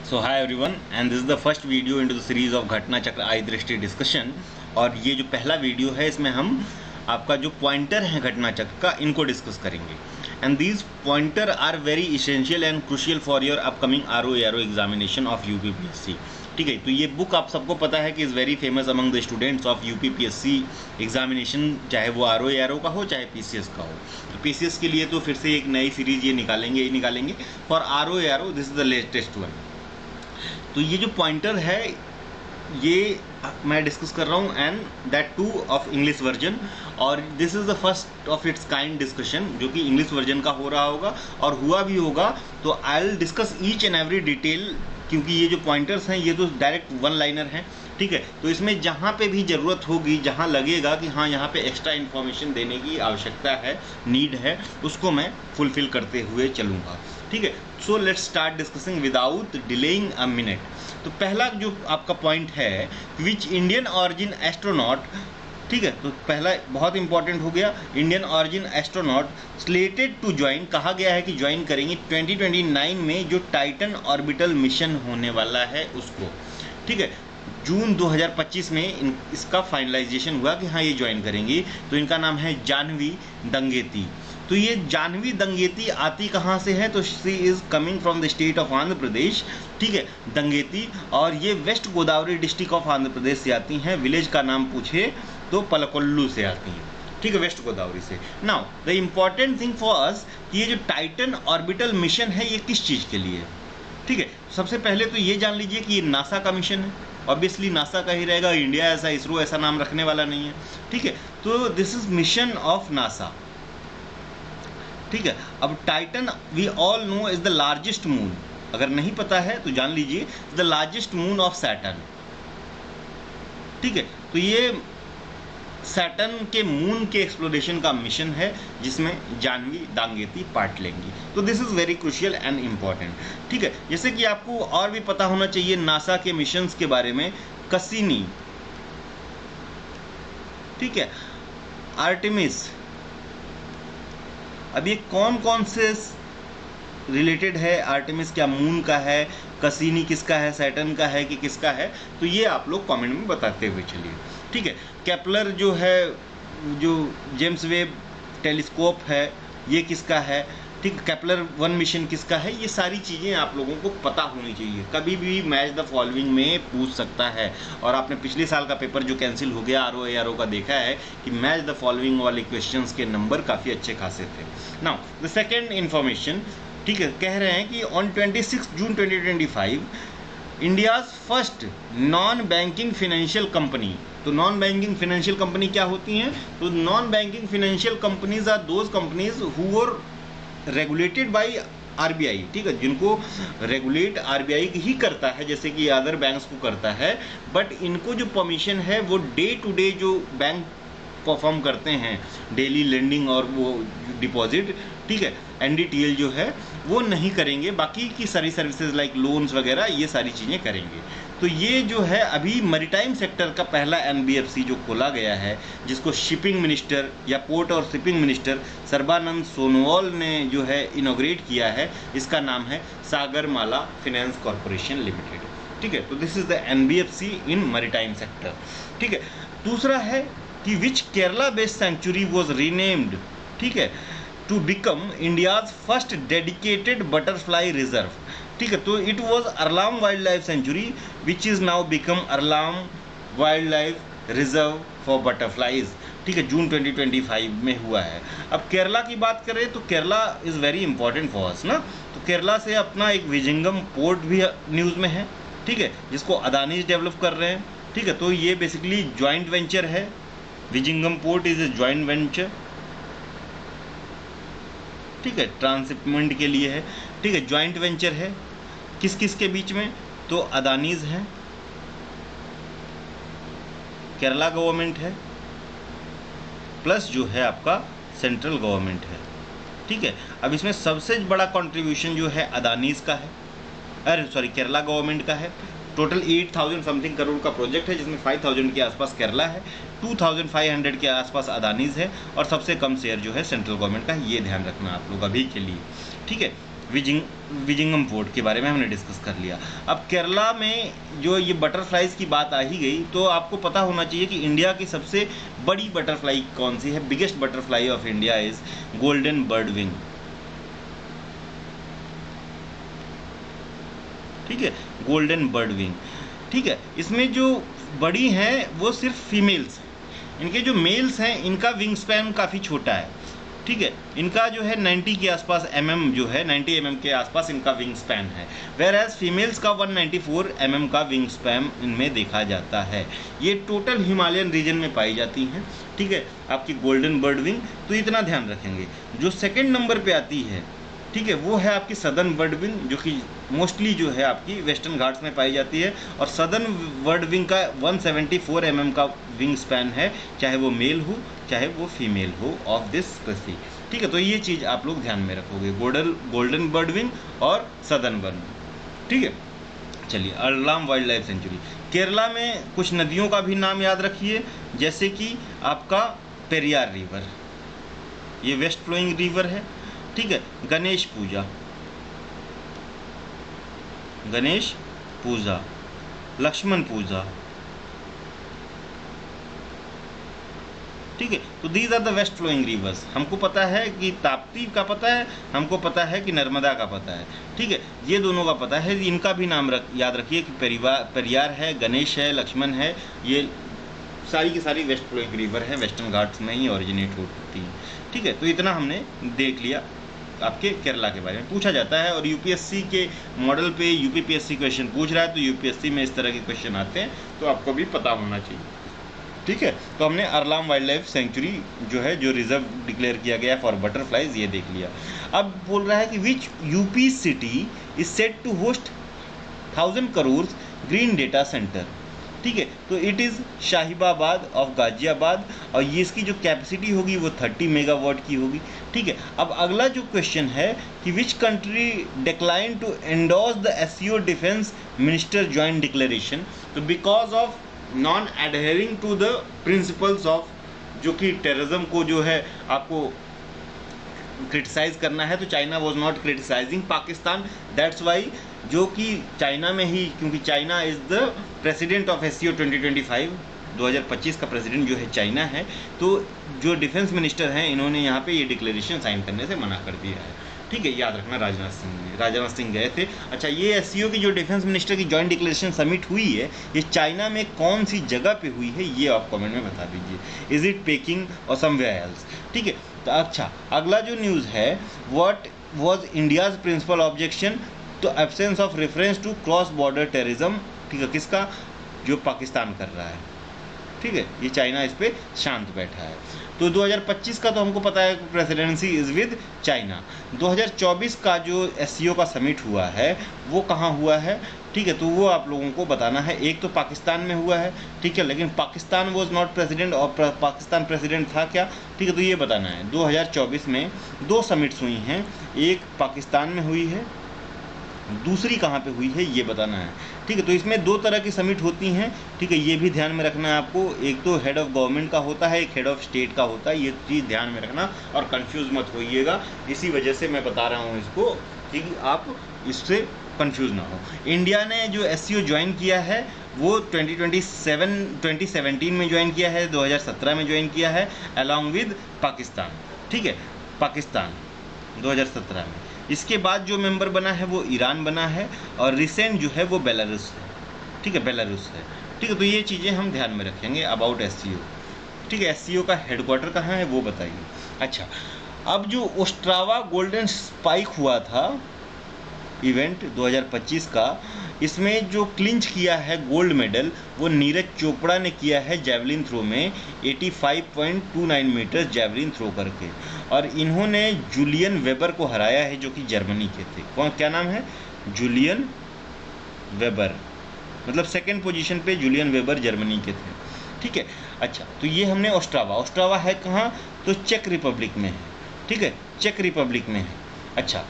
So hi everyone and this is the first video into the series of घटना चक्र आई दृष्टि discussion. और ये जो पहला वीडियो है इसमें हम आपका जो पॉइंटर है घटना चक्र का इनको डिस्कस करेंगे। And these pointer are very essential and crucial for your upcoming RO examination of UPPSC. ठीक है, तो ये बुक आप सबको पता है कि is very famous among the students of UPPSC examination, चाहे वो आरओ का हो चाहे पीसीएस का हो। तो पीसीएस के लिए तो फिर से एक नई सीरीज ये निकालेंगे for RO this is the latest one. तो ये जो पॉइंटर है ये मैं डिस्कस कर रहा हूँ and that too of English version, और this is the first of its kind discussion जो कि इंग्लिश वर्जन का हो रहा होगा और हुआ भी होगा। तो I will discuss each and every detail, क्योंकि ये जो पॉइंटर्स हैं ये तो डायरेक्ट वन लाइनर हैं। ठीक है, तो इसमें जहाँ पे भी ज़रूरत होगी, जहाँ लगेगा कि हाँ यहाँ पे एक्स्ट्रा इन्फॉर्मेशन देने की आवश्यकता है, नीड है, उसको मैं फुलफिल करते हुए चलूँगा। ठीक है, so let's start discussing without delaying a minute. तो पहला जो आपका पॉइंट है, विच इंडियन ऑरिजिन एस्ट्रोनॉट, ठीक है, तो पहला बहुत इंपॉर्टेंट हो गया, Indian origin astronaut slated to join, कहा गया है कि ज्वाइन करेंगे 2029 में जो टाइटन ऑर्बिटल मिशन होने वाला है उसको। ठीक है, जून 2025 में इसका फाइनलाइजेशन हुआ कि हाँ ये ज्वाइन करेंगी। तो इनका नाम है जाह्नवी दंगेती। तो ये जाह्नवी दंगेती आती कहाँ से है? तो she is coming from the state of Andhra Pradesh. ठीक है, दंगेती, और ये west Godavari district of Andhra Pradesh से आती हैं। विलेज का नाम पूछे तो पलकोल्लू से आती हैं। ठीक है, वेस्ट गोदावरी से। Now the important thing for us कि ये जो टाइटन ऑर्बिटल मिशन है ये किस चीज़ के लिए है? ठीक है, सबसे पहले तो ये जान लीजिए कि ये नासा का मिशन है। ऑब्वियसली नासा का ही रहेगा, इंडिया ऐसा इसरो ऐसा नाम रखने वाला नहीं है। ठीक है, तो this is mission of NASA. ठीक है, अब Titan we all know is the largest moon, अगर नहीं पता है तो जान लीजिए, the largest moon of Saturn. ठीक है, तो ये सैटर्न के मून के एक्सप्लोरेशन का मिशन है जिसमें जाह्नवी दंगेती पार्ट लेंगी। तो this is very crucial and important. ठीक है, जैसे कि आपको और भी पता होना चाहिए नासा के मिशंस के बारे में, कसिनी, ठीक है, आर्टेमिस। अब ये कौन कौन से रिलेटेड है? आर्टेमिस क्या मून का है, कसिनी किसका है, सैटर्न का है कि किसका है? तो ये आप लोग कमेंट में बताते हुए चलिए। ठीक है, केपलर जो है, जो जेम्स वेब टेलीस्कोप है, ये किसका है? ठीक, केपलर 1 मिशन किसका है? ये सारी चीज़ें आप लोगों को पता होनी चाहिए। कभी भी मैच द फॉलोइंग में पूछ सकता है, और आपने पिछले साल का पेपर जो कैंसिल हो गया आरओ का देखा है कि मैच द फॉलोइंग वाले क्वेश्चंस के नंबर काफ़ी अच्छे खासे थे। नाउ द सेकेंड इन्फॉर्मेशन, ठीक है, कह रहे हैं कि on 26 June 2025 India's first non banking financial company. तो नॉन बैंकिंग फिनेंशियल कंपनी क्या होती हैं? तो non banking financial companies are those companies who are regulated by RBI. ठीक है, जिनको रेगुलेट आरबीआई ही करता है, जैसे कि अदर बैंक्स को करता है, बट इनको जो परमिशन है वो डे टू डे जो बैंक परफॉर्म करते हैं, डेली लेंडिंग और वो डिपॉजिट, ठीक है, एनडीटीएल जो है वो नहीं करेंगे, बाकी की सारी सर्विसेज लाइक लोन्स वगैरह ये सारी चीज़ें करेंगे। तो ये जो है अभी मैरीटाइम सेक्टर का पहला एनबीएफसी जो खोला गया है, जिसको शिपिंग मिनिस्टर या पोर्ट और शिपिंग मिनिस्टर सर्बानंद सोनोवाल ने जो है इनॉग्रेट किया है, इसका नाम है सागरमाला फाइनेंस कॉर्पोरेशन लिमिटेड। ठीक है, तो this is the NBFC in maritime sector. ठीक है, दूसरा है कि which Kerala based sanctuary was renamed, ठीक है, to become India's first dedicated butterfly reserve. ठीक है, तो it was Aralam wild life sanctuary which is now become Aralam wild life reserve for butterflies. ठीक है, जून 2025 में हुआ है। अब केरला की बात करें तो Kerala is very important for us ना। तो केरला से अपना एक विजिंगम पोर्ट भी न्यूज़ में है, ठीक है, जिसको अदानीज डेवलप कर रहे हैं। ठीक है, तो ये बेसिकली ज्वाइंट वेंचर है, Vizhinjam port is a joint venture. ठीक है, ट्रांसशिपमेंट के लिए है। ठीक है, ज्वाइंट वेंचर है किस किस के बीच में? तो अदानीज है, केरला गवर्नमेंट है, प्लस जो है आपका सेंट्रल गवर्नमेंट है। ठीक है, अब इसमें सबसे बड़ा कंट्रीब्यूशन जो है अदानीज का है, अरे सॉरी केरला गवर्नमेंट का है। टोटल 8,000 समथिंग करोड़ का प्रोजेक्ट है, जिसमें 5,000 के आसपास केरला है, 2,500 के आसपास अदानीज है, और सबसे कम शेयर जो है सेंट्रल गवर्नमेंट का है। ये ध्यान रखना आप लोग अभी के लिए। ठीक है, विजिंगम फोर्ट के बारे में हमने डिस्कस कर लिया। अब केरला में जो ये बटरफ्लाइज की बात आ ही गई, तो आपको पता होना चाहिए कि इंडिया की सबसे बड़ी बटरफ्लाई कौन सी है। Biggest butterfly of India is golden bird wing. ठीक है, गोल्डन बर्ड विंग। ठीक है, इसमें जो बड़ी हैं वो सिर्फ फीमेल्स हैं। इनके जो मेल्स हैं इनका विंग स्पैन काफ़ी छोटा है। ठीक है, इनका जो है 90 के आसपास जो है 90 के आसपास इनका विंग स्पैन है, वेयर एज फीमेल्स का 194 का विंग स्पैन इनमें देखा जाता है। ये टोटल हिमालयन रीजन में पाई जाती हैं। ठीक है, आपकी गोल्डन बर्ड विंग, तो इतना ध्यान रखेंगे। जो सेकेंड नंबर पे आती है, ठीक है, वो है आपकी सदर्न बर्ड विंग, जो कि मोस्टली जो है आपकी वेस्टर्न घाट्स में पाई जाती है। और सदर्न बर्ड विंग का 174 का विंग स्पैन है, चाहे वो मेल हो चाहे वो फीमेल हो ऑफ दिस स्पीसीज। ठीक है, तो ये चीज़ आप लोग ध्यान में रखोगे, गोल्डन बर्ड विंग और सदर्न बर्ड विंग। ठीक है, चलिए, अरलाम वाइल्ड लाइफ सेंचुरी। केरला में कुछ नदियों का भी नाम याद रखिए, जैसे कि आपका पेरियार रिवर, ये वेस्ट फ्लोइंग रिवर है। ठीक है, गणेश पूजा, लक्ष्मण पूजा। ठीक है, तो these are the west flowing rivers. हमको पता है कि ताप्ती का पता है, हमको पता है कि नर्मदा का पता है। ठीक है, ये दोनों का पता है, इनका भी नाम याद रखिए कि पेरियार है, गणेश है, लक्ष्मण है। ये सारी की सारी वेस्ट फ्लोइंग रिवर है, वेस्टर्न घाट्स में ही ओरिजिनेट होती है। ठीक है, तो इतना हमने देख लिया आपके केरला के बारे में। पूछा जाता है, और यूपीएससी के मॉडल पे यूपीपीएससी क्वेश्चन पूछ रहा है, तो यूपीएससी में इस तरह के क्वेश्चन आते हैं, तो आपको भी पता होना चाहिए। ठीक है, तो हमने अरलाम वाइल्ड लाइफ सेंचुरी जो है, जो रिजर्व डिक्लेयर किया गया फॉर बटरफ्लाइज, ये देख लिया। अब बोल रहा है कि which UP city is set to host 1000 crore green data center. ठीक है, तो it is Sahibabad of Ghaziabad, और ये इसकी जो कैपेसिटी होगी वो 30 मेगावाट की होगी। ठीक है, अब अगला जो क्वेश्चन है कि which country decline to endorse the SCO defence minister joint declaration, तो because of non adhering to the principles of, जो कि टेररिज्म को जो है आपको क्रिटिसाइज करना है, तो China was not criticising Pakistan, that's why, जो कि चाइना में ही, क्योंकि China is the president of SCO 2025 का प्रेसिडेंट जो है चाइना है, तो जो डिफेंस मिनिस्टर हैं इन्होंने यहाँ पे ये डिक्लेरेशन साइन करने से मना कर दिया है। ठीक है, याद रखना, राजनाथ सिंह गए थे। अच्छा, ये एससीओ की जो डिफेंस मिनिस्टर की जॉइंट डिक्लेरेशन समिट हुई है, ये चाइना में कौन सी जगह पे हुई है, ये आप कमेंट में बता दीजिए। इज इट पेकिंग और समवेयर एल्स? ठीक है, तो अच्छा, अगला जो न्यूज़ है, what was India's principal objection to absence of reference to cross border terrorism. ठीक है, किसका? जो पाकिस्तान कर रहा है। ठीक है, ये चाइना इस पे शांत बैठा है। तो 2025 का तो हमको पता है प्रेसिडेंसी इज विद चाइना। 2024 का जो एससीओ का समिट हुआ है वो कहाँ हुआ है? ठीक है, तो वो आप लोगों को बताना है। एक तो पाकिस्तान में हुआ है, ठीक है, लेकिन पाकिस्तान वॉज नॉट प्रेसिडेंट, और पाकिस्तान प्रेसिडेंट था क्या? ठीक है, तो ये बताना है। 2024 में 2 समिट्स हुई हैं, एक पाकिस्तान में हुई है, दूसरी कहाँ पे हुई है ये बताना है। ठीक है, तो इसमें 2 तरह की समिट होती हैं। ठीक है, ये भी ध्यान में रखना है आपको। एक तो हेड ऑफ गवर्नमेंट का होता है, एक हेड ऑफ स्टेट का होता है। ये चीज़ ध्यान में रखना और कंफ्यूज मत होइएगा। इसी वजह से मैं बता रहा हूँ इसको कि आप इससे कंफ्यूज ना हो। इंडिया ने जो एससीओ ज्वाइन किया है वो 2017 में ज्वाइन किया है, 2017 में ज्वाइन किया है अलॉन्ग विद पाकिस्तान। ठीक है, पाकिस्तान 2017 में। इसके बाद जो मेंबर बना है वो ईरान बना है, और रिसेंट जो है वो बेलारूस है। ठीक है, बेलारूस है। ठीक है, तो ये चीज़ें हम ध्यान में रखेंगे अबाउट एससीओ। ठीक है, एससीओ का हेडक्वार्टर कहाँ है वो बताइए। अच्छा, अब जो ओस्ट्रावा गोल्डन स्पाइक हुआ था इवेंट 2025 का, इसमें जो क्लिंच किया है गोल्ड मेडल वो नीरज चोपड़ा ने किया है जैवलिन थ्रो में 85.29 मीटर जैवलिन थ्रो करके, और इन्होंने जूलियन वेबर को हराया है जो कि जर्मनी के थे। कौन, क्या नाम है? जूलियन वेबर, मतलब सेकंड पोजीशन पे जूलियन वेबर जर्मनी के थे। ठीक है, अच्छा, तो ये हमने ओस्ट्रावा है कहाँ? तो चेक रिपब्लिक में है। ठीक है, चेक रिपब्लिक में है। अच्छा,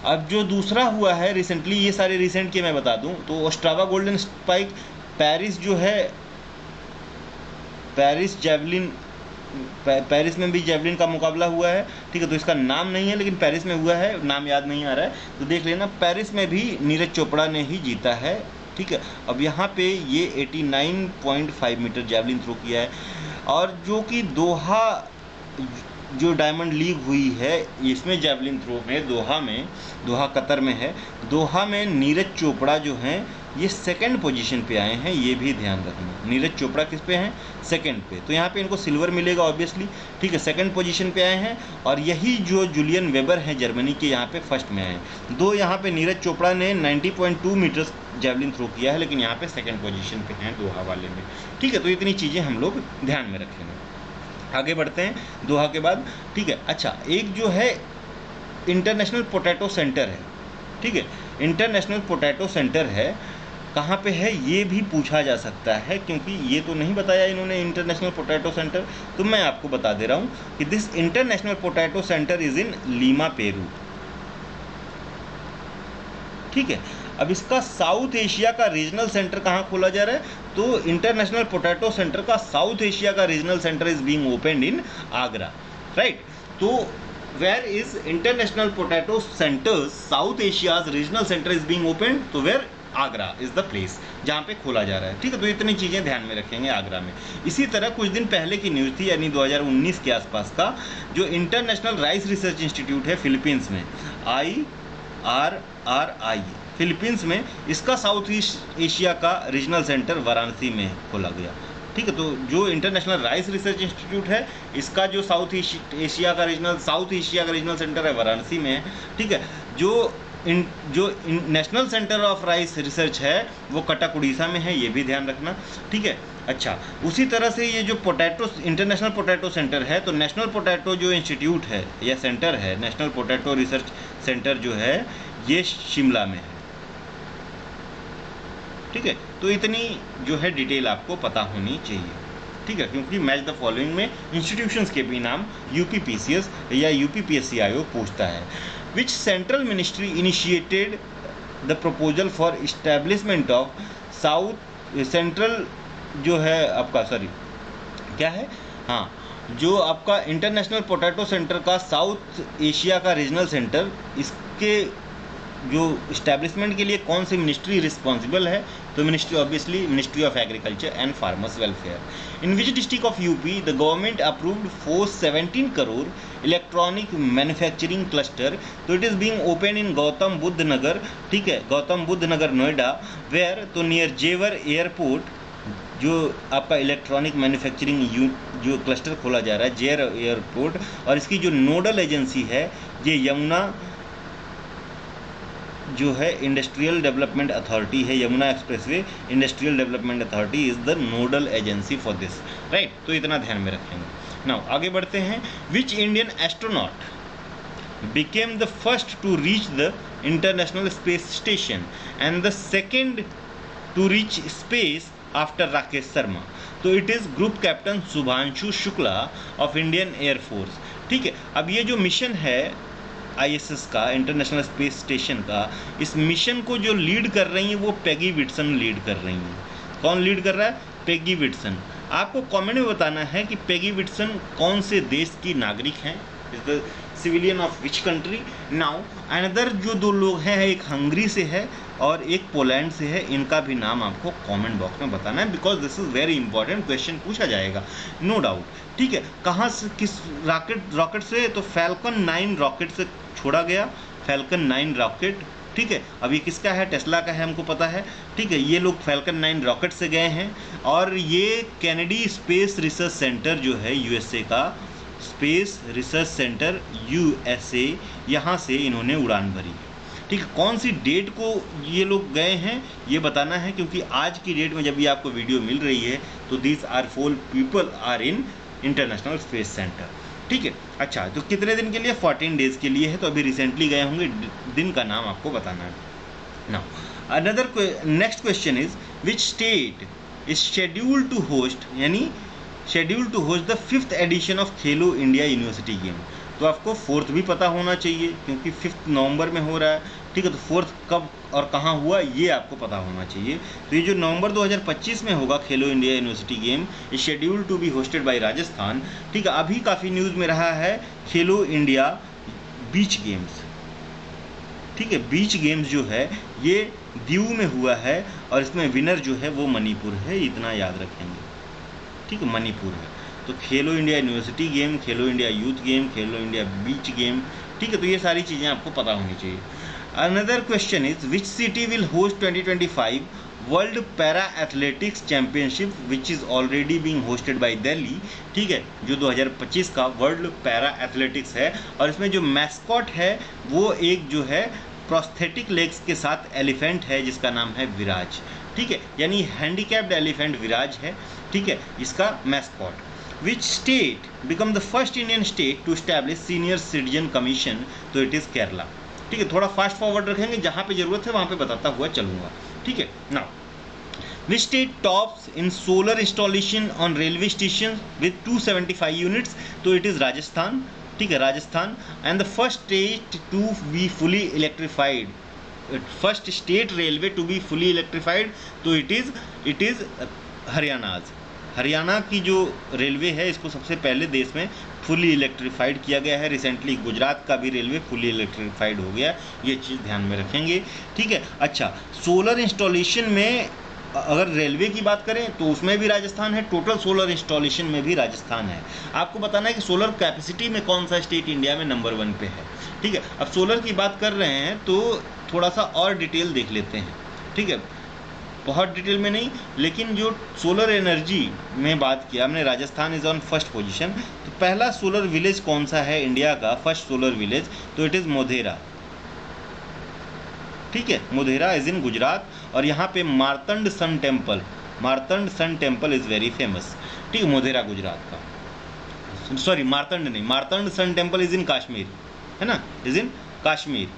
अब जो दूसरा हुआ है रिसेंटली, ये सारे रिसेंट के मैं बता दूं, तो ओस्ट्रावा गोल्डन स्पाइक पेरिस जो है, पेरिस जैवलिन पेरिस में भी जेवलिन का मुकाबला हुआ है, ठीक है। तो इसका नाम नहीं है लेकिन पेरिस में हुआ है, नाम याद नहीं आ रहा है, तो देख लेना। पेरिस में भी नीरज चोपड़ा ने ही जीता है, ठीक है। अब यहाँ पे ये 89.5 मीटर जेवलिन थ्रो किया है, और जो कि दोहा जो डायमंड लीग हुई है इसमें जेवलिन थ्रो में दोहा कतर में है, दोहा में नीरज चोपड़ा जो हैं ये सेकंड पोजीशन पे आए हैं, ये भी ध्यान रखना। नीरज चोपड़ा किस पे हैं? सेकंड पे। तो यहाँ पे इनको सिल्वर मिलेगा ऑब्वियसली, ठीक है, सेकंड पोजीशन पे आए हैं। और यही जो जूलियन वेबर हैं जर्मनी के, यहाँ पे फर्स्ट में आए हैं। दो यहाँ पे नीरज चोपड़ा ने 90.2 मीटर्स जेवलिन थ्रो किया है, लेकिन यहाँ पे सेकंड पोजीशन पे हैं दोहा वाले में, ठीक है। तो इतनी चीज़ें हम लोग ध्यान में रखेंगे। आगे बढ़ते हैं दोहा के बाद, ठीक है। अच्छा, एक जो है इंटरनेशनल पोटैटो सेंटर है, ठीक है, इंटरनेशनल पोटैटो सेंटर है, कहाँ पे है ये भी पूछा जा सकता है, क्योंकि ये तो नहीं बताया इन्होंने इंटरनेशनल पोटैटो सेंटर। तो मैं आपको बता दे रहा हूँ कि this international potato center is in Lima, Peru, ठीक है। अब इसका साउथ एशिया का रीजनल सेंटर कहाँ खोला जा रहा है? तो इंटरनेशनल पोटैटो सेंटर का साउथ एशिया का regional center is being opened in Agra, right. तो where is international potato center South Asia's regional center is being opened? तो where? Agra is the place जहाँ पे खोला जा रहा है, ठीक है। तो इतनी चीज़ें ध्यान में रखेंगे आगरा में। इसी तरह कुछ दिन पहले की न्यूज़ थी, यानी 2019 के आसपास का, जो इंटरनेशनल राइस रिसर्च इंस्टीट्यूट है फिलीपींस में, IRRI, फिलीपींस में, इसका साउथ ईस्ट एशिया का रीजनल सेंटर वाराणसी में खोला गया, ठीक है। तो जो इंटरनेशनल राइस रिसर्च इंस्टीट्यूट है, इसका जो साउथ एशिया का रीजनल सेंटर है वाराणसी में है, ठीक है। जो national centre of rice research है वो कटक उड़ीसा में है, ये भी ध्यान रखना, ठीक है। अच्छा, उसी तरह से ये जो इंटरनेशनल पोटैटो सेंटर है, तो नेशनल पोटैटो जो इंस्टीट्यूट है या सेंटर है, नेशनल पोटैटो रिसर्च सेंटर जो है ये शिमला में है, ठीक है। तो इतनी जो है डिटेल आपको पता होनी चाहिए, ठीक है, क्योंकि मैच द फॉलोइंग में इंस्टीट्यूशंस के भी नाम UPPCS या UPPSC पूछता है। Which central ministry initiated the proposal for establishment of South central जो है आपका, सॉरी क्या है, हाँ, जो आपका इंटरनेशनल पोटैटो सेंटर का साउथ एशिया का रीजनल सेंटर, इसके जो इस्टेब्लिशमेंट के लिए कौन सी मिनिस्ट्री रिस्पॉन्सिबल है? तो ministry of agriculture and farmers welfare. In which district of UP the government approved for 17 crore electronic manufacturing cluster? तो it is being open in Gautam Buddh Nagar, ठीक है, गौतम बुद्ध नगर नोएडा, वेयर? तो नियर जेवर एयरपोर्ट, जो आपका इलेक्ट्रॉनिक मैन्युफैक्चरिंग जो क्लस्टर खोला जा रहा है जेवर एयरपोर्ट, और इसकी जो नोडल एजेंसी है ये यमुना जो है इंडस्ट्रियल डेवलपमेंट अथॉरिटी है, Yamuna expressway industrial development authority is the nodal agency for this, right. तो इतना ध्यान में रखेंगे। नाउ आगे बढ़ते हैं। Which Indian astronaut became the first to reach the international space station and the second to reach space after Rakesh Sharma? तो it is group captain Shubhanshu Shukla of Indian air force, ठीक है। अब ये जो मिशन है ISS का, इंटरनेशनल स्पेस स्टेशन का, इस मिशन को जो लीड कर रही हैं वो पेगी विटसन लीड कर रही हैं। कौन लीड कर रहा है? Peggy Whitson. आपको कमेंट में बताना है कि पेगी विटसन कौन से देश की नागरिक हैं, is the civilian of which country. Now another जो दो लोग हैं, एक हंगरी से है और एक पोलैंड से है, इनका भी नाम आपको कमेंट बॉक्स में बताना है, because this is very important, question पूछा जाएगा नो डाउट, ठीक है। कहाँ से, किस रॉकेट से? तो फैल्कन 9 रॉकेट से छोड़ा गया, फैल्कन 9 रॉकेट, ठीक है। अब ये किसका है? टेस्ला का है, हमको पता है, ठीक है। ये लोग फैल्कन 9 रॉकेट से गए हैं, और ये कैनेडी स्पेस रिसर्च सेंटर जो है USA का स्पेस रिसर्च सेंटर USA, यहाँ से इन्होंने उड़ान भरी है, ठीक है। कौन सी डेट को ये लोग गए हैं ये बताना है, क्योंकि आज की डेट में जब ये आपको वीडियो मिल रही है तो these are 4 people are in international space centre, ठीक है। अच्छा, तो कितने दिन के लिए? 14 डेज के लिए है, तो अभी रिसेंटली गए होंगे, दिन का नाम आपको बताना है। Now another next question is which state is scheduled to host the 5th edition of Khelo India university game? तो आपको 4th भी पता होना चाहिए, क्योंकि 5 नवंबर में हो रहा है, ठीक है। तो फोर्थ कब और कहाँ हुआ ये आपको पता होना चाहिए। तो ये जो नवंबर 2025 में होगा Khelo India university game is schedule to be hosted by Rajasthan, ठीक है। अभी काफ़ी न्यूज़ में रहा है खेलो इंडिया बीच गेम्स, ठीक है। बीच गेम्स जो है ये दीव में हुआ है और इसमें विनर जो है वो मणिपुर है, इतना याद रखेंगे, ठीक है, मणिपुर है। तो खेलो इंडिया यूनिवर्सिटी गेम, खेलो इंडिया यूथ गेम, खेलो इंडिया बीच गेम, ठीक है। तो ये सारी चीज़ें आपको पता होनी चाहिए। Another question is which city will host 2025 world para athletics championship which is already being hosted by Delhi, ठीक है। जो 2025 का वर्ल्ड पैरा एथलेटिक्स है और इसमें जो मैस्कॉट है वो एक जो है प्रोस्थेटिक लेग्स के साथ एलिफेंट है जिसका नाम है विराज, ठीक है। यानी हैंडीकैप्ड एलिफेंट विराज है, ठीक है, इसका mascot. Which state become the first Indian state to establish senior citizen commission, तो इट इज़ केरला, ठीक है। थोड़ा फास्ट फॉरवर्ड रखेंगे, जहाँ पे जरूरत है वहाँ पे बताता हुआ चलूँगा, ठीक है। Now which state tops in solar installation on railway station with 275 units, तो इट इज़ राजस्थान, ठीक है, Rajasthan. And the first state to be fully electrified, first state railway to be fully electrified, तो इट इज़ हरियाणा। हरियाणा की जो railway है इसको सबसे पहले देश में फुली इलेक्ट्रीफाइड किया गया है। रिसेंटली गुजरात का भी रेलवे फुली इलेक्ट्रीफाइड हो गया, ये चीज़ ध्यान में रखेंगे, ठीक है। अच्छा, सोलर इंस्टॉलेशन में अगर रेलवे की बात करें तो उसमें भी राजस्थान है, टोटल सोलर इंस्टॉलेशन में भी राजस्थान है। आपको बताना है कि सोलर कैपेसिटी में कौन सा स्टेट इंडिया में नंबर 1 पे है, ठीक है। अब सोलर की बात कर रहे हैं तो थोड़ा सा और डिटेल देख लेते हैं, ठीक है, बहुत डिटेल में नहीं, लेकिन जो सोलर एनर्जी में बात किया हमने, Rajasthan is on first position. तो पहला सोलर विलेज कौन सा है इंडिया का, फर्स्ट सोलर विलेज, तो इट इज़ मोधेरा, ठीक है, मोधेरा इज इन गुजरात। और यहाँ पे Martand sun temple, Martand sun temple is very famous, ठीक है, मोधेरा गुजरात का, सॉरी मार्तंड नहीं, Martand sun temple is in Kashmir, है ना, is in Kashmir.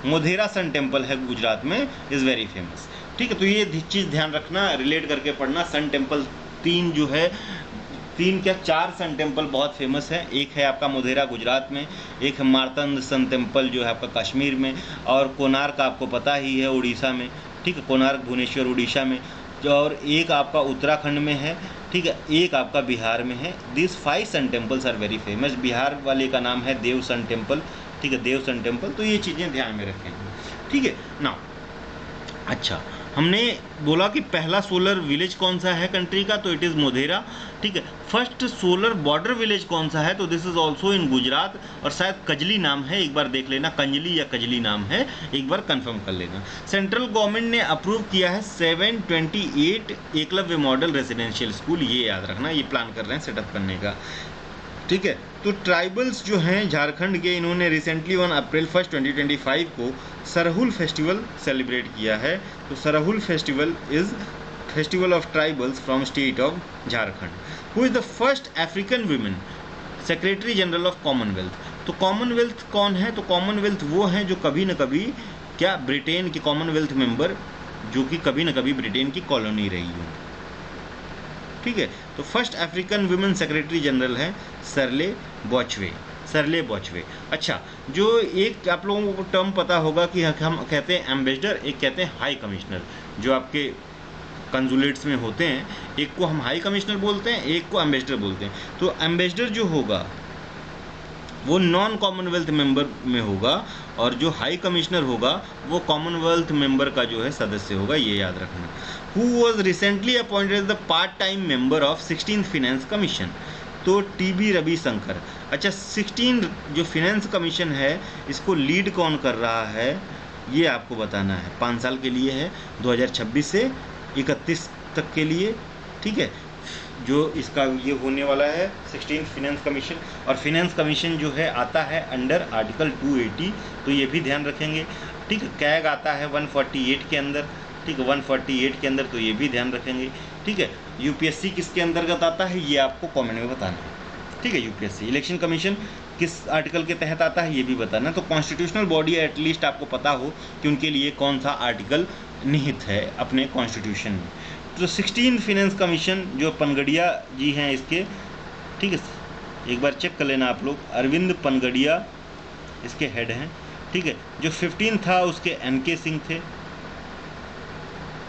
Modhera sun temple है गुजरात में, इज़ वेरी फेमस, ठीक है। तो ये चीज़ ध्यान रखना, रिलेट करके पढ़ना। सन टेम्पल तीन क्या 4 सन टेम्पल बहुत फेमस है। एक है आपका मोधेरा गुजरात में, एक है मार्तंड सन टेम्पल जो है आपका कश्मीर में, और कोणार्क आपको पता ही है उड़ीसा में, ठीक है, कोणार्क भुवनेश्वर उड़ीसा में, और एक आपका उत्तराखंड में है, ठीक है, एक आपका बिहार में है। This 5 sun temples are very famous. Bihar वाले का नाम है देव सन टेम्पल, ठीक है, देव सन टेम्पल। तो ये चीज़ें ध्यान में रखेंगे, ठीक है ना। अच्छा, हमने बोला कि पहला सोलर विलेज कौन सा है कंट्री का, तो इट इज़ मोधेरा, ठीक है। फर्स्ट सोलर बॉर्डर विलेज कौन सा है, तो this is also in Gujarat, और शायद कजली नाम है, एक बार देख लेना, कंजली या कजली नाम है, एक बार कंफर्म कर लेना। सेंट्रल गवर्नमेंट ने अप्रूव किया है 728 एकलव्य मॉडल रेजिडेंशियल स्कूल, ये याद रखना, ये प्लान कर रहे हैं सेटअप करने का, ठीक है। तो ट्राइबल्स जो हैं झारखंड के, इन्होंने रिसेंटली 1 अप्रैल 1, 2025 को सरहुल फेस्टिवल सेलिब्रेट किया है। तो Sarhul festival is festival of tribals from state of Jharkhand. Who is the first African women secretary general of Commonwealth. तो कॉमनवेल्थ कौन है, तो कॉमनवेल्थ वो हैं जो कभी न कभी क्या ब्रिटेन के कॉमनवेल्थ मेंबर जो कि कभी न कभी ब्रिटेन की कॉलोनी रही हो, ठीक है। तो first African women secretary general है सरले बॉचवे, सरले बॉचवे। अच्छा, जो एक आप लोगों को टर्म पता होगा कि हम कहते हैं एम्बेसडर, एक कहते हैं हाई कमिश्नर, जो आपके कंसुलेट्स में होते हैं, एक को हम हाई कमिश्नर बोलते हैं, एक को एम्बेसडर बोलते हैं। तो एम्बेसडर जो होगा वो नॉन कॉमनवेल्थ मेंबर में होगा, और जो हाई कमिश्नर होगा वो कॉमनवेल्थ मेंबर का जो है सदस्य होगा, ये याद रखना। Who was recently appointed the part time member of 16th finance commission, तो टीबी रविशंकर। अच्छा, 16 जो फिनेंस कमीशन है इसको लीड कौन कर रहा है ये आपको बताना है। 5 साल के लिए है, 2026 से 31 तक के लिए, ठीक है, जो इसका ये होने वाला है 16 फिनेंस कमीशन। और फिनेंस कमीशन जो है आता है अंडर आर्टिकल 280, तो ये भी ध्यान रखेंगे, ठीक है। कैग आता है 148 के अंदर, ठीक है, 148 के अंदर, तो ये भी ध्यान रखेंगे, ठीक है। यूपीएससी किसके अंतर्गत आता है ये आपको कमेंट में बताना है, ठीक है। यूपीएससी इलेक्शन कमीशन किस आर्टिकल के तहत आता है ये भी बताना। तो कॉन्स्टिट्यूशनल बॉडी एटलीस्ट आपको पता हो कि उनके लिए कौन सा आर्टिकल निहित है अपने कॉन्स्टिट्यूशन में। तो 16 फिनेंस कमीशन जो पनगड़िया जी हैं इसके, ठीक है, एक बार चेक कर लेना आप लोग, अरविंद पनगड़िया इसके हेड हैं, ठीक ठीक है। जो 15 था उसके NK सिंह थे,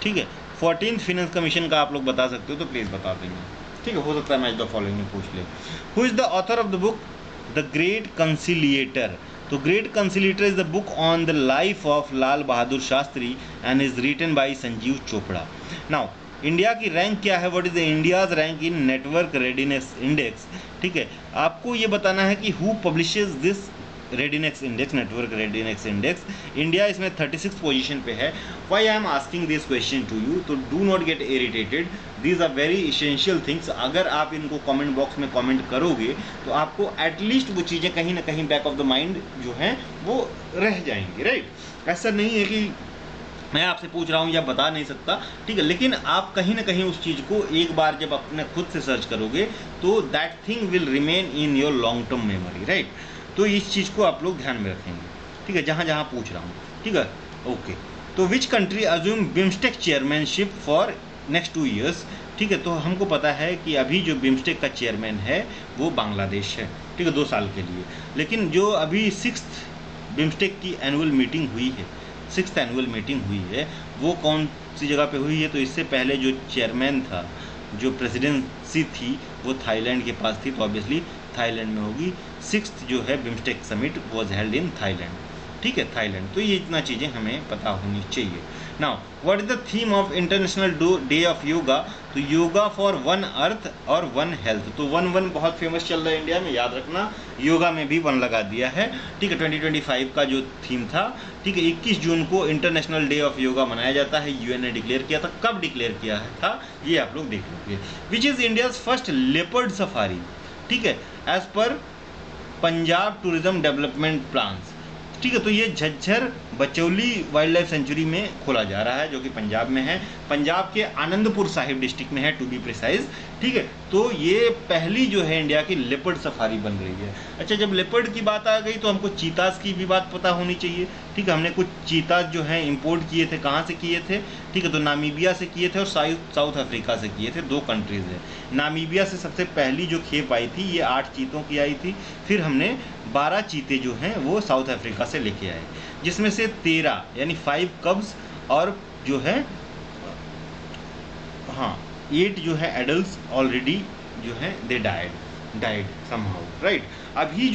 ठीक है। 14th फिनेंस कमीशन का आप लोग बता सकते हो तो प्लीज़ बता देंगे, ठीक है। हो सकता है मैच द फॉलोइंग में पूछ ले। Who is the author of the book the great conciliator? तो great conciliator is the book on the life of Lal Bahadur Shastri and is written by Sanjeev Chopra. Now India की रैंक क्या है? What is the India's rank in network readiness index? ठीक है, आपको ये बताना है कि who publishes this readiness index, network readiness index. India इसमें 36 पोजीशन पे है। Y I am asking this question to you, तो do not get irritated, these are very essential things. अगर आप इनको कमेंट बॉक्स में कमेंट करोगे तो आपको एटलीस्ट वो चीज़ें कहीं ना कहीं बैक ऑफ द माइंड जो हैं वो रह जाएंगी, राइट। ऐसा नहीं है कि मैं आपसे पूछ रहा हूँ या बता नहीं सकता, ठीक है, लेकिन आप कहीं ना कहीं उस चीज़ को एक बार जब अपने खुद से सर्च करोगे तो that thing will remain in your long term memory, right. तो इस चीज़ को आप लोग ध्यान में रखेंगे, ठीक है, जहाँ जहाँ पूछ रहा हूँ, ठीक है, ओके। तो which country assume BIMSTEC chairmanship for next 2 years? ठीक है, तो हमको पता है कि अभी जो बिम्स्टेक का चेयरमैन है वो बांग्लादेश है, ठीक है, 2 साल के लिए। लेकिन जो अभी 6th बिम्स्टेक की एनुअल मीटिंग हुई है, 6th एनुअल मीटिंग हुई है, वो कौन सी जगह पे हुई है? तो इससे पहले जो चेयरमैन था, जो प्रेसिडेंसी थी, वो थाईलैंड के पास थी, तो ऑब्वियसली थाईलैंड में होगी। 6th जो है BIMSTEC summit was held in Thailand, ठीक है, थाईलैंड। तो ये इतना चीज़ें हमें पता होनी चाहिए। Now what is the theme of international day of yoga? तो योगा फॉर 1 अर्थ और 1 हेल्थ। तो 1-1 बहुत फेमस चल रहा है इंडिया में, याद रखना। योगा में भी 1 लगा दिया है, ठीक है। 2025 का जो थीम था, ठीक है, 21 जून को इंटरनेशनल डे ऑफ योगा मनाया जाता है। UN ने डिक्लेयर किया था। कब डिक्लेयर किया था ये आप लोग देख लोगे। Which is India's first leopard safari? ठीक है, as per Punjab tourism development plans, ठीक है। तो ये Jhajjar Bachauli wild life century में खोला जा रहा है, जो कि पंजाब में है, पंजाब के आनंदपुर साहिब डिस्ट्रिक्ट में है टू बी प्रिसाइज, ठीक है। तो ये पहली जो है इंडिया की लेपर्ड सफारी बन रही है। अच्छा, जब लेपर्ड की बात आ गई तो हमको चीतास की भी बात पता होनी चाहिए, ठीक है। हमने कुछ चीतास जो हैं इंपोर्ट किए थे, कहाँ से किए थे? ठीक है, तो नामीबिया से किए थे और साउथ अफ्रीका से किए थे। 2 कंट्रीज़ है। नामीबिया से सबसे पहली जो खेप आई थी ये 8 चीतों की आई थी। फिर हमने 12 चीते जो हैं वो साउथ अफ्रीका से लेके आए, जिसमें से 13 यानी 5 कब्स और जो है 8 जो है एडल्ट्स ऑलरेडी जो है दे डाइड समहाउ, राइट। अभी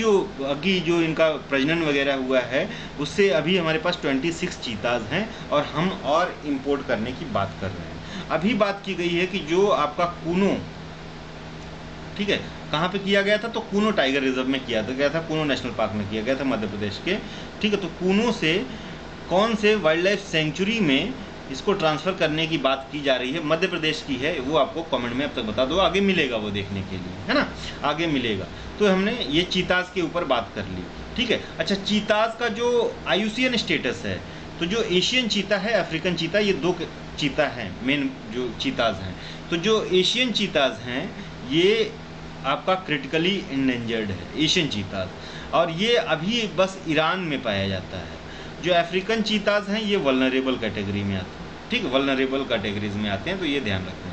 जो इनका प्रजनन वगैरह हुआ है उससे अभी हमारे पास 26 चीताज हैं और हम और इंपोर्ट करने की बात कर रहे हैं। अभी बात की गई है कि जो आपका कूनो, ठीक है, कहाँ पे किया गया था? तो कूनो टाइगर रिजर्व में किया था, कूनो नेशनल पार्क में किया गया था, मध्य प्रदेश के, ठीक है। तो कूनो से कौन से वाइल्ड लाइफ सेंचुरी में इसको ट्रांसफ़र करने की बात की जा रही है? मध्य प्रदेश की है, वो आपको कमेंट में अब तक बता दो, आगे मिलेगा वो देखने के लिए, है ना, आगे मिलेगा। तो हमने ये चीताज के ऊपर बात कर ली, ठीक है। अच्छा, चीताज का जो IUCN स्टेटस है, तो जो एशियन चीता है, अफ्रीकन चीता, ये 2 चीता हैं मेन जो चीताज हैं। तो जो एशियन चीताज हैं ये आपका क्रिटिकली इंडेंजर्ड है, एशियन चीताज, और ये अभी बस ईरान में पाया जाता है। जो अफ्रीकन चीताज हैं ये वल्नरेबल कैटेगरी में आते हैं, ठीक है, वल्नरेबल कैटेगरीज में आते हैं, तो ये ध्यान रखना,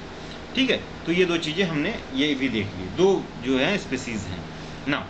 ठीक है। तो ये 2 चीज़ें हमने ये भी देख ली, 2 जो है स्पीसीज हैं। Now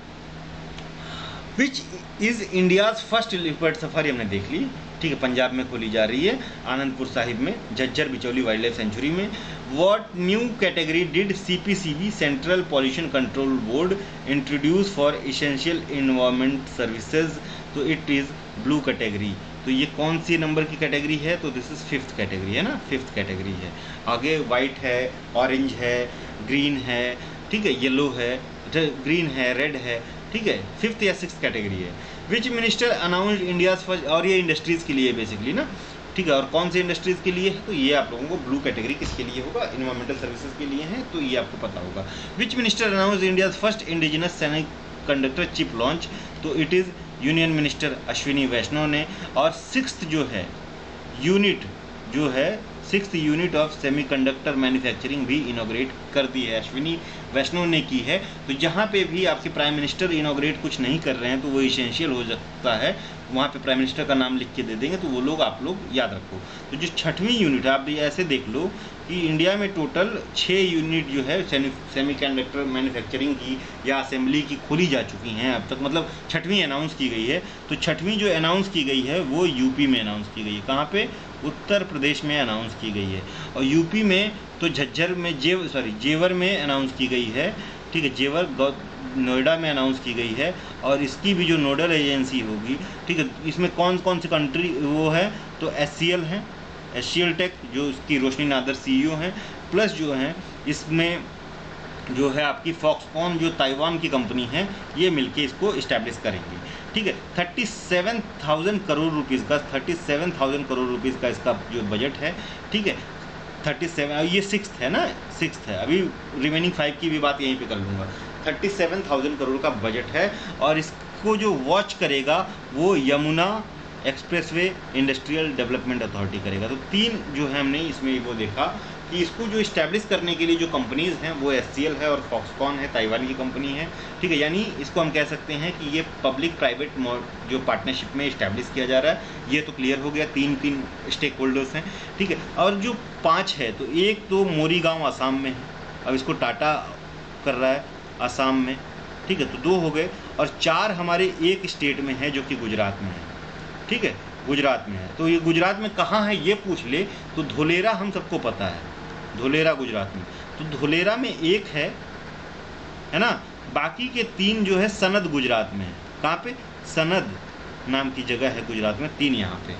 which is India's first leopard safari हमने देख ली, ठीक है, पंजाब में खोली जा रही है, आनंदपुर साहिब में, झज्जर बिचौली वाइल्ड लाइफ सेंचुरी में। What new category did CPCB central pollution control board introduce for essential environment services? तो इट इज़ ब्लू कैटेगरी। तो ये कौन सी नंबर की कैटेगरी है? तो दिस इज़ 5th कैटेगरी है ना, 5th कैटेगरी है। आगे वाइट है, ऑरेंज है, ग्रीन है, ठीक है, येलो है, ग्रीन है, रेड है, ठीक है, 5th या 6th कैटेगरी है। विच मिनिस्टर अनाउंस्ड इंडियाज फर्स्ट, और ये इंडस्ट्रीज़ के लिए बेसिकली ना, ठीक है, और कौन से इंडस्ट्रीज़ के लिए है? तो ये आप लोगों को ब्लू कैटेगरी किसके लिए होगा? इन्वायरमेंटल सर्विसेज के लिए है, तो ये आपको पता होगा। Which minister announced India's first indigenous semiconductor chip launch? तो it is union minister Ashwini Vaishnaw ने। और 6th जो है यूनिट जो है 6th unit of semiconductor manufacturing भी इनॉग्रेट कर दी है, अश्विनी वैष्णव ने की है। तो जहाँ पे भी आपके प्राइम मिनिस्टर इनॉग्रेट कुछ नहीं कर रहे हैं तो वो इसेंशियल हो सकता है, वहाँ पे प्राइम मिनिस्टर का नाम लिख के दे देंगे, तो वो लोग आप लोग याद रखो। तो जो 6वीं यूनिट है, आप भी ऐसे देख लो कि इंडिया में टोटल 6 यूनिट जो है सेमीकंडक्टर मैन्युफैक्चरिंग की या असेंबली की खोली जा चुकी हैं अब तक, मतलब 6वीं अनाउंस की गई है। तो 6वीं जो अनाउंस की गई है वो यूपी में अनाउंस की गई है। कहाँ पे? उत्तर प्रदेश में अनाउंस की गई है। और यूपी में तो झज्जर में जेवर में अनाउंस की गई है, ठीक है, जेवर नोएडा में अनाउंस की गई है। और इसकी भी जो नोडल एजेंसी होगी, ठीक है, इसमें कौन कौन सी कंट्री वो है, तो SCL है, SCL टेक जो उसकी रोशनी नादर CEO हैं, प्लस जो है इसमें जो है आपकी फॉक्सकॉन जो ताइवान की कंपनी है, ये मिलके इसको इस्टेब्लिश करेंगी, ठीक है। 37,000 करोड़ रुपीज़ का 37,000 करोड़ रुपीज़ का इसका जो बजट है, ठीक है। 37, ये 6th है ना, 6th है, अभी रिमेनिंग 5 की भी बात यहीं पे कर लूँगा। 37,000 करोड़ का बजट है और इसको जो वॉच करेगा वो Yamuna expressway industrial development authority करेगा। तो 3 जो है हमने इसमें वो देखा कि इसको जो इस्टेब्लिश करने के लिए जो कंपनीज़ हैं वो SCL है और फॉक्सकॉन है, ताइवान की कंपनी है, ठीक है। यानी इसको हम कह सकते हैं कि ये पब्लिक प्राइवेट जो पार्टनरशिप में इस्टेब्लिश किया जा रहा है। ये तो क्लियर हो गया, 3 स्टेक होल्डर्स हैं, ठीक है। और जो 5 है, तो एक तो मोरीगांव आसाम में है, अब इसको टाटा कर रहा है आसाम में, ठीक है, तो 2 हो गए। और 4 हमारे एक स्टेट में है जो कि गुजरात में है, ठीक है, गुजरात में है। तो ये गुजरात में कहाँ है ये पूछ ले तो धोलेरा हम सबको पता है, धोलेरा गुजरात में। तो धोलेरा में एक है ना, बाकी के 3 जो है सनद गुजरात में है। कहाँ पे? सनद नाम की जगह है गुजरात में, 3 यहाँ पे।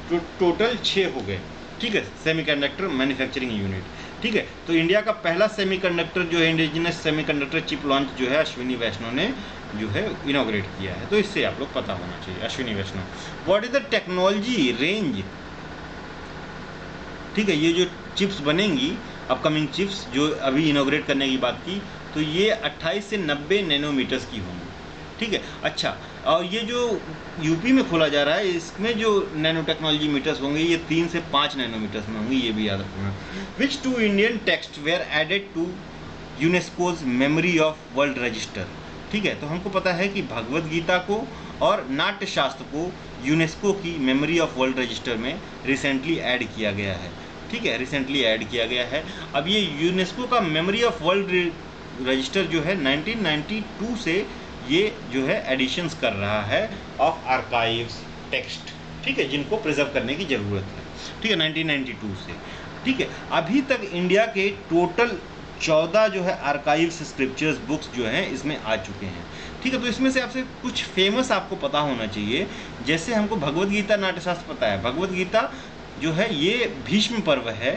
तो टोटल 6 हो गए, ठीक है, सेमीकंडक्टर मैन्युफैक्चरिंग यूनिट, ठीक है। तो इंडिया का पहला सेमीकंडक्टर जो है इंडिजिनस सेमीकंडक्टर चिप लॉन्च जो है अश्विनी वैष्णव ने जो है इनॉग्रेट किया है। तो इससे आप लोग पता होना चाहिए, Ashwini Vaishnaw. What is the technology range, ठीक है, ये जो चिप्स बनेंगी अपकमिंग चिप्स जो अभी इनॉग्रेट करने की बात की, तो ये 28 से 90 नैनोमीटर्स की होंगी, ठीक है। अच्छा, और ये जो यूपी में खोला जा रहा है इसमें जो नैनो टेक्नोलॉजी मीटर्स होंगे ये 3 से 5 नैनोमीटर्स में होंगे, ये भी याद रखना। Which 2 Indian text were added to UNESCO's memory of world register, ठीक है। तो हमको पता है कि भगवत गीता को और नाट्य शास्त्र को यूनेस्को की मेमोरी ऑफ वर्ल्ड रजिस्टर में रिसेंटली ऐड किया गया है, ठीक है, रिसेंटली ऐड किया गया है। अब ये यूनेस्को का मेमोरी ऑफ वर्ल्ड रजिस्टर जो है 1992 से ये जो है एडिशंस कर रहा है ऑफ आर्काइव्स टेक्स्ट, ठीक है, जिनको प्रिजर्व करने की ज़रूरत है, ठीक है, 1992 से, ठीक है। अभी तक इंडिया के टोटल 14 जो है आर्काइव्स स्क्रिप्चर्स बुक्स जो हैं इसमें आ चुके हैं, ठीक है। तो इसमें से आपसे कुछ फेमस आपको पता होना चाहिए, जैसे हमको भगवत गीता नाट्यशास्त्र पता है। भगवत गीता जो है ये भीष्म पर्व है,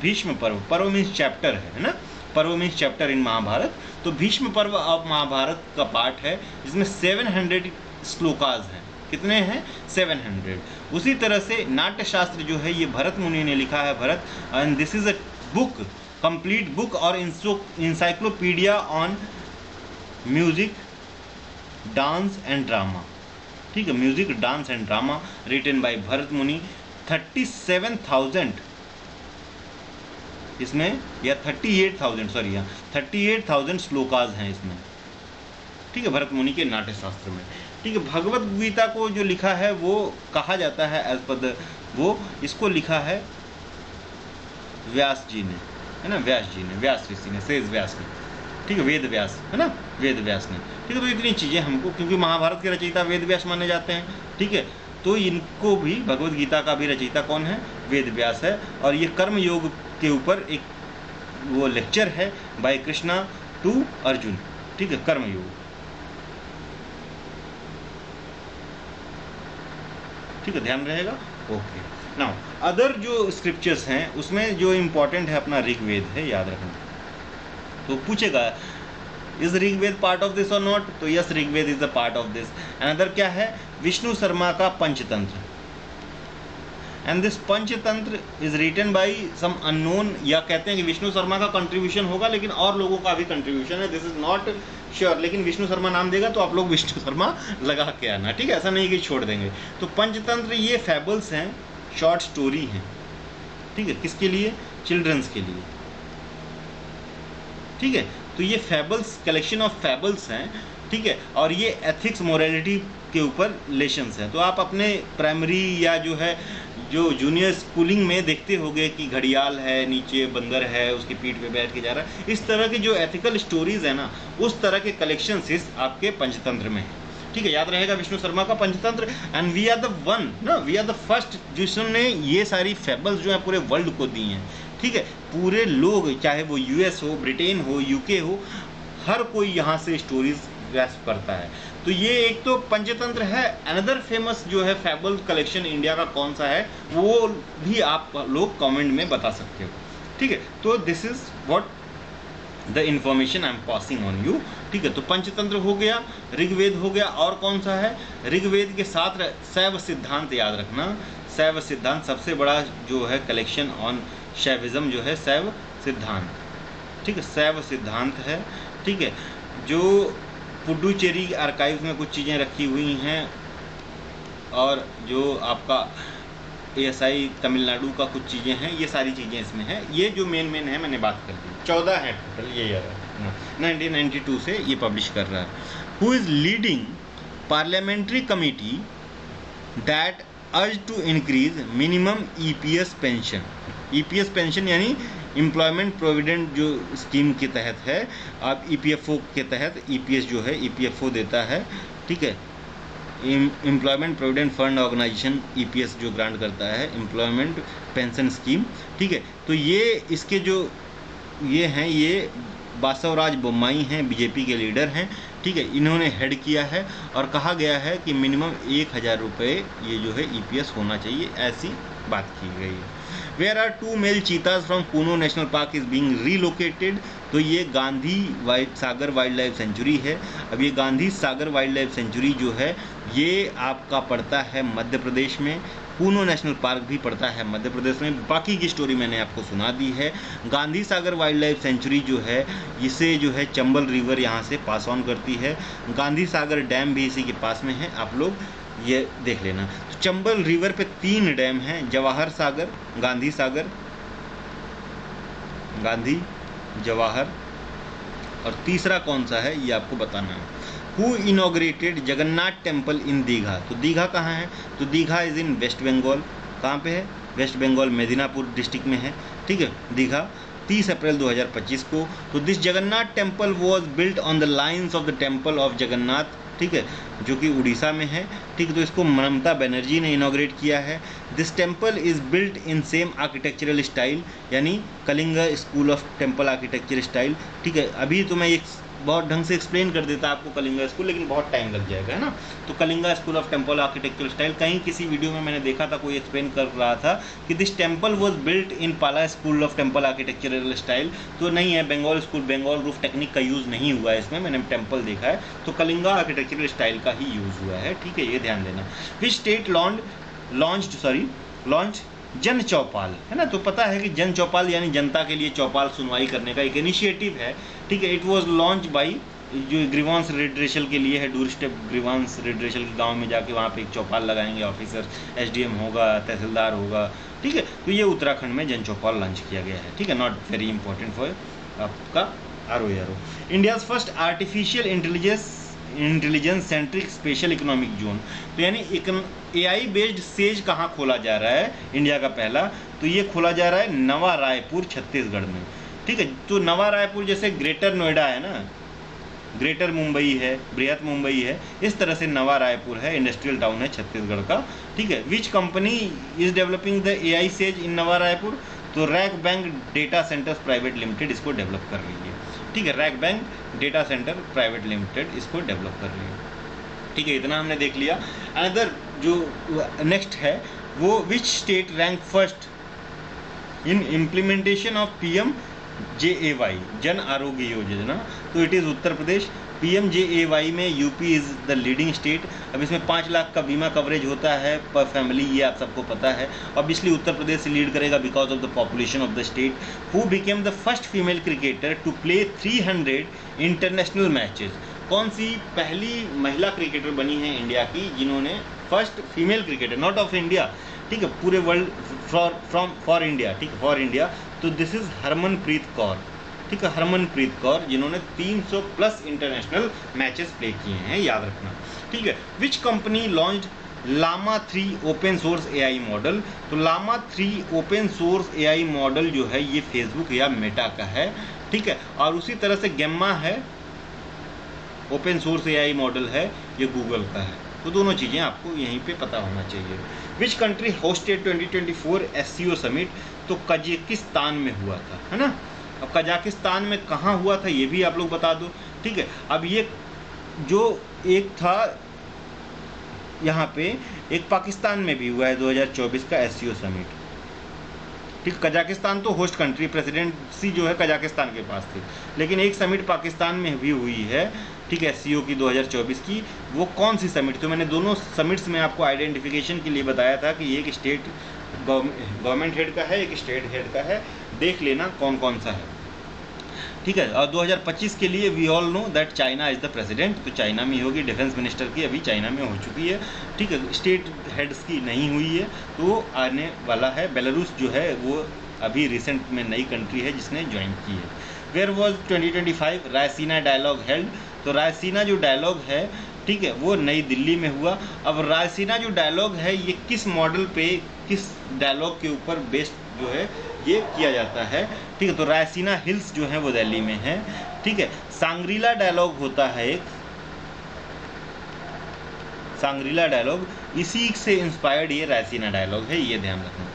भीष्म पर्व मीन्स चैप्टर है ना, पर्व मीन्स चैप्टर इन महाभारत। तो भीष्म पर्व ऑफ महाभारत का पार्ट है जिसमें 700 श्लोकाज हैं। कितने हैं? 700। उसी तरह से नाट्यशास्त्र जो है ये भरत मुनि ने लिखा है, Bharat, and this is a book, complete book और encyclopedia on music, dance and drama, ठीक है, music, dance and drama, written by Bharat Muni. 37,000 इसमें, या 38,000, सॉरी, यहाँ 38,000 श्लोकाज हैं इसमें, ठीक है, भरत मुनि के नाट्य शास्त्र में, ठीक है। भगवत गीता को जो लिखा है वो कहा जाता है एज पर वो इसको लिखा है व्यास जी ने, है ना, व्यास जी ने, व्यास ऋषि ने, शेष व्यास ने, ठीक है, वेद व्यास, है ना, वेद व्यास ने, ठीक है। तो इतनी चीज़ें हमको, क्योंकि महाभारत के रचयिता वेद व्यास माने जाते हैं, ठीक है, तो इनको भी भगवत गीता का भी रचयिता कौन है? वेद व्यास है। और ये कर्म योग के ऊपर एक वो लेक्चर है बाय कृष्णा टू अर्जुन, ठीक है, कर्म योग, ठीक है, ध्यान रहेगा। ओके, नाउ अदर जो स्क्रिप्चर्स हैं उसमें जो इम्पोर्टेंट है अपना ऋग्वेद है, याद रखना। तो पूछेगा is Rigveda part of this और नॉट, तो yes, Rigveda is a part of this. Another क्या है? विष्णु शर्मा का Panchatantra, and this Panchatantra is written by some unknown, या कहते हैं कि विष्णु शर्मा का कंट्रीब्यूशन होगा लेकिन और लोगों का भी कंट्रीब्यूशन है, दिस इज नॉट श्योर, लेकिन विष्णु शर्मा नाम देगा तो आप लोग विष्णु शर्मा लगा के आना, ठीक है, ऐसा नहीं कि छोड़ देंगे। तो पंचतंत्र ये फैबल्स हैं, शॉर्ट स्टोरी हैं, ठीक है, किसके लिए? चिल्ड्रंस के लिए, ठीक है। तो ये फैबल्स, कलेक्शन ऑफ फैबल्स हैं, ठीक है, और ये एथिक्स मोरालिटी के ऊपर लेशंस हैं। तो आप अपने प्राइमरी या जो जूनियर स्कूलिंग में देखते होंगे कि घड़ियाल है, नीचे बंदर है, उसकी पीठ पे बैठ के जा रहा है, इस तरह के जो एथिकल स्टोरीज है ना, उस तरह के कलेक्शंस इस आपके पंचतंत्र में है, ठीक है। याद रहेगा विष्णु शर्मा का Panchatantra, and we are the one ना, वी आर द फर्स्ट जिसने ये सारी फैबल्स जो है पूरे वर्ल्ड को दी हैं, ठीक है। पूरे लोग, चाहे वो यूएस हो, ब्रिटेन हो, यूके हो, हर कोई यहाँ से स्टोरीज ग्रैस्प करता है। तो ये एक तो पंचतंत्र है। अनदर फेमस जो है फैबल कलेक्शन इंडिया का कौन सा है, वो भी आप लोग कमेंट में बता सकते हो, ठीक है। तो this is what the information I am passing on you, ठीक है। तो पंचतंत्र हो गया, ऋग्वेद हो गया, और कौन सा है? ऋग्वेद के साथ शैव सिद्धांत याद रखना। शैव सिद्धांत सबसे बड़ा जो है कलेक्शन ऑन शैविज्म जो है शैव सिद्धांत, ठीक है, शैव सिद्धांत है, ठीक है। जो पुडुचेरी आर्काइव्स में कुछ चीज़ें रखी हुई हैं, और जो आपका ASI तमिलनाडु का कुछ चीज़ें हैं, ये सारी चीज़ें इसमें हैं। ये जो मेन है मैंने बात कर दी, 14 है टोटल, ये यार 1992 से ये पब्लिश कर रहा है। Who is leading parliamentary committee that urge to increase minimum EPS pension. EPS pension यानी एम्प्लॉयमेंट प्रोविडेंट जो स्कीम के तहत है, आप EPFO के तहत EPS जो है EPFO देता है, ठीक है। Employment provident fund organisation EPS जो ग्रांट करता है, एम्प्लॉयमेंट पेंशन स्कीम, ठीक है। तो ये इसके जो ये हैं, ये बासवराज बोम्माई हैं, बीजेपी के लीडर हैं, ठीक है। इन्होंने हेड किया है और कहा गया है कि मिनिमम 1000 रुपये ये जो है EPS होना चाहिए, ऐसी बात की गई है। Where are 2 male cheetahs from Kuno national park is being relocated. तो ये Gandhi Sagar wild life sanctuary है। अब ये Gandhi Sagar wild life sanctuary जो है ये आपका पड़ता है मध्य प्रदेश में, कूनो नेशनल पार्क भी पड़ता है मध्य प्रदेश में। बाकी की स्टोरी मैंने आपको सुना दी है। Gandhi Sagar wild life sanctuary जो है इसे जो है चंबल रिवर यहाँ से पास ऑन करती है। गांधी सागर डैम भी इसी के पास में है, आप लोग ये देख लेना। तो चंबल रिवर पे 3 डैम हैं, जवाहर सागर, गांधी सागर, गांधी जवाहर, और तीसरा कौन सा है ये आपको बताना है। Who inaugurated Jagannath temple in Digha. तो दीघा कहाँ है? तो Digha is in waste Bengal. कहाँ पे है? वेस्ट बंगाल, मेदिनीपुर डिस्ट्रिक्ट में है, ठीक है। दीघा 30 अप्रैल 2025 को। तो this Jagannath temple was built on the lines of the temple of Jagannath, ठीक है, जो कि उड़ीसा में है, ठीक है। तो इसको ममता बनर्जी ने इनॉग्रेट किया है। This temple is built in same architectural style, यानी Kalinga school of temple architecture style, ठीक है। अभी तो मैं एक बहुत ढंग से एक्सप्लेन कर देता आपको कलिंगा स्कूल, लेकिन बहुत टाइम लग जाएगा, है ना। तो Kalinga school of temple architecture style, कहीं किसी वीडियो में मैंने देखा था, कोई एक्सप्लेन कर रहा था कि this temple was built in Pala school of temple architectural style. तो नहीं है, Bengal school, Bengal roof technique का यूज़ नहीं हुआ है इसमें, मैंने टेम्पल देखा है, तो कलिंगा आर्किटेक्चरल स्टाइल का ही यूज़ हुआ है, ठीक है, ये ध्यान देना। विच स्टेट लॉन्च जन चौपाल, है ना। तो पता है कि जन चौपाल यानी जनता के लिए चौपाल सुनवाई करने का एक इनिशिएटिव है, ठीक है। इट वाज लॉन्च बाई, जो ग्रीवांस रिड्रेशल के लिए है, डोर स्टेप ग्रीवांस रिड्रेशल के गांव में जाके वहाँ पे एक चौपाल लगाएंगे, ऑफिसर SDM होगा, तहसीलदार होगा, ठीक है। तो ये उत्तराखंड में जन चौपाल लॉन्च किया गया है, ठीक है। नॉट वेरी इंपॉर्टेंट फॉर आपका RO। India's first artificial intelligence centric special economic zone. तो यानी AI बेस्ड सेज कहाँ खोला जा रहा है? इंडिया का पहला, तो ये खोला जा रहा है नवा रायपुर, छत्तीसगढ़ में, ठीक है। तो नवा रायपुर जैसे ग्रेटर नोएडा है ना, ग्रेटर मुंबई है, बृहत मुंबई है, इस तरह से नवा रायपुर है, इंडस्ट्रियल टाउन है छत्तीसगढ़ का, ठीक है। Which company is developing the AI says in नवा रायपुर? तो rack bank data centres private limited इसको डेवलप कर रही है, ठीक है। Rack bank data centre private limited इसको डेवलप कर रही है, ठीक है। इतना हमने देख लिया। अनदर जो नेक्स्ट है वो which state rank first in implementation of PMJAY Jan Arogya Yojana? तो it is Uttar Pradesh. PMJAY में UP is the leading state. अब इसमें 5 लाख का बीमा कवरेज होता है पर फैमिली, ये आप सबको पता है। ऑब्वियसली उत्तर प्रदेश से लीड करेगा because of the population of the state. Who became the first female cricketer to play 300 international matches? कौन सी पहली महिला क्रिकेटर बनी है इंडिया की जिन्होंने, first female cricketer, not of India, ठीक है, पूरे वर्ल्ड फॉर इंडिया, ठीक है, फॉर इंडिया। तो दिस इज हरमनप्रीत कौर, ठीक है, हरमनप्रीत कौर, जिन्होंने 300 प्लस इंटरनेशनल मैचेस प्ले किए हैं, याद रखना, ठीक है। Which company launched Llama 3 open source AI model? तो Llama 3 open source AI model जो है ये फेसबुक या मेटा का है, ठीक है। और उसी तरह से गेम्मा है, ओपन सोर्स एआई मॉडल है, ये गूगल का है। तो दोनों चीज़ें आपको यहीं पे पता होना चाहिए। Which country hosted 2024 SCO summit? तो कजाकिस्तान में हुआ था, है ना। अब कजाकिस्तान में कहाँ हुआ था ये भी आप लोग बता दो, ठीक है। अब ये जो एक था यहाँ पे, एक पाकिस्तान में भी हुआ है 2024 का SCO समिट, ठीक। कजाकिस्तान तो होस्ट कंट्री, प्रेसिडेंसी जो है कजाकिस्तान के पास थी, लेकिन एक समिट पाकिस्तान में भी हुई है, ठीक है, SCO की 2024 की। वो कौन सी समिट? तो मैंने दोनों समिट्स में आपको आइडेंटिफिकेशन के लिए बताया था कि एक स्टेट गवर्नमेंट हेड का है, एक स्टेट हेड का है, देख लेना कौन कौन सा है, ठीक है। और 2025 के लिए we all know that China is the president, तो चाइना में होगी, डिफेंस मिनिस्टर की अभी चाइना में हो चुकी है, ठीक है। स्टेट हेड्स की नहीं हुई है, तो आने वाला है। बेलारूस जो है वो अभी रिसेंट में नई कंट्री है जिसने ज्वाइन की है। Where was 2025 Raisina dialogue held? तो रायसीना जो डायलॉग है, ठीक है, वो नई दिल्ली में हुआ। अब रायसीना जो डायलॉग है ये किस मॉडल पे, किस डायलॉग के ऊपर बेस्ड जो है ये किया जाता है, ठीक है। तो रायसीना हिल्स जो है वो दिल्ली में है, ठीक है। सांग्रीला डायलॉग होता है एक, सांग्रीला डायलॉग, इसी से इंस्पायर्ड ये रायसीना डायलॉग है, ये ध्यान रखना,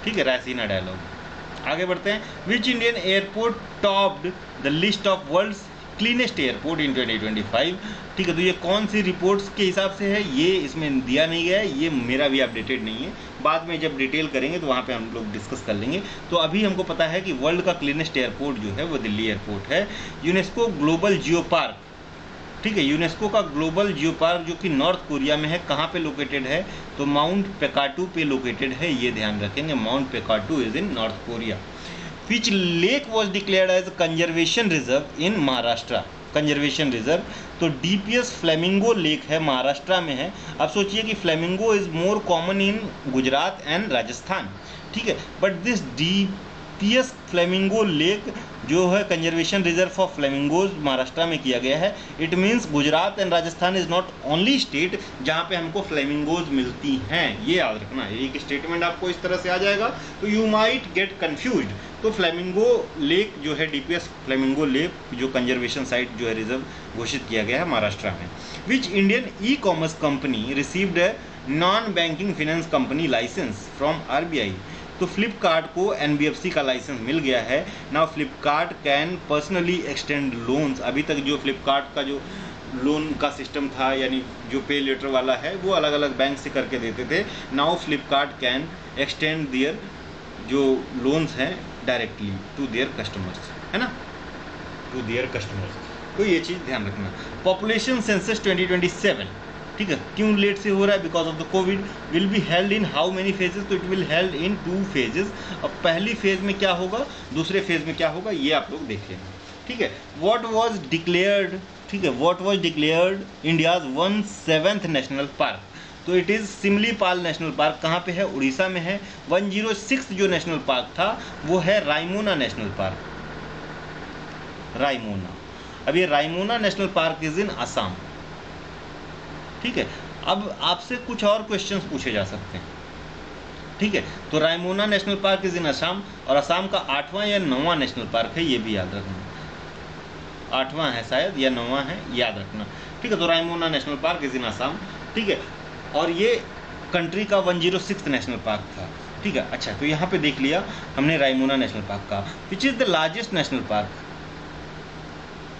ठीक है, रायसीना डायलॉग। आगे बढ़ते हैं। Which Indian airport topped the list of world's cleanest airport in 2025? ठीक है, तो ये कौन सी रिपोर्ट्स के हिसाब से है ये इसमें दिया नहीं गया है, ये मेरा भी अपडेटेड नहीं है, बाद में जब डिटेल करेंगे तो वहाँ पे हम लोग डिस्कस कर लेंगे। तो अभी हमको पता है कि वर्ल्ड का क्लीनेस्ट एयरपोर्ट जो है वो दिल्ली एयरपोर्ट है। यूनेस्को ग्लोबल जियो पार्क, ठीक है, यूनेस्को का ग्लोबल जियो पार्क जो कि नॉर्थ कोरिया में है, कहाँ पे लोकेटेड है? तो माउंट पेकाटू पे लोकेटेड है, ये ध्यान रखेंगे, Mount Paektu is in North Korea. Which lake was declared as conservation reserve in Maharashtra? Conservation reserve, तो DPS फ्लेमिंगो लेक है, महाराष्ट्र में है। अब सोचिए कि flamingo is more common in Gujarat and Rajasthan, ठीक है, but this DPS flamingo lake जो है conservation reserve for flamingos Maharashtra में किया गया है। It means Gujarat and Rajasthan is not only state जहाँ पे हमको फ्लेमिंगोज मिलती हैं, ये याद रखना है। एक स्टेटमेंट आपको इस तरह से आ जाएगा तो यू माइट गेट कन्फ्यूज्ड। तो फ्लेमिंगो लेक जो है, DPS फ्लेमिंगो लेक जो कंजर्वेशन साइट जो है रिजर्व घोषित किया गया है महाराष्ट्र में। Which Indian e-commerce company received a non banking finance company licence from RBI? तो फ्लिपकार्ट को NBFC का लाइसेंस मिल गया है। Now Flipkart can personally extend loans. अभी तक जो फ्लिपकार्ट का जो लोन का सिस्टम था, यानी जो पे लेटर वाला है, वो अलग अलग बैंक से करके देते थे। Now Flipkart can extend their जो लोन्स हैं डायरेक्टली टू देयर कस्टमर्स, है ना, टू देयर कस्टमर्स। तो ये चीज़ ध्यान रखना। पॉपुलेशन सेंसस 2027, ठीक है, क्यों लेट से हो रहा है? Because of the COVID. Will be held in how many phases? तो it will held in 2 phases. अब पहली फेज में क्या होगा, दूसरे फेज में क्या होगा, ये आप लोग देख लेना, ठीक है। व्हाट वाज डिक्लेयर्ड, ठीक है, what was declared India's 1/7 national park? तो it is Similipal national park. कहाँ पे है? उड़ीसा में है। 106 जो नेशनल पार्क था वो है रायमोना नेशनल पार्क, रायमोना। अब ये Raimona national park is in Assam, ठीक है। अब आपसे कुछ और क्वेश्चंस पूछे जा सकते हैं, ठीक है। तो Raimona national park is in Assam, और असम का 8वां या 9वां नेशनल पार्क है, ये भी याद रखना। 8वां है शायद या 9वां है, याद रखना, ठीक है। तो Raimona national park is in Assam, ठीक है। और ये कंट्री का 106 नेशनल पार्क था, ठीक है। अच्छा, तो यहाँ पे देख लिया हमने रायमोना नेशनल पार्क का। Which is the largest national park,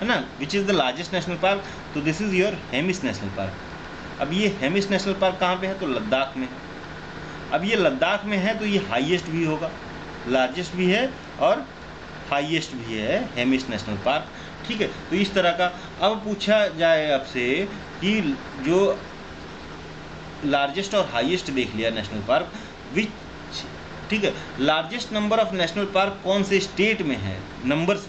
है ना, which is the largest national park? तो this is your Hemis national park. अब ये हेमिस नेशनल पार्क कहाँ पे है? तो लद्दाख में। अब ये लद्दाख में है तो ये हाईएस्ट भी होगा, लार्जेस्ट भी है और हाईएस्ट भी है हेमिस नेशनल पार्क, ठीक है। तो इस तरह का अब पूछा जाए आपसे कि जो लार्जेस्ट और हाईएस्ट देख लिया नेशनल पार्क, विच, ठीक है, largest number of national park कौन से स्टेट में है? नंबर्स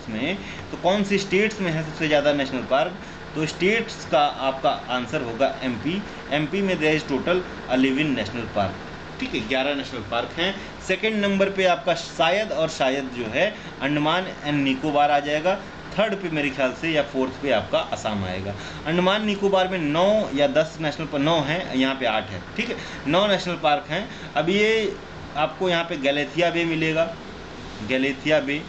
में तो कौन से स्टेट्स में है सबसे ज़्यादा नेशनल पार्क? तो स्टेट्स का आपका आंसर होगा MP। MP में there is total 11 national park, ठीक है, 11 नेशनल पार्क हैं। सेकंड नंबर पे आपका शायद और शायद जो है अंडमान एंड निकोबार आ जाएगा। थर्ड पे मेरे ख्याल से या फोर्थ पे आपका असम आएगा। अंडमान निकोबार में 9 या 10 नेशनल पार्क 9 हैं, यहाँ पे 8 है। ठीक है, 9 नेशनल पार्क हैं। अब ये आपको यहाँ पे गैलेथिया बे मिलेगा, गैलेथिया बे।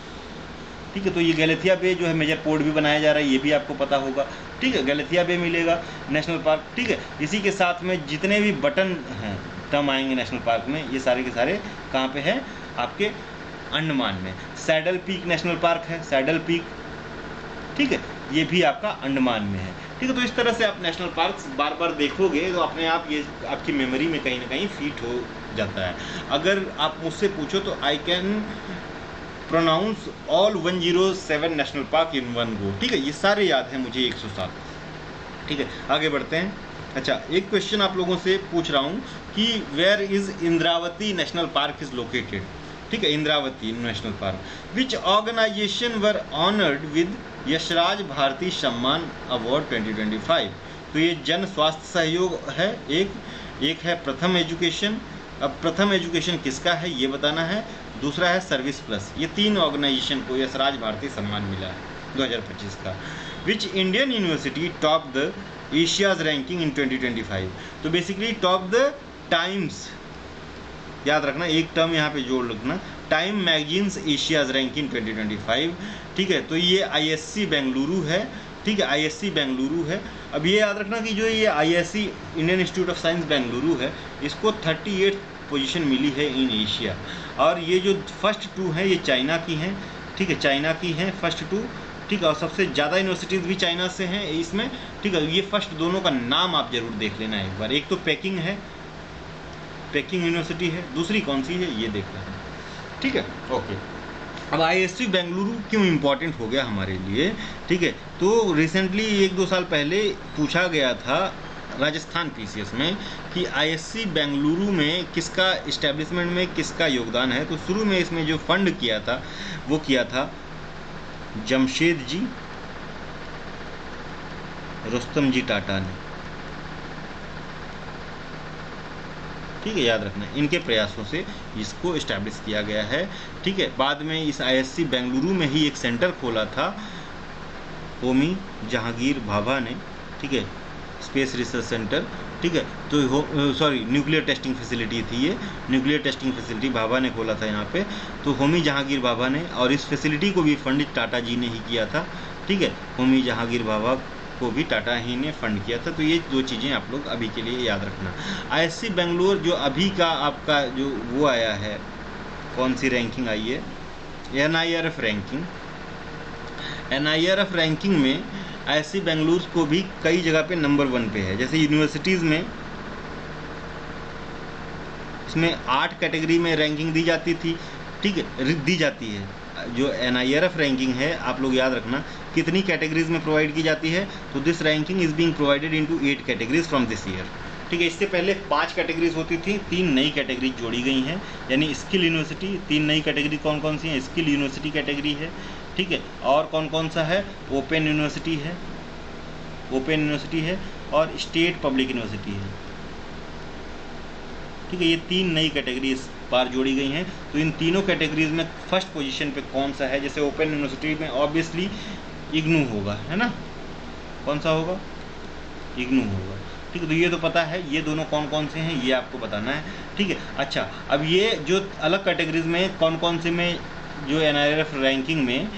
ठीक है, तो ये गैलेथिया बे जो है मेजर पोर्ट भी बनाया जा रहा है, ये भी आपको पता होगा। ठीक है, गैलेथिया बे मिलेगा नेशनल पार्क। ठीक है, इसी के साथ में जितने भी बटन हैं टर्म आएंगे नेशनल पार्क में, ये सारे के सारे कहाँ पे हैं? आपके अंडमान में। सैडल पीक नेशनल पार्क है, सैडल पीक। ठीक है, ये भी आपका अंडमान में है। ठीक है, तो इस तरह से आप नेशनल पार्क्स बार बार देखोगे तो अपने आप ये आपकी मेमोरी में कहीं ना कहीं फिट हो जाता है। अगर आप मुझसे पूछो तो I can pronounce all 107 national park in one go. ठीक है, ये सारे याद हैं मुझे 107। ठीक है, आगे बढ़ते हैं। अच्छा, एक क्वेश्चन आप लोगों से पूछ रहा हूँ कि where is Indravati national park is located. ठीक है, Indravati national park. Which organisation were honoured with Yashraj Bharati Samman award 2025। तो ये जन स्वास्थ्य सहयोग है, एक है प्रथम एजुकेशन। अब प्रथम एजुकेशन किसका है ये बताना है। दूसरा है सर्विस प्लस। ये 3 ऑर्गेनाइजेशन को यशराज भारती सम्मान मिला है 2025 का। Which Indian university top the Asia's ranking इन 2025। तो बेसिकली टॉप द टाइम्स, याद रखना, एक टर्म यहाँ पे जोड़ रखना, टाइम मैगजीन्स एशियाज रैंकिंग 2025। ठीक है, तो ये ISC बेंगलुरु है। ठीक है, ISC बेंगलुरु है। अब ये याद रखना कि जो ये ISC Indian institute of science Bengaluru है, इसको 38 पोजीशन मिली है इन एशिया। और ये जो फर्स्ट 2 हैं ये चाइना की हैं। ठीक है, चाइना की हैं फर्स्ट 2। ठीक है, और सबसे ज़्यादा यूनिवर्सिटीज़ भी चाइना से हैं इसमें। ठीक है, ये फर्स्ट दोनों का नाम आप जरूर देख लेना एक बार। एक तो पेकिंग है, पेकिंग यूनिवर्सिटी है। दूसरी कौन सी है ये देख लेना। ठीक है, ओके। अब ISC बेंगलुरु क्यों इम्पोर्टेंट हो गया हमारे लिए? ठीक है, तो रिसेंटली 1-2 साल पहले पूछा गया था राजस्थान PCS में कि ISC बेंगलुरु में किसका इस्टेब्लिशमेंट में किसका योगदान है। तो शुरू में इसमें जो फंड किया था वो किया था जमशेद जी, रुस्तम जी टाटा ने। ठीक है, याद रखना, इनके प्रयासों से इसको इस्टेब्लिश किया गया है। ठीक है, बाद में इस ISC बेंगलुरु में ही एक सेंटर खोला था होमी जहांगीर भाभा ने। ठीक है, स्पेस रिसर्च सेंटर। ठीक है, तो सॉरी न्यूक्लियर टेस्टिंग फैसिलिटी थी ये, न्यूक्लियर टेस्टिंग फैसिलिटी भाभा ने खोला था यहाँ पे। तो होमी जहांगीर भाभा ने, और इस फैसिलिटी को भी फंड टाटा जी ने ही किया था। ठीक है, होमी जहांगीर भाभा को भी टाटा ही ने फंड किया था। तो ये 2 चीज़ें आप लोग अभी के लिए याद रखना। ISC बेंगलुरु जो अभी का आपका जो वो आया है, कौन सी रैंकिंग आई है? NIRF ranking. NIRF रैंकिंग में ISC बेंगलुरु को भी कई जगह पे नंबर 1 पे है। जैसे यूनिवर्सिटीज़ में इसमें 8 कैटेगरी में रैंकिंग दी जाती थी। ठीक है, दी जाती है। जो NIRF रैंकिंग है आप लोग याद रखना कितनी कैटेगरीज में प्रोवाइड की जाती है। तो this ranking is being provided into 8 categories from this year. ठीक है, इससे पहले 5 कैटेगरीज होती थी, 3 नई कैटेगरी जोड़ी गई हैं। यानी स्किल यूनिवर्सिटी, 3 नई कैटेगरी कौन कौन सी हैं? स्किल यूनिवर्सिटी कैटेगरी है। ठीक है, और कौन कौन सा है? ओपन यूनिवर्सिटी है, ओपन यूनिवर्सिटी है, और स्टेट पब्लिक यूनिवर्सिटी है। ठीक है, ये 3 नई कैटेगरी इस बार जोड़ी गई हैं। तो इन तीनों कैटेगरीज में फर्स्ट पोजीशन पे कौन सा है? जैसे ओपन यूनिवर्सिटी में ऑब्वियसली इग्नू होगा, है ना? कौन सा होगा? इग्नू होगा। ठीक है, तो ये तो पता है। ये दोनों कौन कौन से हैं ये आपको बताना है। ठीक है, अच्छा, अब ये जो अलग कैटेगरीज में कौन कौन से में जो NIRF रैंकिंग में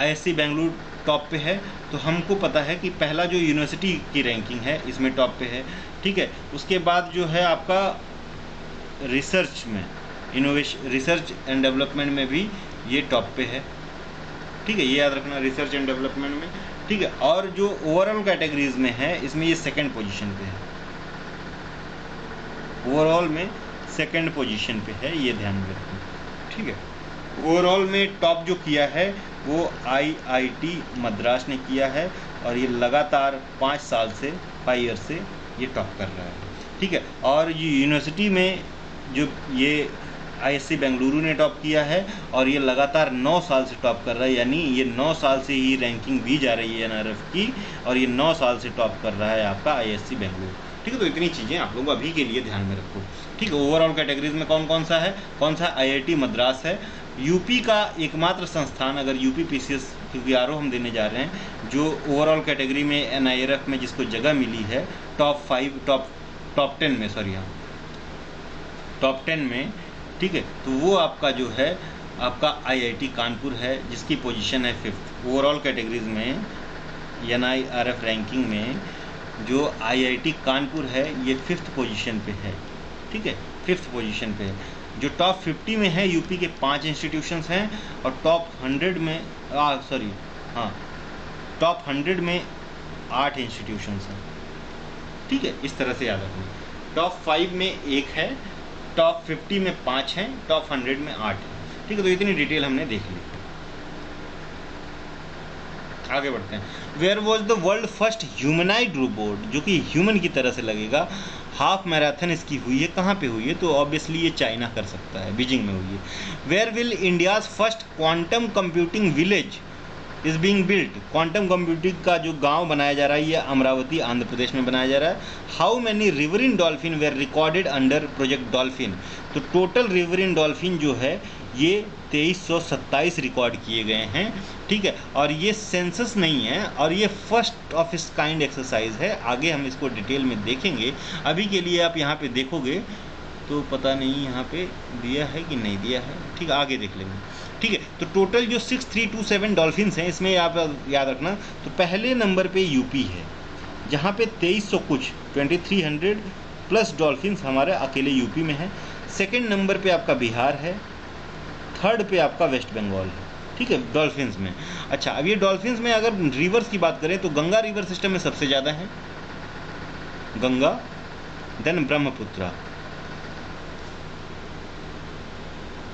ISC बेंगलुरु टॉप पे है, तो हमको पता है कि पहला जो यूनिवर्सिटी की रैंकिंग है इसमें टॉप पे है। ठीक है, उसके बाद जो है आपका रिसर्च में, इनोवेशन, रिसर्च एंड डेवलपमेंट में भी ये टॉप पे है। ठीक है, ये याद रखना, रिसर्च एंड डेवलपमेंट में। ठीक है, और जो ओवरऑल कैटेगरीज में है इसमें ये सेकंड पोजीशन पे है। ओवरऑल में सेकंड पोजीशन पे है, ये ध्यान में रखना। ठीक है, ओवरऑल में टॉप जो किया है वो IIT मद्रास ने किया है, और ये लगातार 5 साल से 5 ईयर से ये टॉप कर रहा है। ठीक है, और ये यूनिवर्सिटी में जो ये ISC बेंगलुरु ने टॉप किया है, और ये लगातार 9 साल से टॉप कर रहा है। यानी ये 9 साल से ही रैंकिंग दी जा रही है NIRF की, और ये 9 साल से टॉप कर रहा है आपका ISC बेंगलुरु। ठीक है। तो इतनी चीज़ें आप लोग अभी के लिए ध्यान में रखो, ठीक है। ओवरऑल कैटेगरीज में कौन कौन सा है, कौन सा IIT मद्रास है, यूपी का एकमात्र संस्थान, अगर यूपी PCS क्योंकि आरओ हम देने जा रहे हैं, जो ओवरऑल कैटेगरी में NIRF में जिसको जगह मिली है टॉप 10 में, सॉरी हाँ टॉप 10 में, ठीक है। तो वो आपका जो है आपका IIT कानपुर है, जिसकी पोजीशन है 5th ओवरऑल कैटेगरीज में। NIRF रैंकिंग में जो IIT कानपुर है ये 5th पोजीशन पे है, ठीक है, 5th पोजीशन पे है। जो टॉप 50 में है यूपी के 5 इंस्टीट्यूशंस हैं, और टॉप 100 में टॉप 100 में 8 इंस्टीट्यूशंस हैं, ठीक है। इस तरह से याद रखना, टॉप 5 में 1 है, टॉप 50 में 5 हैं, टॉप 100 में 8 हैं, ठीक है। तो इतनी डिटेल हमने देख ली। आगे बढ़ते हैं। Where was the world first humanoid robot, जो कि ह्यूमन की तरह से लगेगा। हाफ मैराथन इसकी हुई है, कहाँ पे हुई है, तो ऑब्वियसली ये चाइना कर सकता है, बीजिंग में हुई है। Where will India's first quantum computing village is being built, quantum computing का जो गांव बनाया जा रहा है ये अमरावती आंध्र प्रदेश में बनाया जा रहा है। How many riverine dolphin were recorded under project dolphin, तो टोटल रिवरिन डॉल्फिन जो है ये 2327 रिकॉर्ड किए गए हैं, ठीक है। और ये सेंसस नहीं है, और ये फर्स्ट ऑफ इस काइंड एक्सरसाइज है। आगे हम इसको डिटेल में देखेंगे, अभी के लिए आप यहाँ पे देखोगे तो पता नहीं यहाँ पे दिया है कि नहीं दिया है, ठीक है, आगे देख लेंगे, ठीक है। तो टोटल जो 6327 डॉल्फिन्स हैं, इसमें आप याद रखना, तो पहले नंबर पे यूपी है, जहाँ पे 2300 कुछ 2300 प्लस डॉल्फिन्स हमारे अकेले यूपी में है। सेकेंड नंबर पे आपका बिहार है, थर्ड पे आपका वेस्ट बंगाल है, ठीक है, डॉल्फिन्स में। अच्छा, अब ये डॉल्फिन्स में अगर रिवर्स की बात करें तो गंगा रिवर सिस्टम में सबसे ज़्यादा है, गंगा, देन ब्रह्मपुत्रा,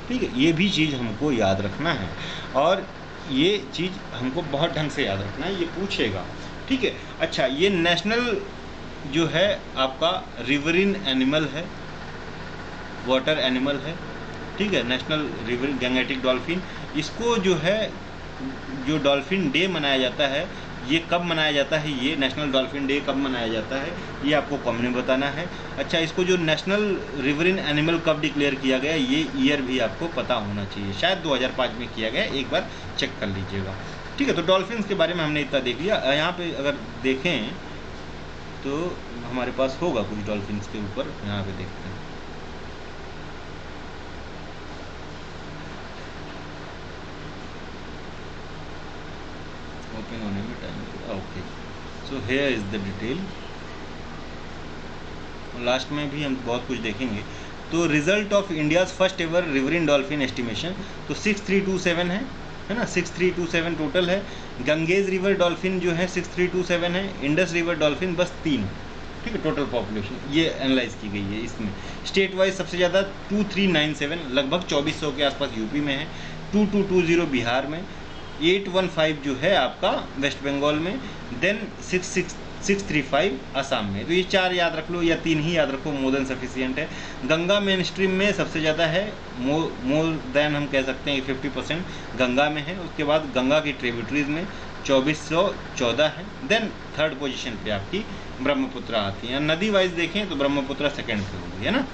ठीक है। ये भी चीज़ हमको याद रखना है, और ये चीज़ हमको बहुत ढंग से याद रखना है, ये पूछेगा, ठीक है। अच्छा, ये नेशनल जो है आपका रिवरिन एनिमल है, वाटर एनिमल है, ठीक है, नेशनल रिवर गैंगेटिक डॉल्फिन। इसको जो है जो डॉल्फिन डे मनाया जाता है, ये कब मनाया जाता है, ये नेशनल डॉल्फिन डे कब मनाया जाता है, ये आपको कॉमन में बताना है। अच्छा, इसको जो नेशनल रिवरिन एनिमल कब डिक्लेयर किया गया, ये ईयर भी आपको पता होना चाहिए, शायद 2005 में किया गया, एक बार चेक कर लीजिएगा, ठीक है। तो डॉल्फिन्स के बारे में हमने इतना देख लिया। यहाँ पे अगर देखें तो हमारे पास होगा कुछ डॉल्फिन्स के ऊपर, यहाँ पे देखते हैं। ओपन होने में time, okay. So here is the detail, last में भी हम बहुत कुछ देखेंगे। तो result of India's first ever riverine dolphin estimation, तो 6327 है ना, 6327 टोटल है। गंगेज रिवर डॉल्फिन जो है 6327 है, इंडस रिवर डॉल्फिन बस 3, ठीक है, टोटल पॉपुलेशन ये एनालाइज की गई है। इसमें स्टेट वाइज सबसे ज़्यादा 2397 लगभग 2400 के आसपास यूपी में है, 2220 बिहार में, 815 जो है आपका वेस्ट बंगाल में, देन 635 असम में। तो ये 4 याद रख लो, या 3 ही याद रखो, मोर देन सफिशियंट है। गंगा मेन स्ट्रीम में सबसे ज़्यादा है, मोर देन हम कह सकते हैं 50% गंगा में है। उसके बाद गंगा की ट्रिब्यूटरीज में 2414 है। देन थर्ड पोजीशन पे आपकी ब्रह्मपुत्र आती है। नदी वाइज देखें तो ब्रह्मपुत्र सेकंड पे होगी, है ना,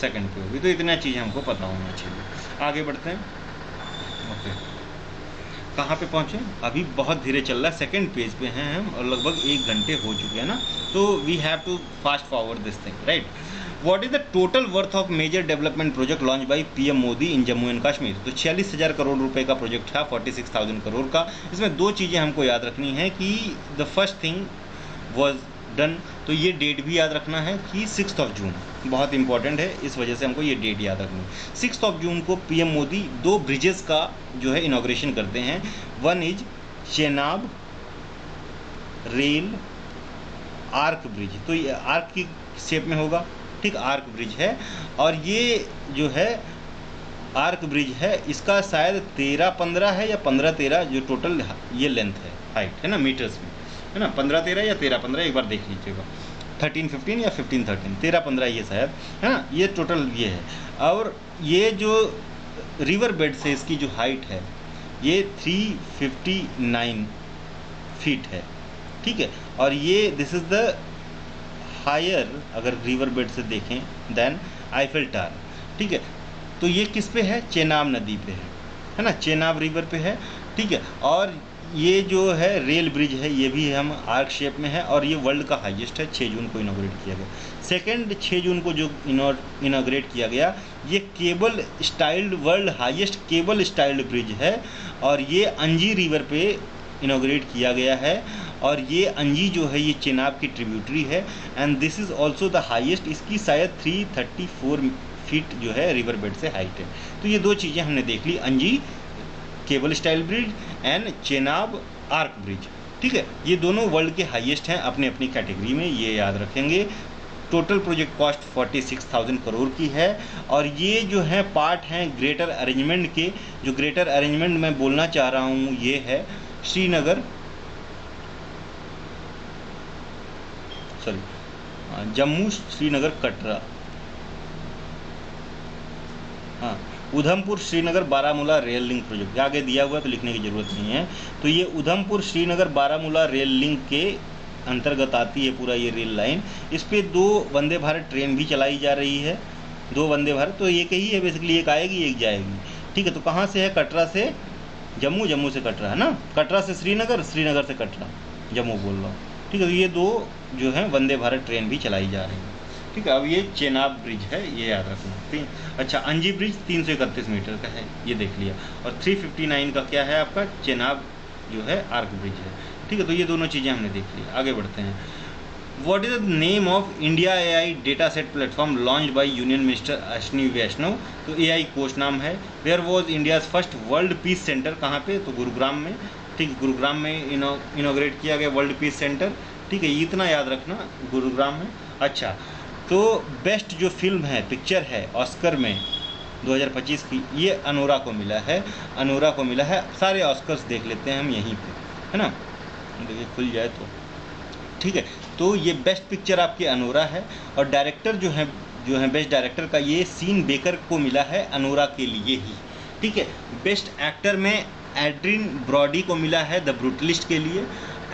सेकंड पे होगी। तो इतना चीज़ हमको पता होना चाहिए। आगे बढ़ते हैं। ओके, कहाँ पे पहुँचे, अभी बहुत धीरे चल रहा है, सेकंड पेज पे हैं हम, और लगभग 1 घंटे हो चुके हैं ना, तो we have to fast forward this thing, right. What is the total worth of major development project launch by PM Modi in Jammu and Kashmir. तो 46,000 करोड़ रुपए का प्रोजेक्ट था, 46,000 करोड़ का। इसमें 2 चीज़ें हमको याद रखनी है कि the first thing was done, तो ये डेट भी याद रखना है कि 6 जून बहुत इंपॉर्टेंट है, इस वजह से हमको ये डेट याद रखनी है। 6 जून को PM मोदी 2 ब्रिजेस का जो है इनॉग्रेशन करते हैं। One is Chenab rail arch bridge, तो ये आर्क की शेप में होगा, ठीक, आर्क ब्रिज है। और ये जो है आर्क ब्रिज है, इसका शायद 13-15 है या 15-13 जो टोटल ये लेंथ है, हाइट है ना, मीटर्स में, है ना, 15-13 या 13-15, एक बार देख लीजिएगा, 13-15 या 15-13, 13-15 ये शायद, है ना, ये टोटल ये है। और ये जो रिवर बेड से इसकी जो हाइट है ये 359 फीट है, ठीक है। और ये दिस इज़ द हायर अगर रिवर बेड से देखें देन आईफिल टावर, ठीक है। तो ये किस पे है, चेनाब नदी पे है ना, चेनाब रिवर पे है, ठीक है। और ये जो है रेल ब्रिज है, ये भी हम आर्क शेप में है और ये वर्ल्ड का हाईएस्ट है, 6 जून को इनॉग्रेट किया गया। सेकेंड 6 जून को जो इनॉग्रेट किया गया, ये cable styled, world highest cable styled bridge है और ये अंजी रिवर पे इनॉग्रेट किया गया है। और ये अंजी जो है ये चेनाब की ट्रिब्यूटरी है and this is also the highest, इसकी शायद 334 फीट जो है रिवर बेड से हाइट है। तो ये दो चीज़ें हमने देख ली, अंजी cable style bridge and Chenab arch bridge, ठीक है। ये दोनों वर्ल्ड के हाईएस्ट हैं अपने अपनी कैटेगरी में, ये याद रखेंगे। टोटल प्रोजेक्ट कॉस्ट 46,000 करोड़ की है और ये जो है पार्ट हैं ग्रेटर अरेंजमेंट के। जो ग्रेटर अरेंजमेंट मैं बोलना चाह रहा हूँ ये है श्रीनगर, सॉरी जम्मू श्रीनगर कटरा, हाँ Udhampur Srinagar Baramulla rail link project, आगे दिया हुआ है तो लिखने की ज़रूरत नहीं है। तो ये उधमपुर श्रीनगर बारामूला रेल लिंक के अंतर्गत आती है पूरा ये रेल लाइन। इस पे 2 वंदे भारत ट्रेन भी चलाई जा रही है, 2 वंदे भारत, तो एक ही है बेसिकली, एक आएगी एक जाएगी, ठीक है। तो कहाँ से है, कटरा से जम्मू, जम्मू से कटरा है ना, कटरा से श्रीनगर, श्रीनगर से कटरा, जम्मू बोल रहा हूँ, ठीक है। तो ये 2 जो है वंदे भारत ट्रेन भी चलाई जा रही है, ठीक है। अब ये चेनाब ब्रिज है, ये याद रखना, ठीक। अच्छा अंजी ब्रिज 331 मीटर का है, ये देख लिया। और 359 का क्या है आपका, चेनाब जो है आर्क ब्रिज है, ठीक है। तो ये दोनों चीज़ें हमने देख ली, आगे बढ़ते हैं। What is the name of India AI data set platform launch by union minister Ashwini Vaishnaw. तो AI कोष नाम है। Where was India's first world peace center, कहाँ पे, तो गुरुग्राम में, ठीक, गुरुग्राम में इनॉग्रेट किया गया वर्ल्ड पीस सेंटर, ठीक है। इतना याद रखना, गुरुग्राम में। अच्छा तो बेस्ट जो फिल्म है, पिक्चर है ऑस्कर में 2025 की, ये अनोरा को मिला है, अनोरा को मिला है। सारे ऑस्कर्स देख लेते हैं हम यहीं पे, है ना, देखिए खुल जाए तो, ठीक है। तो ये बेस्ट पिक्चर आपकी अनोरा है और डायरेक्टर जो है बेस्ट डायरेक्टर का ये सीन बेकर को मिला है अनोरा के लिए ही, ठीक है। बेस्ट एक्टर में एड्रिन ब्रॉडी को मिला है द ब्रूटलिस्ट के लिए,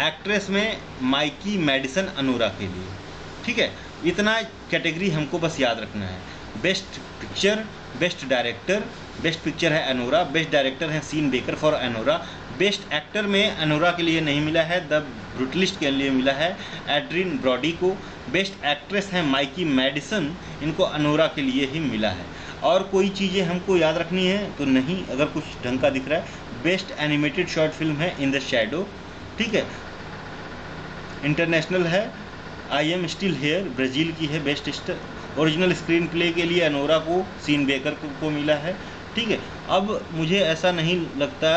एक्ट्रेस में माइकी मैडिसन अनोरा के लिए, ठीक है। इतना कैटेगरी हमको बस याद रखना है। Best picture, best director, best picture है अनोरा, बेस्ट डायरेक्टर है Sean Baker for Anora, best actor में अनोरा के लिए नहीं मिला है, द ब्रूटलिस्ट के लिए मिला है एड्रिन ब्रॉडी को, बेस्ट एक्ट्रेस है माइकी मैडिसन, इनको अनोरा के लिए ही मिला है। और कोई चीज़ें हमको याद रखनी है तो नहीं, अगर कुछ ढंग का दिख रहा है। बेस्ट एनिमेटेड शॉर्ट फिल्म है इन द शैडो, ठीक है, इंटरनेशनल है I am still here, Brazil की है। बेस्ट ओरिजिनल स्क्रीन प्ले के लिए अनोरा को सीन बेकर को मिला है, ठीक है। अब मुझे ऐसा नहीं लगता,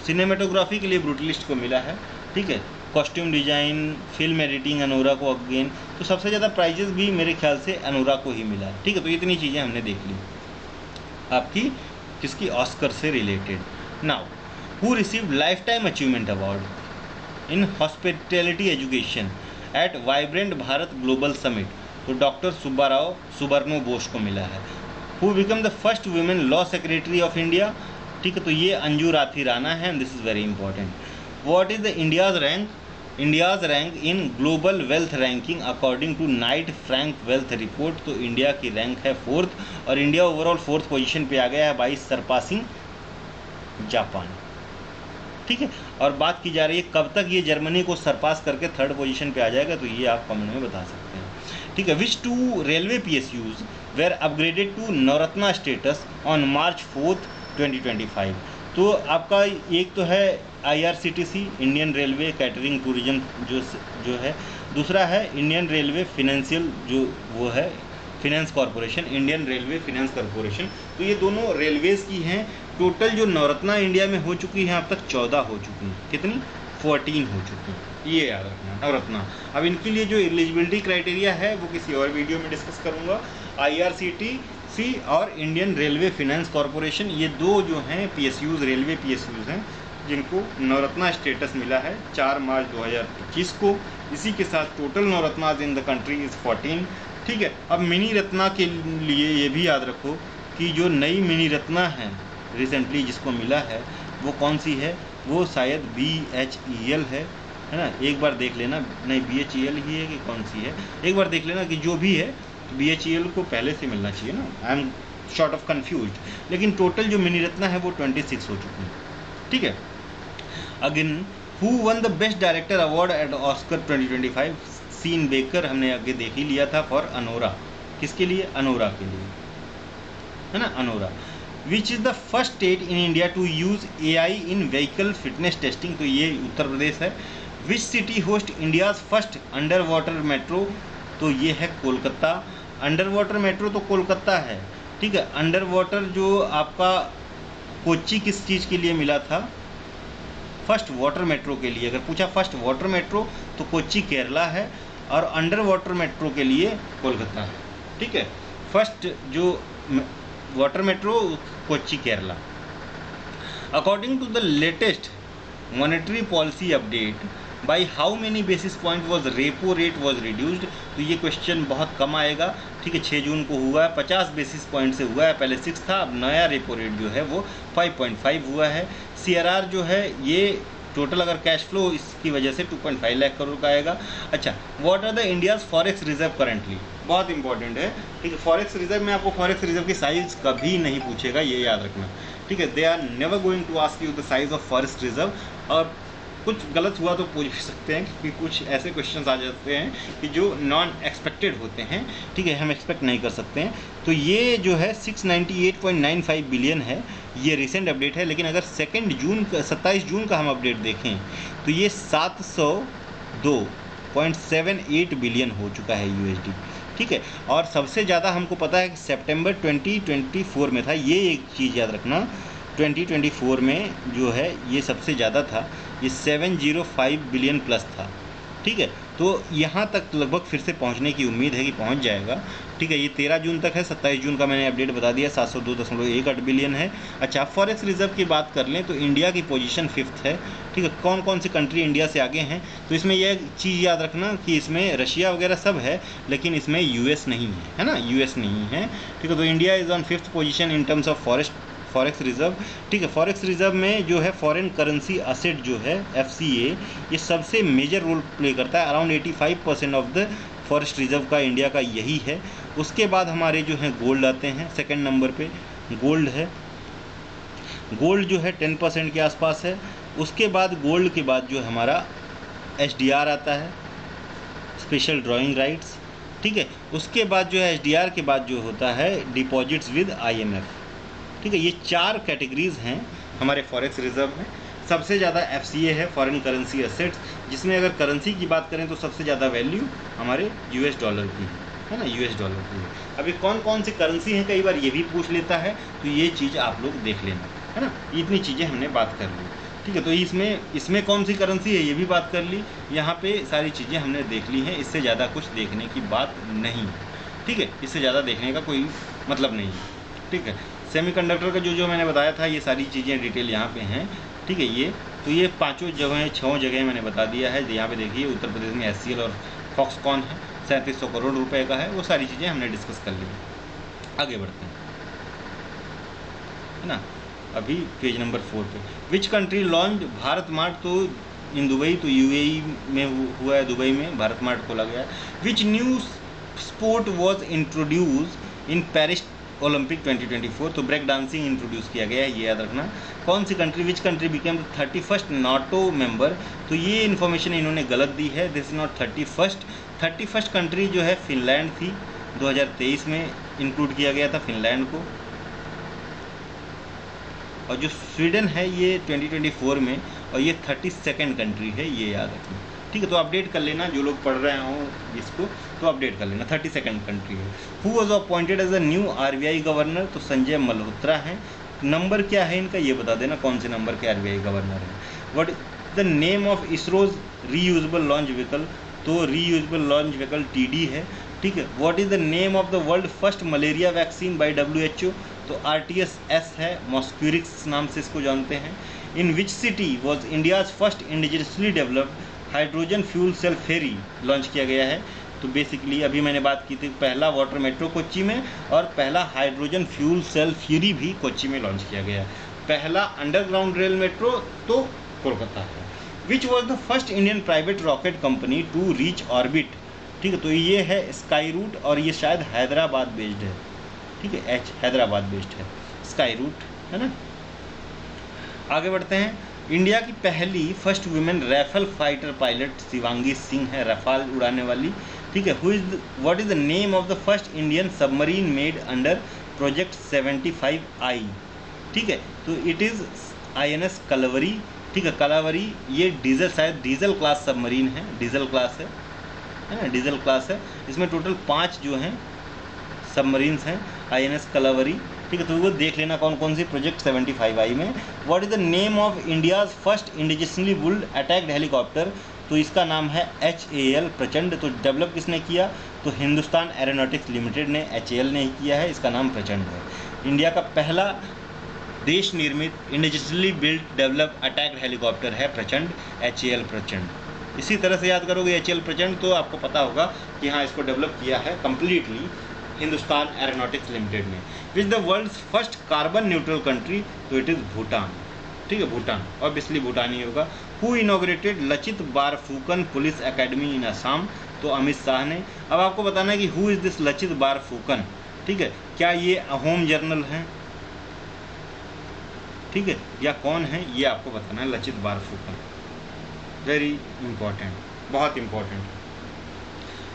सिनेमेटोग्राफी के लिए ब्रूटलिस्ट को मिला है, ठीक है। Costume design, film editing Anora को अगेन, तो सबसे ज़्यादा प्राइजेस भी मेरे ख्याल से अनोरा को ही मिला है, ठीक है। तो इतनी चीज़ें हमने देख ली आपकी किसकी, ऑस्कर से related. Now who received life time achievement award in hospitality education at vibrant Bharat global summit, तो डॉक्टर सुब्बाराव सुबर्णो बोस को मिला है। Who become the first women law secretary of India, ठीक है, तो ये अंजू राथी राणा है, this is very important. What is the India's rank in global wealth ranking according to Knight Frank wealth report, तो इंडिया की रैंक है 4th और India overall 4th position पे आ गया है बाई सरपासिंग जापान, ठीक है। और बात की जा रही है कब तक ये जर्मनी को सरपास करके 3rd पोजीशन पे आ जाएगा, तो ये आप कमेंट में बता सकते हैं, ठीक है। Which 2 railway PSUs were upgraded to Navratna status on March 4th 2025, तो आपका एक तो है IRCTC Indian railway catering tourism जो है, दूसरा है इंडियन रेलवे फिनेंशियल जो वो है finance corporation, Indian railway finance corporation, तो ये दोनों रेलवेज़ की हैं। टोटल जो नवरत्ना इंडिया में हो चुकी हैं अब तक 14 हो चुकी हैं, कितनी, 14 हो चुकी हैं, ये याद रखना नवरत्ना। अब इनके लिए जो एलिजिबिलिटी क्राइटेरिया है वो किसी और वीडियो में डिस्कस करूँगा। IRCTC और इंडियन रेलवे फिनेंस कॉरपोरेशन, ये 2 जो हैं PSUs, रेलवे PSUs हैं जिनको नवरत्ना स्टेटस मिला है 4 मार्च 2025 को। इसी के साथ total Navratnas in the country is 14, ठीक है। अब मिनी रत्ना के लिए ये भी याद रखो कि जो नई मिनी रत्ना है रिसेंटली जिसको मिला है वो कौन सी है, वो शायद BHEL है, है ना, एक बार देख लेना, नहीं BHEL ही है कि कौन सी है, एक बार देख लेना कि जो भी है BHEL को पहले से मिलना चाहिए ना, I am short of confuse, लेकिन टोटल जो मिनी रत्ना है वो 26 हो चुकी है, ठीक है। Again who won the best director award at Oscar 2025, Sean Baker हमने आगे देख ही लिया था फॉर अनोरा, किसके लिए, अनोरा के लिए, है ना, Anora. Which is the first state in India to use AI in vehicle fitness testing, तो ये उत्तर प्रदेश है। Which city host India's first under water metro, तो ये है कोलकाता। अंडर वाटर मेट्रो तो कोलकाता है, ठीक है। अंडर वाटर जो आपका कोच्चि किस चीज़ के लिए मिला था, फर्स्ट वाटर मेट्रो के लिए, अगर पूछा फर्स्ट वाटर मेट्रो तो कोच्चि केरला है, और अंडर वाटर मेट्रो के लिए कोलकाता है, ठीक है। फर्स्ट जो water metro Kochi Kerala. According to the latest monetary policy update, by how many basis point was repo rate was reduced, तो ये क्वेश्चन बहुत कम आएगा, ठीक है। 6 जून को हुआ है, 50 बेसिस पॉइंट से हुआ है, पहले 6 था, अब नया रेपो रेट जो है वो 5.5 हुआ है। CRR जो है ये टोटल अगर कैश फ्लो इसकी वजह से 2.5 लाख करोड़ का आएगा। अच्छा, what are the India's forex reserve currently, बहुत इंपॉर्टेंट है, ठीक है। फॉरेक्स रिजर्व में आपको फॉरेक्स रिजर्व की साइज कभी नहीं पूछेगा, ये याद रखना, ठीक है। They are never going to ask you the size of forex reserve, और कुछ गलत हुआ तो पूछ भी सकते हैं, क्योंकि कुछ ऐसे क्वेश्चंस आ जाते हैं कि जो नॉन एक्सपेक्टेड होते हैं, ठीक है, हम एक्सपेक्ट नहीं कर सकते हैं। तो ये जो है 698.95 बिलियन है, ये रिसेंट अपडेट है, लेकिन अगर 27 जून का हम अपडेट देखें तो ये 702.78 बिलियन हो चुका है USD, ठीक है। और सबसे ज़्यादा हमको पता है कि सितंबर 2024 में था, ये एक चीज़ याद रखना, 2024 में जो है ये सबसे ज़्यादा था, ये 705 बिलियन प्लस था, ठीक है। तो यहाँ तक लगभग फिर से पहुँचने की उम्मीद है कि पहुँच जाएगा, ठीक है। ये 13 जून तक है, 27 जून का मैंने अपडेट बता दिया, 702.18 बिलियन है। अच्छा, फॉरेक्स रिजर्व की बात कर लें तो इंडिया की पोजीशन 5th है, ठीक है। कौन कौन सी कंट्री इंडिया से आगे हैं, तो इसमें यह चीज़ याद रखना कि इसमें रशिया वगैरह सब है, लेकिन इसमें US नहीं है ना, US नहीं है, ठीक है। तो India is on 5th position in terms of forex reserve, ठीक है। फॉरेक्स रिजर्व में जो है फॉरेन करेंसी असेट जो है FCA, ये सबसे मेजर रोल प्ले करता है, around 85% of the forest reserve का इंडिया का यही है। उसके बाद हमारे जो हैं गोल्ड आते हैं, सेकंड नंबर पे गोल्ड है, गोल्ड जो है 10% के आसपास है। उसके बाद गोल्ड के बाद जो हमारा SDR आता है, स्पेशल ड्राइंग राइट्स, ठीक है। उसके बाद जो है SDR के बाद जो होता है डिपॉजिट्स विद IMF, ठीक है। ये 4 कैटेगरीज हैं हमारे फॉरेक्स रिजर्व में। सबसे ज़्यादा FCA है, फॉरेन करेंसी असेट्स, जिसमें अगर करेंसी की बात करें तो सबसे ज़्यादा वैल्यू हमारे US डॉलर की है ना, US डॉलर की है। अभी कौन कौन सी करेंसी हैं कई बार ये भी पूछ लेता है, तो ये चीज़ आप लोग देख लेना, है ना। इतनी चीज़ें हमने बात कर ली, ठीक है। तो इसमें कौन सी करेंसी है ये भी बात कर ली, यहाँ पे सारी चीज़ें हमने देख ली हैं, इससे ज़्यादा कुछ देखने की बात नहीं, ठीक है। इससे ज़्यादा देखने का कोई मतलब नहीं है, ठीक है। सेमीकंडक्टर का जो मैंने बताया था, ये सारी चीज़ें डिटेल यहाँ पे हैं, ठीक है। ये 5 जगह 6 जगह मैंने बता दिया है। यहाँ पे देखिए उत्तर प्रदेश में SCL और फॉक्सकॉन है, 3700 करोड़ रुपए का है, वो सारी चीज़ें हमने डिस्कस कर ली। आगे बढ़ते हैं, है ना। अभी पेज नंबर 4 पे, which country launch Bharat mart, तो इन दुबई, तो UAE में हुआ है, दुबई में भारत मार्ट खोला गया है। Which new sport was introduce in Paris Olympic 2024, तो ब्रेक डांसिंग इंट्रोड्यूस किया गया है, ये याद रखना। कौन सी country, which country became 31st NATO member, तो ये इन्फॉर्मेशन इन्होंने गलत दी है, this is not 31st country जो है फिनलैंड थी, 2023 में इंक्लूड किया गया था फिनलैंड को। और जो स्वीडन है ये 2024 में, और ये 32nd कंट्री है, ये याद रखना, ठीक है। तो अपडेट कर लेना, जो लोग पढ़ रहे हों इसको तो अपडेट कर लेना, 32nd कंट्री है। Who was appointed as a new RBI governor, तो संजय मल्होत्रा हैं। नंबर क्या है इनका ये बता देना, कौन से नंबर के RBI गवर्नर हैं। What the name of ISRO's reusable launch vehicle, तो रीयूजेबल लॉन्च व्हीकल TD है, ठीक है। What is the name of the world first malaria vaccine by WHO, तो RTS है, मॉस्क्यूरिक्स नाम से इसको जानते हैं। In which city was India's first indigenously developed hydrogen fuel cell ferry launch किया गया है, तो बेसिकली अभी मैंने बात की थी, पहला वाटर मेट्रो कोच्चि में, और पहला हाइड्रोजन फ्यूल सेल फ्यूरी भी कोच्चि में लॉन्च किया गया है। पहला अंडरग्राउंड रेल मेट्रो तो कोलकाता है। Which was the first Indian private rocket company to reach orbit. ठीक है, तो ये है स्काई रूट और ये शायद हैदराबाद बेस्ड है। ठीक है, हैदराबाद बेस्ड है स्काई रूट, है ना। आगे बढ़ते हैं। इंडिया की पहली first women rifle fighter pilot Shivangi Singh है, रफाल उड़ाने वाली। ठीक है, what is the name of the first Indian submarine made under project 75I। ठीक है, तो इट इज INS कलवरी। ठीक है, कलावरी ये डीजल, शायद डीजल क्लास सबमरीन है, डीजल क्लास है ना, डीजल क्लास है। इसमें टोटल 5 जो हैं सबमरीन्स हैं INS कलावरी। ठीक है, तो वो देख लेना कौन कौन सी प्रोजेक्ट 75I में। What is the name of India's first indigenously built attacked helicopter, तो इसका नाम है HAL प्रचंड। तो डेवलप किसने किया, तो हिंदुस्तान एरोनॉटिक्स लिमिटेड ने, HAL ने ही किया है, इसका नाम प्रचंड है। इंडिया का पहला देश निर्मित indigenously built develop attacked helicopter है प्रचंड, HAL प्रचंड। इसी तरह से याद करोगे HAL प्रचंड तो आपको पता होगा कि हाँ इसको डेवलप किया है कम्प्लीटली हिंदुस्तान एरोनॉटिक्स लिमिटेड ने। Which the world's first carbon neutral country, तो इट इज़ भूटान। ठीक है, भूटान, ऑब्वियसली भूटान ही होगा। Who inaugurated Lachit Barphukan police academy in Assam, तो अमित शाह ने। अब आपको बताना है कि who is this Lachit Barphukan. ठीक है, क्या ये होम जर्नल हैं, ठीक है, या कौन है, ये आपको बताना है। लचित बारफुकन, वेरी इंपॉर्टेंट, बहुत important.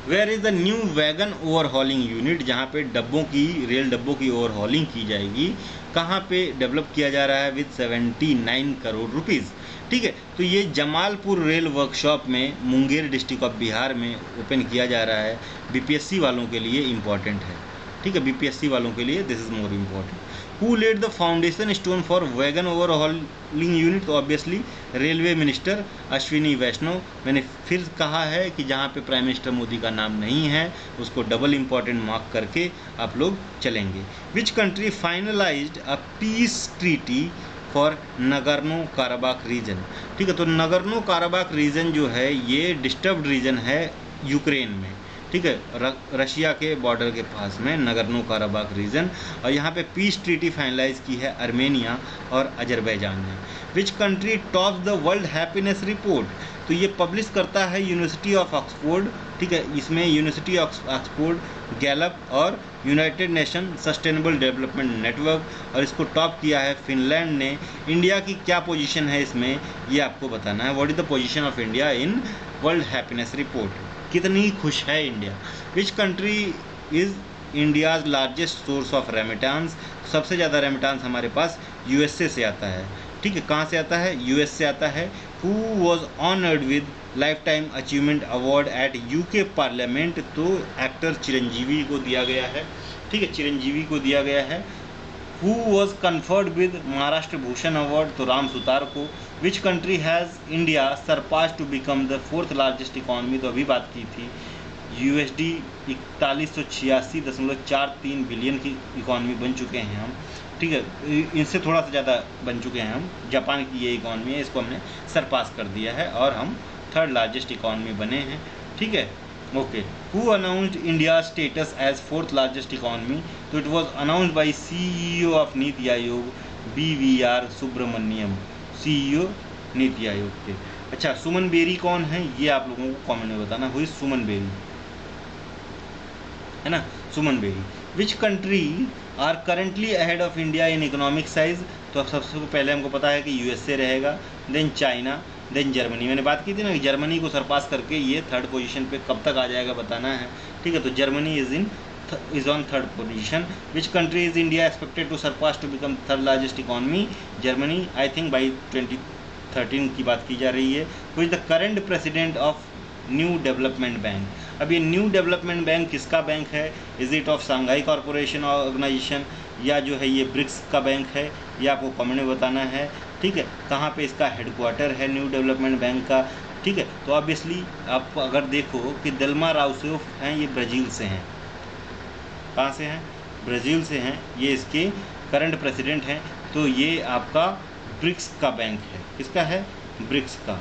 Where is the new wagon overhauling unit, जहाँ पे डब्बों की, रेल डब्बों की ओवरहॉलिंग की जाएगी, कहाँ पे डेवलप किया जा रहा है, विद 79 करोड़ रुपीज़। ठीक है, तो ये जमालपुर रेल वर्कशॉप में मुंगेर डिस्ट्रिक्ट ऑफ बिहार में ओपन किया जा रहा है। BPSC वालों के लिए इम्पॉर्टेंट है। ठीक है, BPSC वालों के लिए this is more important. Who laid the foundation stone for wagon overhauling unit, तो obviously railway minister Ashwini Vaishnaw. मैंने फिर कहा है कि जहाँ पे प्राइम मिनिस्टर मोदी का नाम नहीं है उसको डबल इम्पॉर्टेंट मार्क करके आप लोग चलेंगे। Which country finalised a peace treaty for Nagorno Karabakh reason. ठीक है, तो नगर्नो काराबाख रीजन जो है ये डिस्टर्ब्ड रीजन है यूक्रेन में। ठीक है, रशिया के बॉर्डर के पास में नगर्नो काराबाख रीजन, और यहाँ पे पीस ट्रीटी फाइनलाइज की है आर्मेनिया और अजरबैजान ने। Which country tops the world happiness report, तो ये पब्लिश करता है यूनिवर्सिटी ऑफ ऑक्सफोर्ड। ठीक है, इसमें यूनिवर्सिटी ऑफ ऑक्सफोर्ड, गैलप और United nation sustainable development network, और इसको टॉप किया है फिनलैंड ने। इंडिया की क्या पोजीशन है इसमें, ये आपको बताना है। What is the position of India in world happiness report, कितनी खुश है India. Which country is India's largest source of remittance, सबसे ज़्यादा रेमिटेंस हमारे पास USA से आता है। ठीक है, कहाँ से आता है, US से आता है। Who was honoured with life time achievement award eight UK parliament, तो एक्टर चिरंजीवी को दिया गया है। ठीक है, चिरंजीवी को दिया गया है। Who was conferred with Maharashtra Bhushan award, तो राम सुतार को। Which country has India surpass to become the 4th largest economy, तो अभी बात की थी। USD 4186.43 बिलियन की इकॉनमी बन चुके हैं हम। ठीक है, इनसे थोड़ा सा ज़्यादा बन चुके हैं हम। जापान की ये इकॉनमी है, इसको हमने सरपास कर दिया है और हम 3rd लार्जेस्ट इकॉनमी बने हैं। ठीक है, okay. Who announced India status as 4th largest economy, तो it was announced by CEO of NITI Aayog BVR Subramaniam, CEO NITI Aayog के। अच्छा, सुमन बेरी कौन है, ये आप लोगों को कमेंट में बताना। हुई सुमन बेरी, है ना, Suman Bery. Which country are currently ahead of India in economic size, तो अब सबसे पहले हमको पता है कि USA रहेगा, देन चाइना, देन जर्मनी। मैंने बात की थी ना कि जर्मनी को सरपास करके ये 3rd पोजीशन पे कब तक आ जाएगा बताना है। ठीक है, तो Germany is on 3rd position. Which country is India expected to surpass to become 3rd largest economy, Germany, I think by 2013 की बात की जा रही है। Who is the current president of new development bank, अब ये न्यू डेवलपमेंट बैंक किसका bank है, is it of Shanghai corporation organisation, या जो है ये ब्रिक्स का बैंक है, ये आपको कमेंट में बताना है। ठीक है, कहाँ पे इसका हेडक्वार्टर है न्यू डेवलपमेंट बैंक का। ठीक है, तो ऑब्वियसली आप अगर देखो कि दिल्मा राउसेफ हैं, ये ब्राज़ील से हैं। कहाँ से हैं, ब्राज़ील से हैं, ये इसके करंट प्रेसिडेंट हैं। तो ये आपका ब्रिक्स का बैंक है, किसका है, ब्रिक्स का।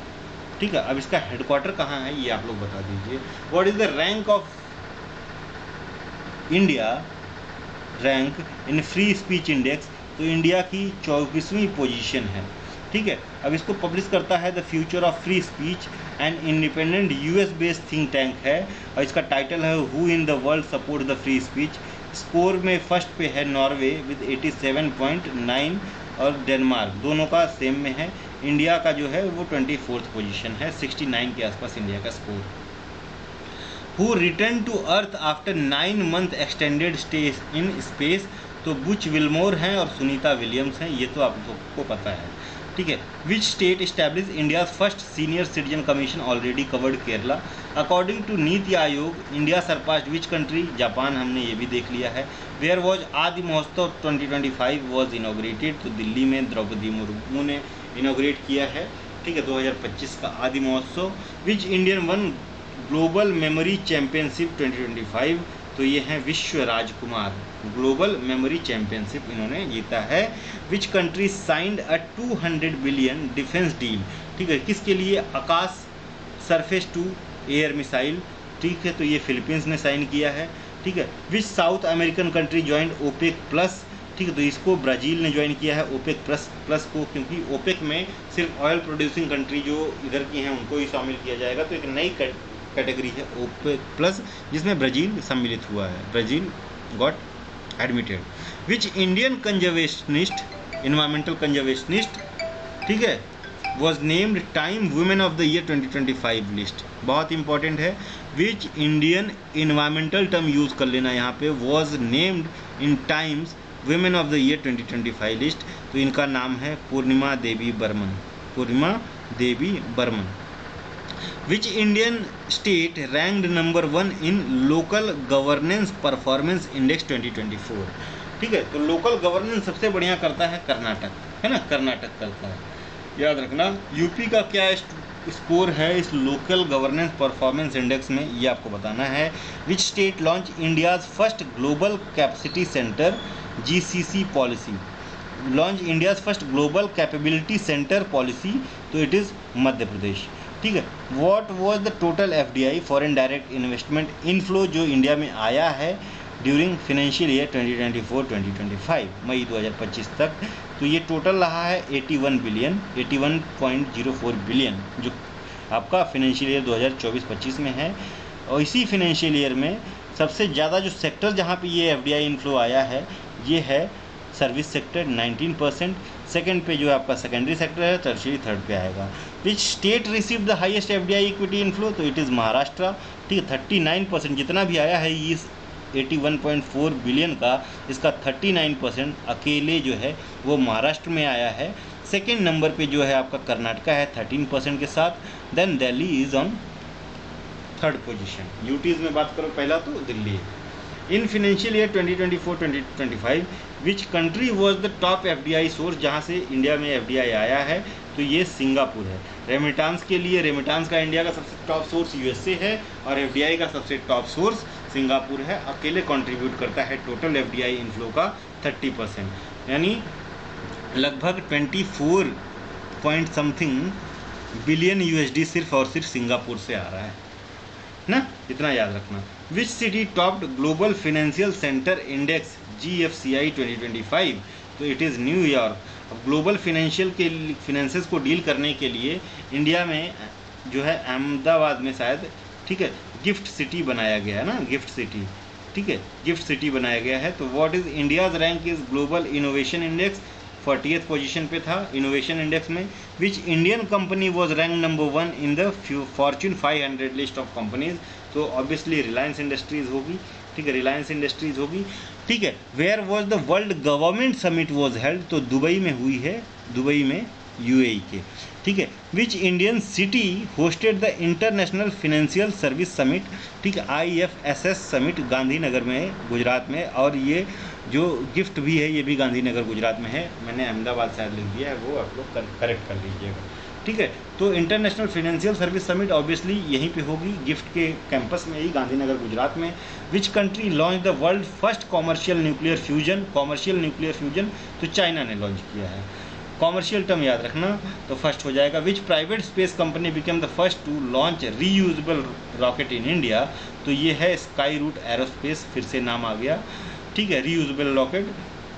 ठीक है, अब इसका हेडक्वार्टर कहाँ है ये आप लोग बता दीजिए। What is the rank of India, rank in free speech index, तो इंडिया की 24वीं पोजीशन है। ठीक है। अब इसको पब्लिश करता है the future of free speech and independent US based think tank है, और इसका टाइटल है who in the world support the free speech. Score में फर्स्ट पे है नॉर्वे विद 87.9 और डेनमार्क दोनों का सेम में है। इंडिया का जो है वो 24th पोजीशन है, 69 के आसपास इंडिया का score. Who return to earth after 9 month extended stay in space, तो बुच विल्मोर हैं और सुनीता विलियम्स हैं, ये तो आप सबको पता है, ठीक है। Which state establish India first senior citizen commission, already covered Kerala. According to Niti Aayog India surpassed which country, Japan, हमने ये भी देख लिया है। वेयर वॉज आदि महोत्सव 2025 वॉज इनोग्रेटेड, तो दिल्ली में द्रौपदी मुर्मू ने इनोग्रेट किया है, ठीक है, 2025 का आदि महोत्सव। Which Indian one global memory championship 2025, तो ये हैं विश्व राजकुमार, ग्लोबल मेमोरी चैंपियनशिप इन्होंने जीता है। Which country signed a 200 billion defence deal, ठीक है, किसके लिए, आकाश सरफेस टू एयर मिसाइल, ठीक है, तो ये फिलीपींस ने साइन किया है, ठीक है। Which South American country joined OPEC plus, ठीक है, तो इसको ब्राज़ील ने ज्वाइन किया है ओपेक प्लस को, क्योंकि ओपेक में सिर्फ ऑयल प्रोड्यूसिंग कंट्री जो इधर की हैं उनको ही शामिल किया जाएगा, तो एक नई कैटेगरी है ओपेक प्लस जिसमें ब्राज़ील सम्मिलित हुआ है, Brazil got admitted. Which Indian conservationist, environmental conservationist, ठीक है, was named time women of the year 2025 list, बहुत इंपॉर्टेंट है। Which Indian environmental term use कर लेना यहाँ पे, was named in times women of the year 2025 list, तो इनका नाम है Purnima Devi Burman, Purnima Devi Burman. Which Indian state ranked number 1 in local governance performance index 2024, ठीक है, तो लोकल गवर्नेंस सबसे बढ़िया करता है कर्नाटक, है ना, कर्नाटक करता है, याद रखना। यूपी का क्या स्कोर है इस लोकल गवर्नेंस परफॉर्मेंस इंडेक्स में, ये आपको बताना है। Which state launch India's first global capacity centre GCC policy, launch India's first global capability centre policy, तो इट इज़ मध्य प्रदेश, ठीक है। What was the total FDI foreign direct investment inflow जो India में आया है ड्यूरिंग फाइनेंशियल ईयर 2024-2025 मई 2025 तक, तो ये टोटल रहा है 81 बिलियन, 81.04 बिलियन जो आपका फाइनेंशियल ईयर 2024-25 में है। और इसी फाइनेंशियल ईयर में सबसे ज़्यादा जो सेक्टर जहाँ पे ये FDI इनफ्लो आया है ये है सर्विस सेक्टर 19%, सेकंड पे जो है आपका सेकेंडरी सेक्टर है, टर्शियरी थर्ड पे आएगा। Which state receive the highest FDI equity inflow, तो इट इज़ महाराष्ट्र, ठीक है, 39% जितना भी आया है इस 81.4 बिलियन का, इसका 39% अकेले जो है वो महाराष्ट्र में आया है। सेकेंड नंबर पे जो है आपका कर्नाटका है 13% के साथ, then Delhi is on third position. UTs में बात करो पहला तो दिल्ली है। In financial year 2024-2025 which country was the top FDI source, जहाँ से इंडिया में FDI आया है, तो ये सिंगापुर है। रेमिटांस के लिए, रेमिटांस का इंडिया का सबसे टॉप सोर्स USA है और FDI का सबसे टॉप सोर्स सिंगापुर है, अकेले कंट्रीब्यूट करता है टोटल FDI इनफ्लो का 30%, यानी लगभग 24 पॉइंट समथिंग बिलियन USD सिर्फ और सिर्फ सिंगापुर से आ रहा है ना, इतना याद रखना। Which city topped global financial centre index GFCI 2025, तो इट इज़ न्यूयॉर्क। अब ग्लोबल फाइनेंसेस को डील करने के लिए इंडिया में जो है अहमदाबाद में शायद, ठीक है, गिफ्ट सिटी बनाया गया है ना, गिफ्ट सिटी, ठीक है, गिफ्ट सिटी बनाया गया है। तो what is India's rank is global innovation index, 40th position पे था इनोवेशन इंडेक्स में। Which Indian company was rank number 1 in the Fortune 500 list of companies, तो ऑब्वियसली रिलायंस इंडस्ट्रीज़ होगी, ठीक है, रिलायंस इंडस्ट्रीज़ होगी, ठीक है। Where was the world government summit was held, तो दुबई में हुई है, दुबई में UAE के, ठीक है। Which Indian city hosted the international financial service summit, ठीक है, IFSS समिट गांधीनगर में, गुजरात में, और ये जो गिफ्ट भी है ये भी गांधीनगर गुजरात में है, मैंने अहमदाबाद शायद लिख दिया है, वो आप लोग करेक्ट कर लीजिएगा, ठीक है। तो international financial service summit obviously यहीं पे होगी, गिफ्ट के कैंपस में ही, गांधीनगर गुजरात में। Which country launch the world first commercial nuclear fusion, commercial nuclear fusion तो चाइना ने लॉन्च किया है। कॉमर्शियल टर्म याद रखना तो फर्स्ट हो जाएगा। Which private space company became the first to launch reusable rocket in India, तो ये है स्काई रूट एरोस्पेस, फिर से नाम आ गया, ठीक है, रीयूजेबल रॉकेट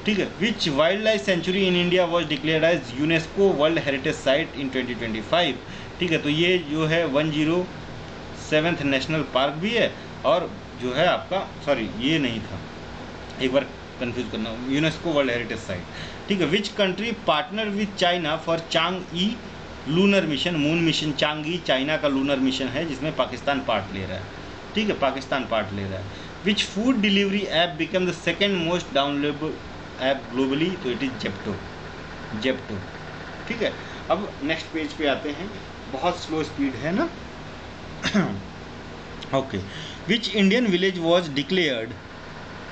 ठीक है। Which wild life sanctuary in India was declared as UNESCO world heritage site in 2025। ठीक है, तो ये जो है 107th नेशनल पार्क भी है, और जो है आपका, सॉरी ये नहीं था, एक बार कंफ्यूज करना, यूनेस्को वर्ल्ड हेरिटेज साइट। ठीक है। Which country partner with China for Chang'e lunar mission, moon mission. Chang'e China का लूनर मिशन है जिसमें पाकिस्तान पार्ट ले रहा है। ठीक है, पाकिस्तान पार्ट ले रहा है। Which food delivery app become the second most downloadable app globally, तो इट इज जेप्टो। ठीक है, अब नेक्स्ट पेज पे आते हैं, बहुत स्लो स्पीड है ना। Okay. Which Indian village was declared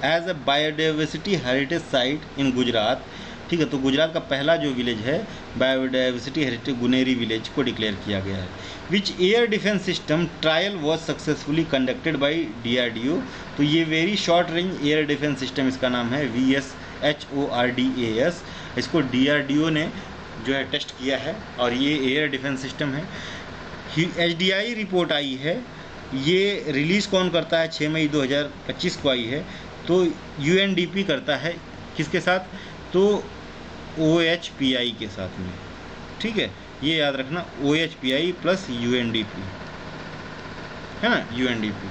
as a biodiversity heritage site in Gujarat. ठीक है, तो गुजरात का पहला जो विलेज है बायोडाइवर्सिटी हेरिटेज गुनेरी विलेज को डिक्लेयर किया गया है। Which air defence system trial was successfully conducted by DRDO, तो ये very short range air defence system इसका नाम है, VSHORDAS। इसको DRDO ने जो है टेस्ट किया है, और ये एयर डिफेंस सिस्टम है। HDI रिपोर्ट आई है, ये रिलीज़ कौन करता है, 6 मई 2025 को आई है, तो UNDP करता है, किसके साथ, तो OHPI के साथ में। ठीक है, ये याद रखना, OHPI प्लस UNDP है ना, UNDP।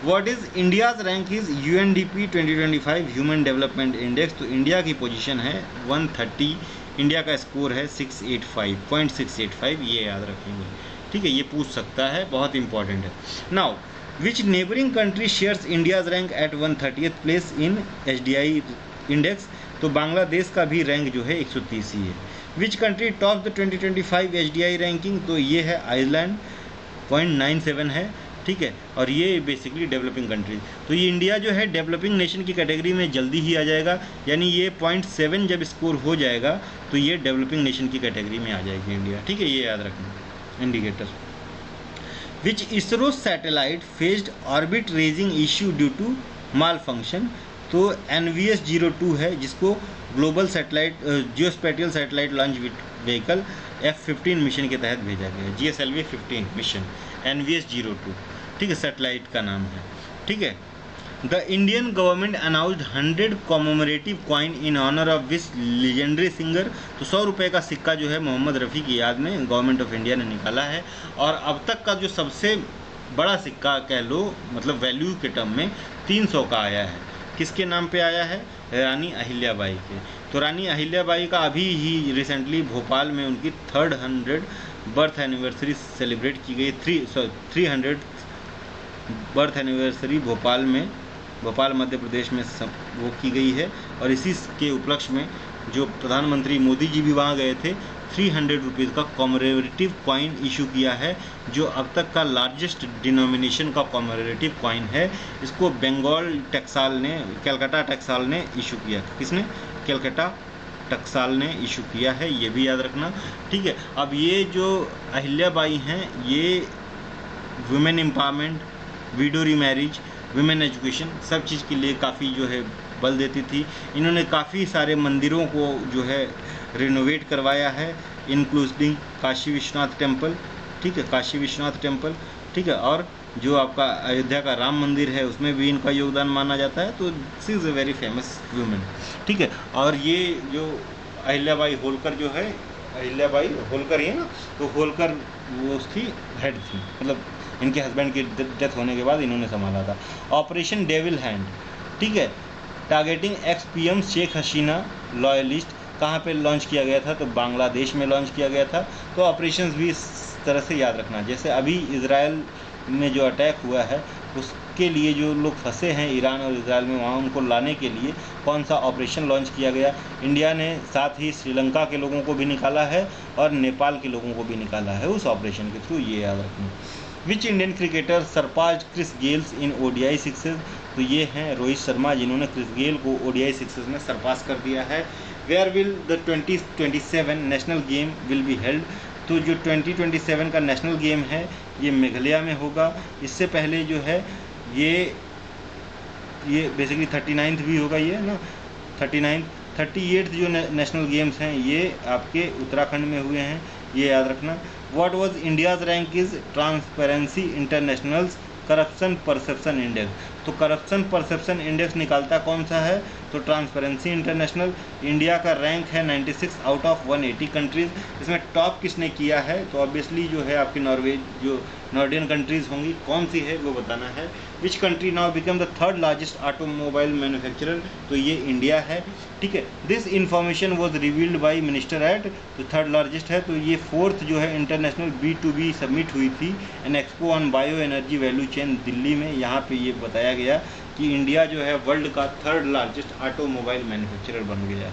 What is India's rank is UNDP 2025 human development index, तो इंडिया की पोजीशन है 130, इंडिया का स्कोर है 685, ये याद रखेंगे। ठीक है, ये पूछ सकता है, बहुत इंपॉर्टेंट है। Now which neighbouring country shares India's rank at 130th place in HDI index, तो बांग्लादेश का भी रैंक जो है 130 ही है। Which country top the 2025 HDI ranking, तो ये है आइसलैंड, 0.97 है। ठीक है, और ये बेसिकली डेवलपिंग कंट्री, तो ये इंडिया जो है डेवलपिंग नेशन की कैटेगरी में जल्दी ही आ जाएगा, यानी ये 0.7 जब स्कोर हो जाएगा तो ये डेवलपिंग नेशन की कैटेगरी में आ जाएगी इंडिया। ठीक है, ये याद रखना indicator. Which ISRO satellite faced orbit raising issue due to malfunction, तो NVS 02 है, जिसको global satellite geospatial satellite launch vehicle F-15 mission के तहत भेजा गया है, GSLV 15 मिशन, NVS 02। ठीक है, सैटेलाइट का नाम है। ठीक है। The Indian government announced 100 commemorative coin in honour of which legendary singer, तो 100 रुपये का सिक्का जो है मोहम्मद रफ़ी की याद में गवर्नमेंट ऑफ इंडिया ने निकाला है, और अब तक का जो सबसे बड़ा सिक्का कह लो, मतलब वैल्यू के टर्म में 300 का आया है। किसके नाम पे आया है, रानी अहिल्याबाई के। तो रानी अहिल्याबाई का अभी ही रिसेंटली भोपाल में उनकी 300 बर्थ एनिवर्सरी सेलिब्रेट की गई, 300 बर्थ एनिवर्सरी भोपाल में, भोपाल मध्य प्रदेश में वो की गई है, और इसी के उपलक्ष्य में जो प्रधानमंत्री मोदी जी भी वहाँ गए थे, 300 रुपीज़ का कॉमरेटिव कॉइन इशू किया है, जो अब तक का लार्जेस्ट डिनोमिनेशन का कॉमरेटिव कॉइन है। इसको बंगाल टकसाल ने, कलकत्ता टकसाल ने इशू किया। किसने, कलकत्ता टकसाल ने इशू किया है, ये भी याद रखना। ठीक है, अब ये जो अहिल्याबाई हैं, ये women empowerment, window remarriage, women education, सब चीज़ के लिए काफ़ी जो है बल देती थी। इन्होंने काफ़ी सारे मंदिरों को जो है रिनोवेट करवाया है, इंक्लूडिंग काशी विश्वनाथ टेम्पल। ठीक है, काशी विश्वनाथ टेम्पल। ठीक है, और जो आपका अयोध्या का राम मंदिर है उसमें भी इनका योगदान माना जाता है, तो this is a very famous women. ठीक है, और ये जो अहिल्याबाई होलकर जो है, अहिल्याबाई होलकर ही है ना, तो होलकर वो उसकी हेड थी, मतलब इनके हस्बैंड की डेथ होने के बाद इन्होंने संभाला था। ऑपरेशन डेविल हैंड, ठीक है, targeting ex-PM Sheikh Hasina loyalist, कहाँ पे लॉन्च किया गया था, तो बांग्लादेश में लॉन्च किया गया था। तो ऑपरेशंस भी इस तरह से याद रखना, जैसे अभी इजराइल में जो अटैक हुआ है उसके लिए जो लोग फंसे हैं ईरान और इजराइल में, वहाँ उनको लाने के लिए कौन सा ऑपरेशन लॉन्च किया गया। इंडिया ने साथ ही श्रीलंका के लोगों को भी निकाला है और नेपाल के लोगों को भी निकाला है उस ऑपरेशन के थ्रू, ये याद रखना। Which Indian cricketer surpassed Chris Gayle's in ODI sixes, तो ये हैं रोहित शर्मा जिन्होंने क्रिस गेल को ODI सिक्सेस में सरपास कर दिया है। Where will the 2027 national game will be held, तो जो 2027 का नेशनल गेम है ये मेघालय में होगा। इससे पहले जो है ये बेसिकली 39th भी होगा, ये ना 38th जो नेशनल गेम्स हैं ये आपके उत्तराखंड में हुए हैं, ये याद रखना। What was India's rank is transparency internationals corruption perception index, तो करप्शन परसेप्शन इंडेक्स निकालता कौन सा है, तो ट्रांसपेरेंसी इंटरनेशनल, इंडिया का रैंक है 96 आउट ऑफ 180 कंट्रीज़। इसमें टॉप किसने किया है, तो ऑब्वियसली जो है आपकी नॉर्वेज, जो नॉर्डियन कंट्रीज़ होंगी, कौन सी है वो बताना है। Which country now become the third largest automobile manufacturer, तो ये इंडिया है, ठीक है। This information was revealed by minister eight, तो थर्ड लार्जेस्ट है, तो ये फोर्थ जो है इंटरनेशनल B2B समिट हुई थी an expo on bio energy value chain Delhi में। यहाँ पे ये बताया गया कि इंडिया जो है वर्ल्ड का थर्ड लार्जेस्ट ऑटोमोबाइल मैन्युफैक्चरर बन गया है,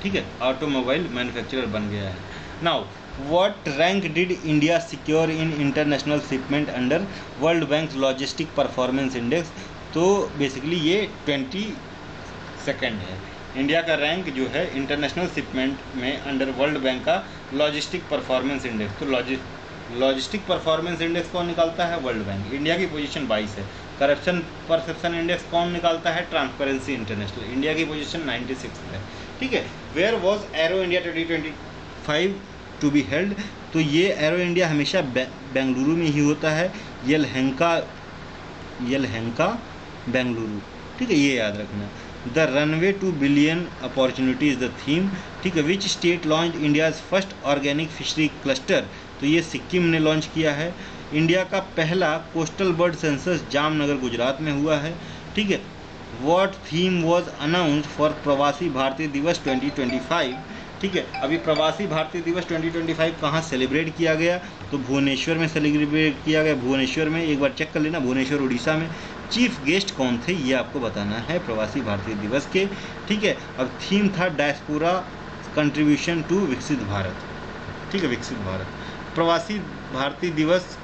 ठीक है, ऑटोमोबाइल मैन्युफैक्चरर बन गया है। Now what rank did India secure in international shipment under world bank logistic performance index, तो बेसिकली ये 22nd है। इंडिया का रैंक जो है इंटरनेशनल शिपमेंट में अंडर वर्ल्ड बैंक का लॉजिस्टिक परफॉर्मेंस इंडेक्स, तो लॉजिस्टिक परफॉर्मेंस इंडेक्स कौन निकालता है, वर्ल्ड बैंक। इंडिया की पोजीशन 22 है। करप्शन परसेप्शन इंडेक्स कौन निकालता है, ट्रांसपेरेंसी इंटरनेशनल। इंडिया की पोजीशन 96 है, ठीक है। Where was arrow India 2025 to be held, तो ये एरो इंडिया हमेशा बेंगलुरु में ही होता है, यलहंका बेंगलुरु, ठीक है, ये याद रखना। The runway two billion opportunity is the theme, ठीक है। Which state launch India's first organic fishery cluster, तो ये सिक्किम ने लॉन्च किया है। इंडिया का पहला coastal bird census Jamnagar Gujarat में हुआ है, ठीक है। What theme was announced for प्रवासी भारतीय दिवस 2025, ठीक है। अभी प्रवासी भारतीय दिवस 2025 कहाँ सेलिब्रेट किया गया, तो भुवनेश्वर में सेलिब्रेट किया गया। भुवनेश्वर में एक बार चेक कर लेना, भुवनेश्वर उड़ीसा में। चीफ गेस्ट कौन थे ये आपको बताना है प्रवासी भारतीय दिवस के, ठीक है। अब थीम था डायस्पोरा कंट्रीब्यूशन टू विकसित भारत, ठीक है, विकसित भारत। प्रवासी भारतीय दिवस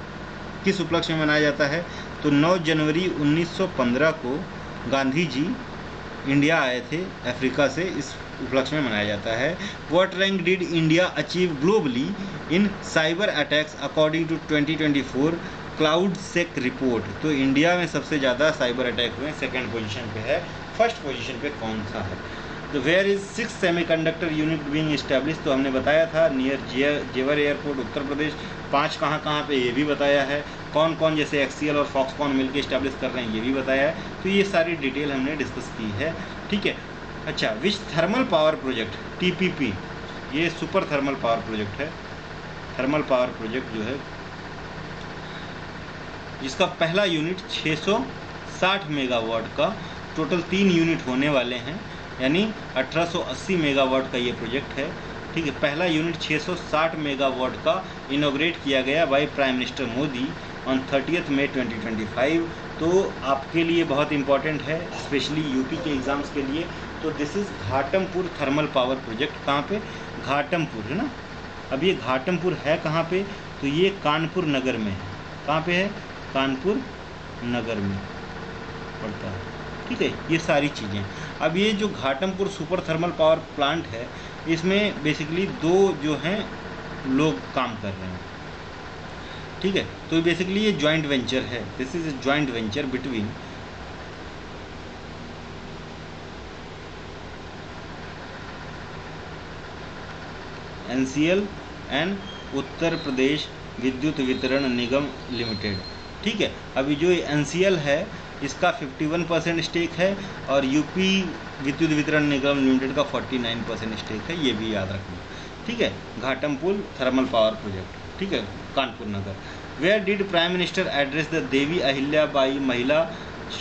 किस उपलक्ष्य में मनाया जाता है, तो 9 जनवरी 1915 को गांधी जी इंडिया आए थे अफ्रीका से, इस उपलक्ष्य में मनाया जाता है। What rank did India achieve globally in cyber attacks according to 2024 cloud sec report, तो इंडिया में सबसे ज़्यादा साइबर अटैक हुए, सेकंड पोजीशन पे है। फर्स्ट पोजीशन पे कौन सा है, तो where is 6 semiconductor unit being establish, तो हमने बताया था नियर जेवर एयरपोर्ट उत्तर प्रदेश। 5 कहाँ पे ये भी बताया है। कौन कौन जैसे एक्सीएल और फॉक्सकॉन मिलकर इस्टेब्लिश कर रहे हैं ये भी बताया है। तो ये सारी डिटेल हमने डिस्कस की है, ठीक है। अच्छा, विच थर्मल पावर प्रोजेक्ट TPP, ये सुपर थर्मल पावर प्रोजेक्ट है, थर्मल पावर प्रोजेक्ट जो है जिसका पहला यूनिट 660 मेगावाट का, टोटल 3 यूनिट होने वाले हैं, यानी 1880 मेगावाट का ये प्रोजेक्ट है, ठीक है। पहला यूनिट 660 मेगावाट का इनॉग्रेट किया गया by prime minister Modi on 30 मई 2025। तो आपके लिए बहुत इंपॉर्टेंट है, स्पेशली यूपी के एग्ज़ाम्स के लिए। तो this is Ghatampur thermal power project. कहाँ पे, घाटमपुर है ना। अब ये घाटमपुर है कहाँ पे, तो ये कानपुर नगर में है। कहाँ पे है, कानपुर नगर में पड़ता है, ठीक है। ये सारी चीज़ें, अब ये जो Ghatampur super thermal power plant है, इसमें बेसिकली 2 जो हैं लोग काम कर रहे हैं, ठीक है। तो बेसिकली ये जॉइंट वेंचर है, this is a joint venture between NCL and Uttar Pradesh Vidyut Vitaran Nigam limited, ठीक है। अभी जो NCL है इसका 51% स्टेक है और यूपी विद्युत वितरण निगम लिमिटेड का 49% स्टेक है, ये भी याद रखना, ठीक है। घाटमपुर थर्मल पावर प्रोजेक्ट, ठीक है, Kanpur Nagar. Where did prime minister address the Devi Ahilyabai Mahila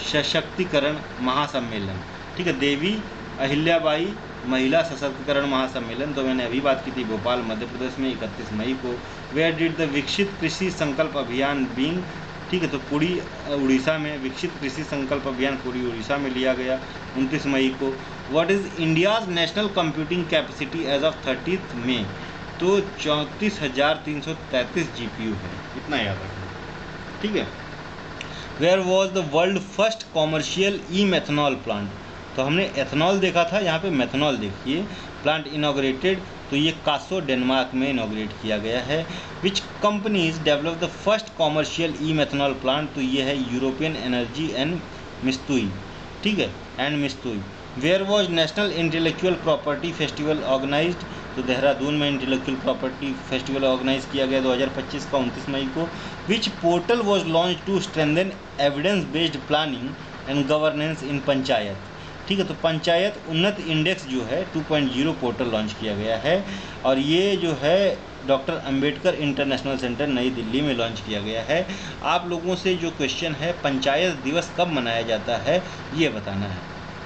Sashaktikaran महासम्मेलन, ठीक है। देवी अहिल्याबाई महिला सशक्तिकरण महासम्मेलन, तो मैंने अभी बात की थी, भोपाल मध्य प्रदेश में 31 मई को। वेयर डिड द विकसित कृषि संकल्प अभियान बीइंग, ठीक है, तो पुरी उड़ीसा में विकसित कृषि संकल्प अभियान पुरी उड़ीसा में लिया गया 29 मई को। What is India's national computing capacity as of 30 May, तो 34,333 GPU है, इतना याद रखना, ठीक है। Where was the world first commercial e-methanol plant, तो हमने एथनॉल देखा था, यहाँ पे मेथनॉल देखिए। प्लांट इनॉग्रेटेड, तो ये कासो डेनमार्क में इनॉग्रेट किया गया है। Which companies develop the first commercial e methanol plant, तो ये है यूरोपियन एनर्जी एंड मित्सुई, ठीक है, and Mitsui. Where was national intellectual property festival organised, तो देहरादून में इंटेलेक्चुअल प्रॉपर्टी फेस्टिवल ऑर्गेनाइज किया गया 2025 का 29 मई को। Which portal was launch to strengthen evidence based planning and governance in panchayat, ठीक है। तो पंचायत उन्नत इंडेक्स जो है 2.0 पोर्टल लॉन्च किया गया है और ये जो है डॉक्टर अंबेडकर इंटरनेशनल सेंटर नई दिल्ली में लॉन्च किया गया है। आप लोगों से जो क्वेश्चन है पंचायत दिवस कब मनाया जाता है ये बताना है,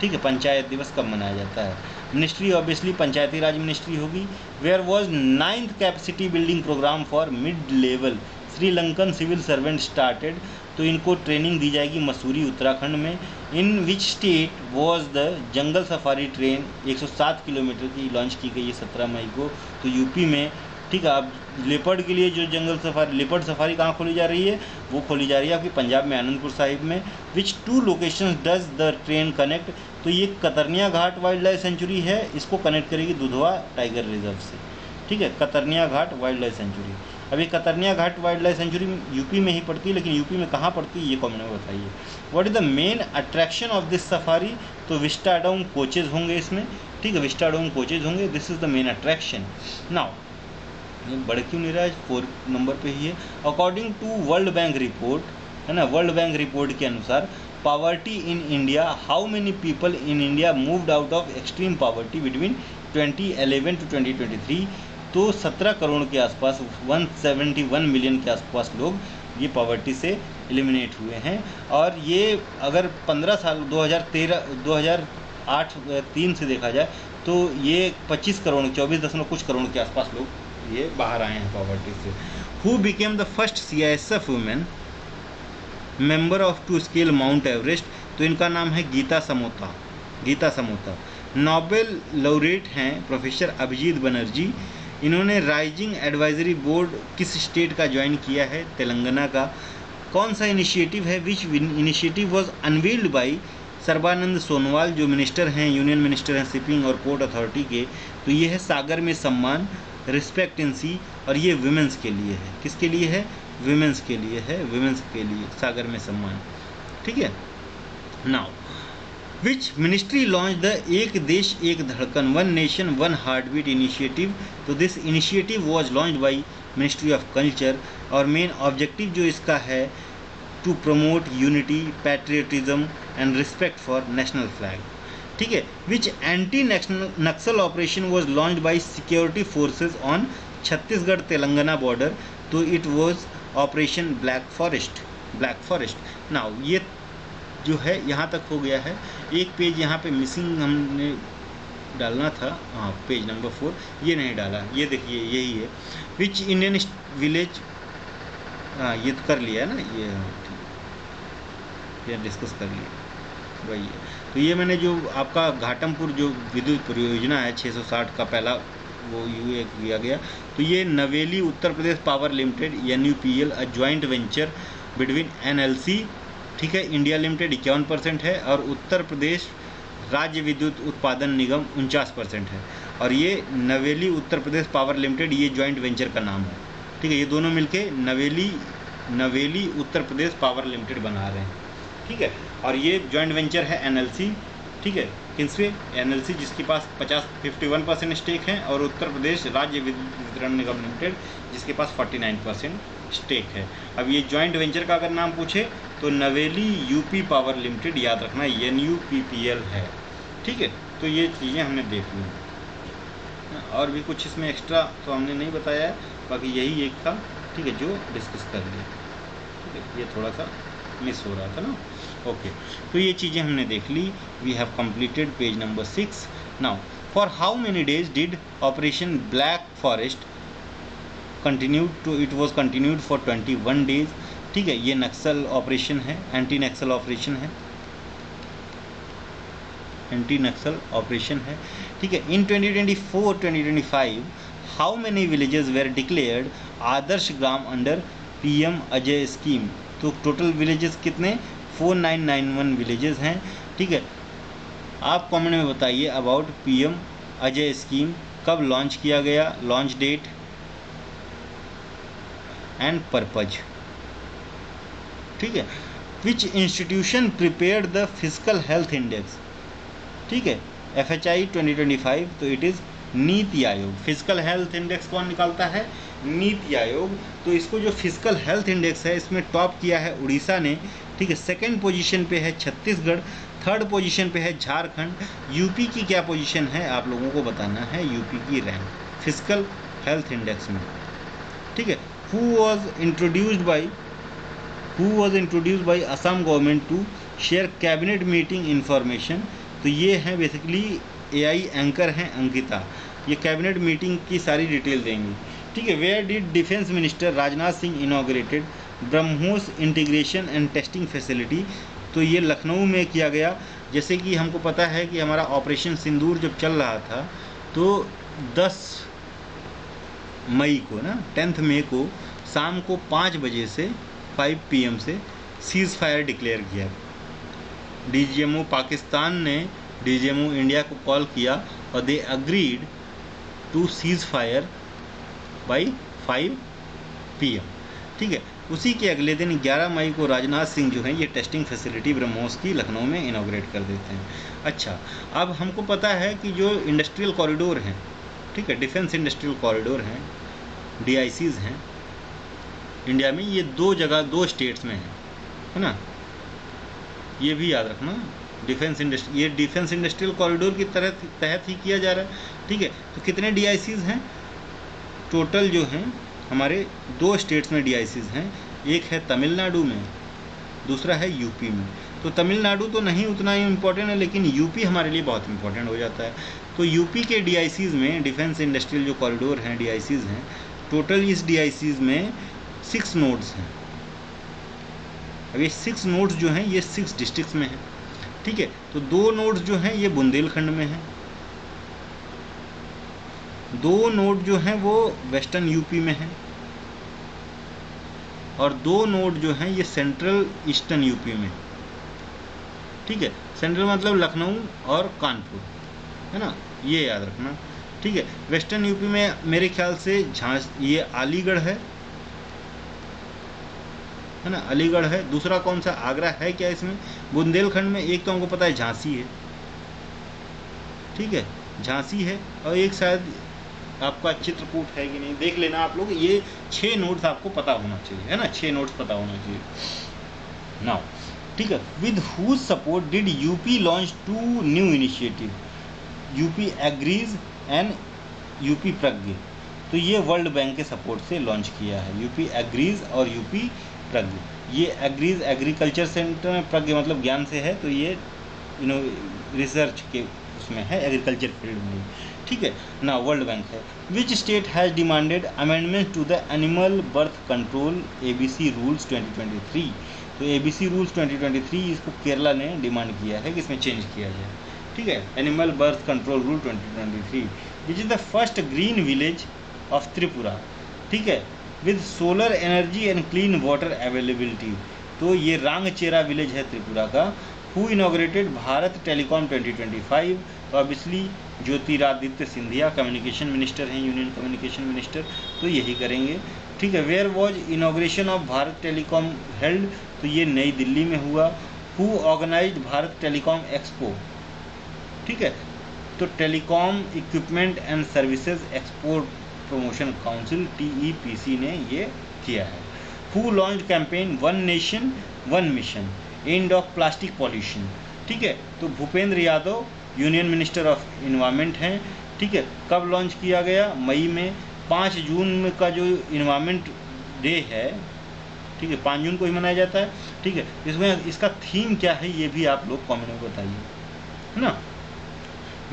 ठीक है। पंचायत दिवस कब मनाया जाता है। Ministry obviously Panchayati Raj ministry होगी। Where was 9th capacity building programme for mid level Sri Lankan civil servant started, तो इनको ट्रेनिंग दी जाएगी मसूरी उत्तराखंड में। In which state was the jungle safari train 107 kilometre की लॉन्च की गई है 17 मई को, तो यूपी में, ठीक है। अब लेपर्ड के लिए जो जंगल सफारी लेपर्ड सफारी कहाँ खोली जा रही है, वो खोली जा रही है आपकी पंजाब में आनंदपुर साहिब में। विच 2 locations does the train connect, तो ये कतरनिया घाट वाइल्ड लाइफ सेंचुरी है, इसको कनेक्ट करेगी दुधवा टाइगर रिजर्व से, ठीक है। कतरनिया घाट वाइल्ड लाइफ सेंचुरी, अब ये कतरनिया घाट वाइल्ड लाइफ सेंचुरी यूपी में ही पड़ती है, लेकिन यूपी में कहाँ पड़ती है ये कमेंट में बताइए। What is the main attraction of this safari, तो विस्टाडोम कोचेज होंगे इसमें, ठीक है। विस्टाडोम कोचेज होंगे, this is the main attraction. Now ये बढ़ क्यों नहीं रहा है, 4 नंबर पे ही है। According to world bank report, है ना, वर्ल्ड बैंक रिपोर्ट के अनुसार poverty in India, how many people in India moved out of extreme poverty between 2011 to 2023, तो 17 करोड़ के आसपास 171 मिलियन के आसपास लोग ये पॉवर्टी से एलिमिनेट हुए हैं। और ये अगर 15 साल 2008-3 से देखा जाए तो ये 25 करोड़ 24 कुछ करोड़ के आसपास लोग ये बाहर आए हैं पॉवर्टी से। Who became the first CISF women member of to scale mount Everest, तो इनका नाम है गीता समोता। नोबेल लॉरेट हैं प्रोफेसर अभिजीत बनर्जी, इन्होंने राइजिंग एडवाइजरी बोर्ड किस स्टेट का ज्वाइन किया है, तेलंगाना का। कौन सा इनिशिएटिव है, which initiative was unveiled by Sarbananda Sonowal, जो मिनिस्टर हैं, यूनियन मिनिस्टर हैं शिपिंग और पोर्ट अथॉरिटी के, तो ये है सागर में सम्मान, रिस्पेक्ट इन सी, और ये वुमेंस के लिए है। किसके लिए है, वुमेंस के लिए है, वुमेंस के लिए सागर में सम्मान, ठीक है। Now which ministry launch the Ek Desh Ek Dhadkan, 1 nation 1 heartbeat initiative, तो this initiative was launch by ministry of culture, और मेन ऑब्जेक्टिव जो इसका है to promote unity, patriotism and respect for national flag, ठीक है। Which anti Naxal operation was launch by security forces on Chhattisgarh Telangana border, तो it was operation black forest. Now ये जो है यहाँ तक हो गया है। एक पेज यहाँ पे मिसिंग हमने डालना था, हाँ पेज नंबर 4, ये नहीं डाला, ये देखिए यही है। विच इंडियन विलेज, हाँ ये तो कर लिया है ना, ये डिस्कस कर लिया वही है। तो ये मैंने जो आपका घाटमपुर जो विद्युत परियोजना है 660 का पहला वो यूए किया गया, तो ये Neyveli Uttar Pradesh power limited NUPL a joint venture between NLC, ठीक है, इंडिया लिमिटेड 51% है, और उत्तर प्रदेश राज्य विद्युत उत्पादन निगम 49% है, और ये नवेली उत्तर प्रदेश पावर लिमिटेड ये ज्वाइंट वेंचर का नाम है, ठीक है। ये दोनों मिलके नवेली उत्तर प्रदेश पावर लिमिटेड बना रहे हैं, ठीक है। और ये ज्वाइंट वेंचर है NLC, ठीक है, किससे, NLC जिसके पास 51% स्टेक है, और उत्तर प्रदेश राज्य विद्युत वितरण निगम लिमिटेड जिसके पास 49% स्टेक है। अब ये जॉइंट वेंचर का अगर नाम पूछे तो नवेली यूपी पावर लिमिटेड, याद रखना NUPPL है, ठीक है। तो ये चीज़ें हमने देख ली, और भी कुछ इसमें एक्स्ट्रा तो हमने नहीं बताया है, बाकी यही एक था, ठीक है, जो डिस्कस कर लिया, ठीक है। ये थोड़ा सा मिस हो रहा था ना, ओके। तो ये चीज़ें हमने देख ली। We have completed page number 6। Now for how many days did operation black forest continued to, it was continued for 21 days, ठीक है। ये नक्सल ऑपरेशन है, एंटी नक्सल ऑपरेशन है, ठीक है। In 2024-2025 how many villages were declared Adarsh Gram under PM Ajay scheme, तो total villages कितने, 4991 villages हैं, ठीक है। आप कमेंट में बताइए अबाउट PM अजय स्कीम, कब लॉन्च किया गया, लॉन्च डेट एंड पर्पज, ठीक है। Which institution prepared the physical health index, ठीक है, FHI 2025, तो it is NITI Aayog. Physical health index कौन निकालता है, नीति आयोग। तो इसको जो फिजिकल हेल्थ इंडेक्स है इसमें टॉप किया है उड़ीसा ने, ठीक है। सेकंड पोजीशन पे है छत्तीसगढ़, थर्ड पोजीशन पे है झारखंड। यूपी की क्या पोजीशन है आप लोगों को बताना है, यूपी की रैंक फिजिकल हेल्थ इंडेक्स में, ठीक है। Who was introduced by Assam government to share cabinet meeting information. तो ये हैं बेसिकली AI एंकर हैं अंकिता, ये कैबिनेट मीटिंग की सारी डिटेल देंगी, ठीक है। Where did defence minister Rajnath Singh inaugurated BrahMos integration and testing facility. तो ये लखनऊ में किया गया। जैसे कि हमको पता है कि हमारा ऑपरेशन सिंदूर जब चल रहा था तो 10 मई को ना 10 मई को शाम को 5 बजे से 5 PM से सीज़ फायर डिक्लेयर किया। DGMO पाकिस्तान ने DGMO इंडिया को कॉल किया और they agreed to ceasefire by 5 PM, ठीक है। उसी के अगले दिन 11 मई को राजनाथ सिंह जो है ये टेस्टिंग फैसिलिटी ब्रह्मोस की लखनऊ में इनॉग्रेट कर देते हैं। अच्छा, अब हमको पता है कि जो इंडस्ट्रियल कॉरिडोर हैं, ठीक है, डिफेंस इंडस्ट्रियल कॉरिडोर हैं, DICs हैं इंडिया में, ये 2 जगह 2 स्टेट्स में है ना, ये भी याद रखना। ये डिफेंस इंडस्ट्रियल कॉरिडोर की तहत ही किया जा रहा है, ठीक है। तो कितने DICs हैं टोटल जो हैं हमारे 2 स्टेट्स में DICs हैं, एक है तमिलनाडु में, दूसरा है यूपी में। तो तमिलनाडु तो नहीं उतना ही इम्पोर्टेंट है, लेकिन यूपी हमारे लिए बहुत इंपॉर्टेंट हो जाता है। तो यूपी के DICs में, डिफेंस इंडस्ट्रियल जो कॉरिडोर हैं DICs हैं, टोटल इस DICs में 6 नोड्स हैं। अब ये 6 नोड्स जो हैं ये 6 डिस्ट्रिक्ट्स में हैं, ठीक है। तो 2 नोड्स जो हैं ये बुंदेलखंड में हैं, 2 नोड जो हैं वो वेस्टर्न यूपी में हैं, और 2 नोड जो हैं ये सेंट्रल ईस्टर्न यूपी में, ठीक है। सेंट्रल मतलब लखनऊ और कानपुर, है ना, ये याद रखना, ठीक है। वेस्टर्न यूपी में मेरे ख्याल से ये अलीगढ़ है ना, अलीगढ़ है। दूसरा कौन सा, आगरा है क्या इसमें? बुंदेलखंड में एक तो हमको पता है झांसी है, ठीक है, झांसी है, और एक शायद आपका चित्रकूट है कि नहीं देख लेना आप लोग। ये 6 नोट्स आपको पता होना चाहिए, है ना, 6 नोट्स पता होना चाहिए नाउ, ठीक है। With whose support did UP launch 2 new initiative, UP agrees and UP Pragya. तो ये वर्ल्ड बैंक के सपोर्ट से लॉन्च किया है, यूपी एग्रीज और यूपी प्रज्ञ। ये एग्रीज एग्रीकल्चर सेंटर में, प्रज्ञ मतलब ज्ञान से है, तो ये रिसर्च के उसमें है, एग्रीकल्चर फील्ड में, ठीक है ना। वर्ल्ड बैंक है। Which state has demanded amendment to the animal birth control ABC rules 2023। तो ABC रूल्स 2023 इसको केरला ने डिमांड किया है कि इसमें चेंज किया जाए, ठीक है। Animal birth control rule 2023, which is the first green village of Tripura, ठीक है, with solar energy and clean water availability. तो ये रांगचेरा विलेज है त्रिपुरा का। Who inaugurated Bharat telecom 2025। तो obviously Jyotiraditya Scindia communication minister हैं, यूनियन कम्युनिकेशन मिनिस्टर, तो यही करेंगे, ठीक है। Where was inauguration of Bharat telecom held. तो ये नई दिल्ली में हुआ। Who organised Bharat telecom expo, ठीक है। तो telecom equipment and services export promotion council TEPC ने ये किया है। Who launch campaign 1 nation 1 mission end of plastic pollution, ठीक है। तो Bhupendra Yadav union minister of environment हैं, ठीक है। कब लॉन्च किया गया? मई में। 5 जून का जो इन्वायरमेंट डे है, ठीक है, 5 जून को ही मनाया जाता है, ठीक है। इसमें इसका थीम क्या है ये भी आप लोग कमेंट में बताइए, है ना।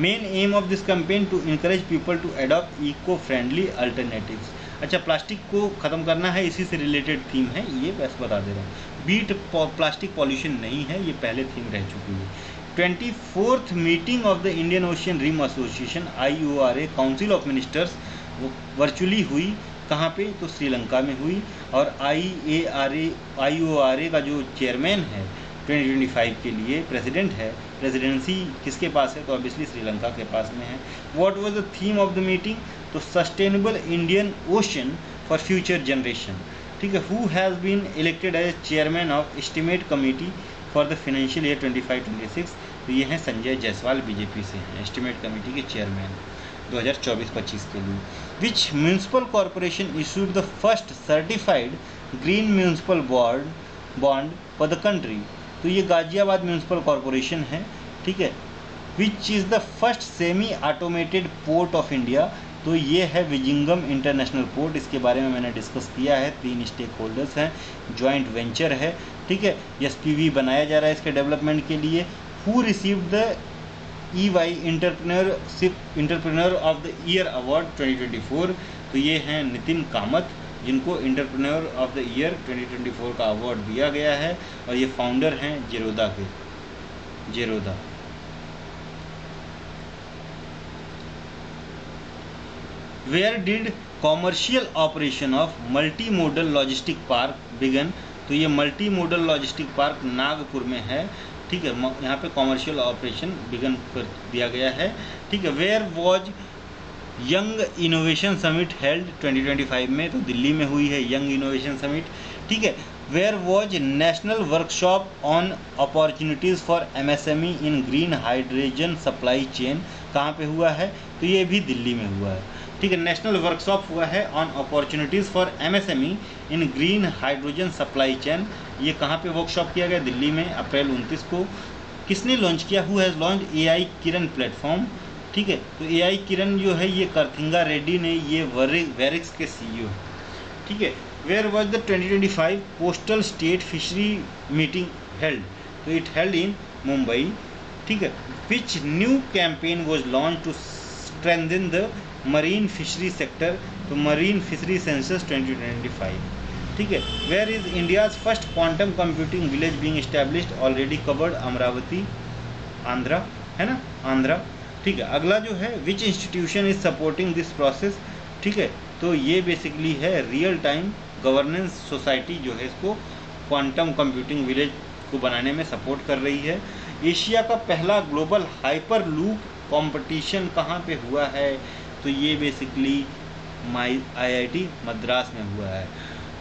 Main aim of this campaign to encourage people to adopt eco friendly alternatives. अच्छा, प्लास्टिक को ख़त्म करना है, इसी से रिलेटेड थीम है ये, बस बता दे रहा हूँ। बीट प्लास्टिक पॉल्यूशन नहीं है, ये पहले थीम रह चुकी है। 24th meeting of the Indian ocean rim association IORA council of ministers वो वर्चुअली हुई। कहाँ पे? तो श्रीलंका में हुई। और IORA का जो चेयरमैन है 2025 के लिए प्रेसिडेंट है, प्रेसिडेंसी किसके पास है? तो ऑब्वियसली श्रीलंका के पास में है। What was the theme of the meeting? तो sustainable Indian Ocean for future generation, ठीक है। Who has been elected as chairman of estimate committee for the financial year 25-26। तो ये हैं संजय जायसवाल, BJP से हैं, एस्टिमेट कमेटी के चेयरमैन 2024-25 के लिए। Which municipal corporation issued the first certified green municipal bond for the country? तो ये गाजियाबाद म्यूनसिपल कॉरपोरेशन है, ठीक है। Which is the first semi automated port of India, तो ये है विजिंगम इंटरनेशनल पोर्ट। इसके बारे में मैंने डिस्कस किया है, 3 स्टेक होल्डर्स हैं, जॉइंट वेंचर है, ठीक है। एसपीवी बनाया जा रहा है इसके डेवलपमेंट के लिए। Who receive the EY entrepreneur of the year award 2024, तो ये हैं नितिन कामत, जिनको इंटरप्रेन्योर ऑफ द ईयर 2024 का अवार्ड दिया गया है, और ये फाउंडर हैं जेरोदा के, Zerodha. Where did commercial operation of multi modal logistic park begin, तो ये multi modal logistic park Nagpur में है, ठीक है। यहाँ पे कॉमर्शियल ऑपरेशन बिगन कर दिया गया है, ठीक है। Where was young innovation summit held 2025 में, तो दिल्ली में हुई है यंग इनोवेशन समिट, ठीक है। Where was national workshop on opportunities for MSME in green hydrogen supply chain, कहाँ पे हुआ है, तो ये भी दिल्ली में हुआ है, ठीक है। नेशनल वर्कशॉप हुआ है on opportunities for MSME in green hydrogen supply chain, ये कहाँ पे वर्कशॉप किया गया, दिल्ली में, अप्रैल 29 को। किसने लॉन्च किया, who has launch AI Kiran platform, ठीक है। तो AI किरण जो है ये करथिंगा रेड्डी ने, ये वेरिक्स के CEO है, ठीक है। Where was the 2025 postal state fishery meeting held, तो इट हेल्ड इन मुंबई, ठीक है। Which new campaign was launch to strengthen the marine fishery sector, तो मरीन फिशरी सेंसस 2025, ठीक है। Where is India's first quantum computing village being established, already covered, Amaravati, Andhra, है ना, आंध्रा, ठीक है। अगला जो है which institution is supporting this process, ठीक है। तो ये बेसिकली है रियल टाइम गवर्नेंस सोसाइटी जो है इसको क्वांटम कंप्यूटिंग विलेज को बनाने में सपोर्ट कर रही है। एशिया का पहला ग्लोबल हाइपर लूप कंपटीशन कहाँ पे हुआ है, तो ये बेसिकली IIT मद्रास में हुआ है।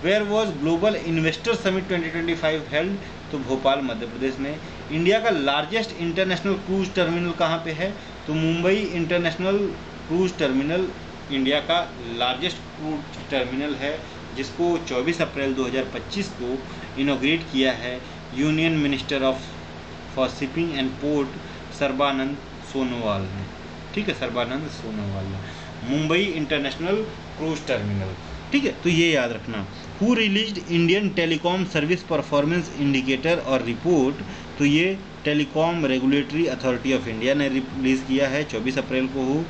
Where was global investor summit 2025 held, तो भोपाल, मध्य प्रदेश में। इंडिया का लार्जेस्ट इंटरनेशनल क्रूज टर्मिनल कहाँ पे है, तो Mumbai international cruise terminal India का लार्जेस्ट क्रूज टर्मिनल है, जिसको 24 अप्रैल 2025 को इनॉग्रेट किया है union minister for shipping and port Sarbananda Sonowal ने, ठीक है, सर्बानंद सोनोवाल ने। मुंबई इंटरनेशनल क्रूज टर्मिनल, ठीक है। तो ये याद रखना। Who released Indian telecom service performance indicator और रिपोर्ट, तो ये telecom regulatory authority of India ने रिलीज़ किया है, 24 अप्रैल को हो।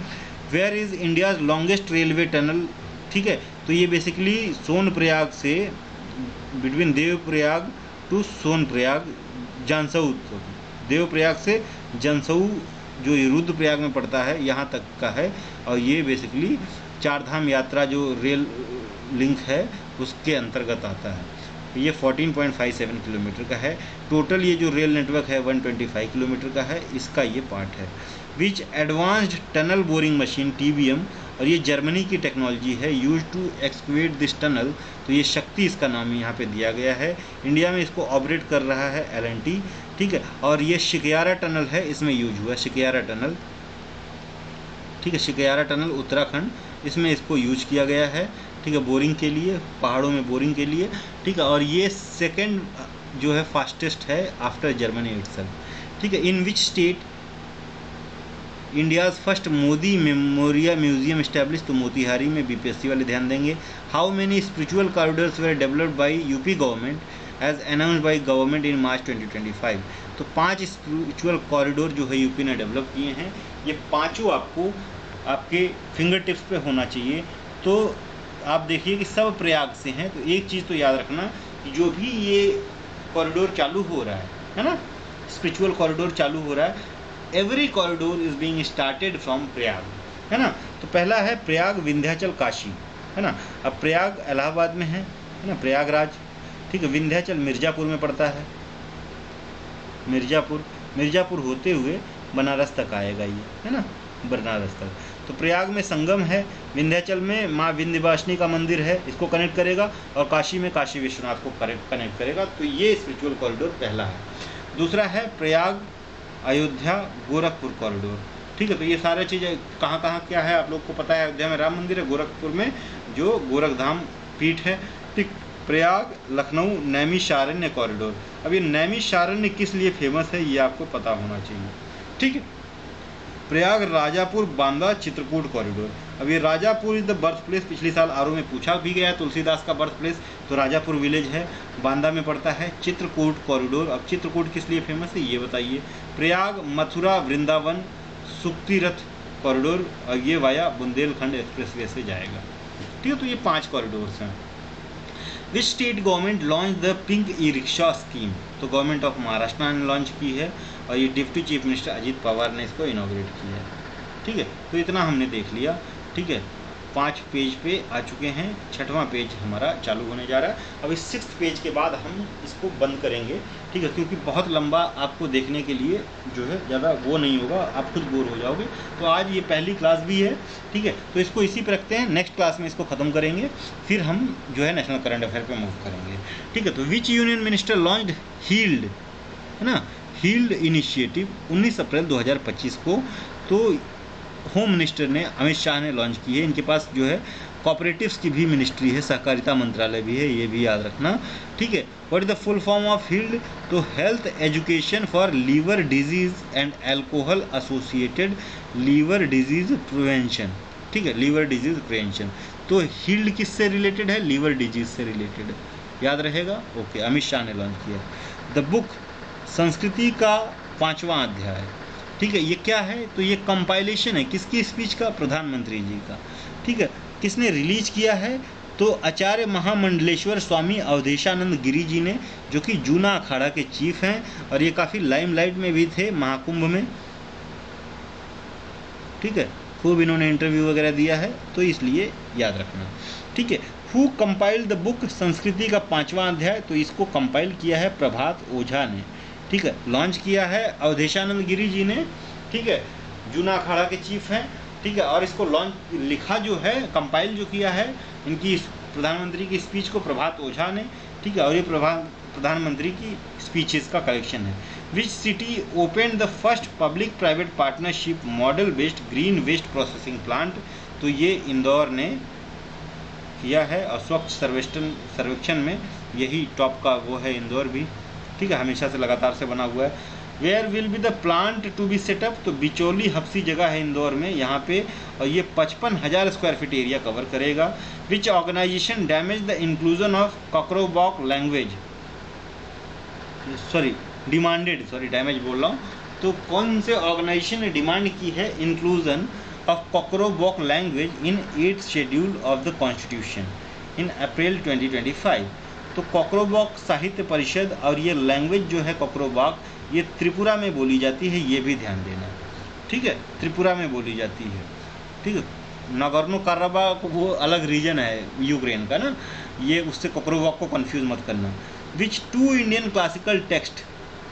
Where is India's longest railway tunnel, ठीक है। तो ये बेसिकली सोनप्रयाग से, बिटवीन देवप्रयाग टू सोनप्रयाग, जानसऊ, देवप्रयाग से जनसऊ जो रुद्रप्रयाग में पड़ता है यहाँ तक का है, और ये बेसिकली चारधाम यात्रा जो रेल लिंक है उसके अंतर्गत आता है। ये 14.57 किलोमीटर का है। टोटल ये जो रेल नेटवर्क है 125 किलोमीटर का है, इसका ये पार्ट है। Which advanced tunnel boring machine TBM, और ये जर्मनी की टेक्नोलॉजी है, use to excavate this tunnel, तो ये शक्ति इसका नाम यहाँ पे दिया गया है। इंडिया में इसको ऑपरेट कर रहा है L&T, ठीक है। और ये शिकयारा टनल है, इसमें यूज हुआ शिकयारा टनल, ठीक है। शिकयारा टनल उत्तराखंड, इसमें इसको यूज किया गया है, ठीक है, बोरिंग के लिए, पहाड़ों में बोरिंग के लिए, ठीक है। और ये सेकंड जो है फास्टेस्ट है आफ्टर जर्मनी इटसेल्फ, ठीक है। In which state India's first Modi memorial museum establish, तो मोतिहारी में, BPSC वाले ध्यान देंगे। How many spiritual corridors were developed by UP government as announced by government in March 2025, तो 5 स्पिरिचुअल कॉरिडोर जो है यूपी ने डेवलप किए हैं। ये पाँचों आपको आपके फिंगर टिप्स पे होना चाहिए। तो आप देखिए कि सब प्रयाग से हैं, तो एक चीज़ तो याद रखना कि जो भी ये कॉरिडोर चालू हो रहा है ना, स्पिरिचुअल कॉरिडोर चालू हो रहा है, every corridor is being started from Prayag, है ना। तो पहला है प्रयाग विंध्याचल काशी, है ना। अब प्रयाग इलाहाबाद में है ना, प्रयागराज, ठीक है। विंध्याचल मिर्ज़ापुर में पड़ता है, मिर्ज़ापुर होते हुए बनारस तक आएगा ये, है ना, बनारस तक। तो प्रयाग में संगम है, विंध्याचल में माँ विंध्यवासिनी का मंदिर है, इसको कनेक्ट करेगा, और काशी में काशी विश्वनाथ को कनेक्ट करेगा। तो ये स्पिरिचुअल कॉरिडोर पहला है। दूसरा है प्रयाग अयोध्या गोरखपुर कॉरिडोर, ठीक है। तो ये सारी चीज़ें कहाँ कहाँ क्या है आप लोग को पता है। अयोध्या में राम मंदिर है, गोरखपुर में जो गोरखधाम पीठ है, ठीक। प्रयाग लखनऊ नैमिषारण्य कॉरिडोर। अब ये नैमिषारण्य किस लिए फेमस है ये आपको पता होना चाहिए, ठीक है। प्रयाग राजापुर बांदा चित्रकूट कॉरिडोर। अब ये Rajapur is the birth place, पिछले साल आरओ में पूछा भी गया, तुलसीदास का बर्थ प्लेस, तो राजापुर विलेज है, बांदा में पड़ता है। चित्रकूट कॉरिडोर, अब चित्रकूट किस लिए फेमस है ये बताइए। प्रयाग मथुरा वृंदावन सुक्तिरथ कॉरिडोर, और ये वाया बुंदेलखंड एक्सप्रेसवे से जाएगा, ठीक है। तो ये 5 कॉरिडोर्स हैं। Which state government launch the pink e rickshaw scheme, तो गवर्नमेंट ऑफ महाराष्ट्र ने लॉन्च की है और ये deputy chief minister Ajit Pawar ने इसको इनॉग्रेट किया है, ठीक है। तो इतना हमने देख लिया, ठीक है। 5 पेज पे आ चुके हैं, 6वां पेज हमारा चालू होने जा रहा है। अब इस 6th पेज के बाद हम इसको बंद करेंगे, ठीक है, क्योंकि बहुत लंबा आपको देखने के लिए जो है ज़्यादा वो नहीं होगा, आप खुद बोर हो जाओगे। तो आज ये पहली क्लास भी है, ठीक है, तो इसको इसी पर रखते हैं, नेक्स्ट क्लास में इसको ख़त्म करेंगे, फिर हम जो है नेशनल करंट अफेयर पे मूव करेंगे, ठीक है। तो which union minister launched Heald, है ना, हील्ड इनिशिएटिव 19 अप्रैल 2025 को, तो होम मिनिस्टर ने अमित शाह ने लॉन्च की है। इनके पास जो है कॉपरेटिव्स की भी मिनिस्ट्री है, सहकारिता मंत्रालय भी है, ये भी याद रखना, ठीक है। What is the full form of HEALD, तो health education for liver disease and alcohol associated liver disease prevention, ठीक है, लीवर डिजीज प्रिवेंशन। तो हील्ड किससे रिलेटेड है, लीवर डिजीज से रिलेटेड, याद रहेगा, ओके। अमित शाह ने लॉन्च किया। द बुक संस्कृति का 5वां अध्याय, ठीक है, ये क्या है, तो ये कंपाइलेशन है किसकी स्पीच का, प्रधानमंत्री जी का, ठीक है। किसने रिलीज किया है, तो आचार्य महामंडलेश्वर स्वामी अवधेशानंद गिरी जी ने, जो कि जूना अखाड़ा के चीफ हैं, और ये काफ़ी लाइमलाइट में भी थे महाकुंभ में, ठीक है, खूब इन्होंने इंटरव्यू वगैरह दिया है, तो इसलिए याद रखना, ठीक है। हु कंपाइल्ड द बुक, संस्कृति का 5वां अध्याय, तो इसको कंपाइल किया है प्रभात ओझा ने, ठीक है, लॉन्च किया है अवधेशानंद गिरी जी ने, ठीक है, जूना अखाड़ा के चीफ हैं, ठीक है। और इसको लॉन्च लिखा जो है, कंपाइल जो किया है इनकी प्रधानमंत्री की स्पीच को प्रभात ओझा ने, ठीक है। और ये प्रधानमंत्री की स्पीचेस का कलेक्शन है। Which city open the first public private partnership model based green waste processing plant, तो ये इंदौर ने किया है, और स्वच्छ सर्वेक्षण में यही टॉप का वो है इंदौर भी, ठीक है, हमेशा से लगातार से बना हुआ है। Where will be the plant to be set up, तो बिचौली हफ्सी जगह है इंदौर में यहाँ पे, और ये 55,000 स्क्वायर फीट एरिया कवर करेगा। Which organisation demand the inclusion of Kokborok language, demand बोल रहा हूँ, तो कौन से ऑर्गेनाइजेशन ने डिमांड की है inclusion of Kokborok language in 8th schedule of the constitution in April 2025। तो कॉकरोबॉक साहित्य परिषद, और ये लैंग्वेज जो है कॉकरोबॉक, ये त्रिपुरा में बोली जाती है, ये भी ध्यान देना, ठीक है, त्रिपुरा में बोली जाती है, ठीक है। नागोर्नो काराबाख वो अलग रीजन है यूक्रेन का ना, ये उससे कॉकरोबॉक को कंफ्यूज मत करना। Which 2 Indian classical text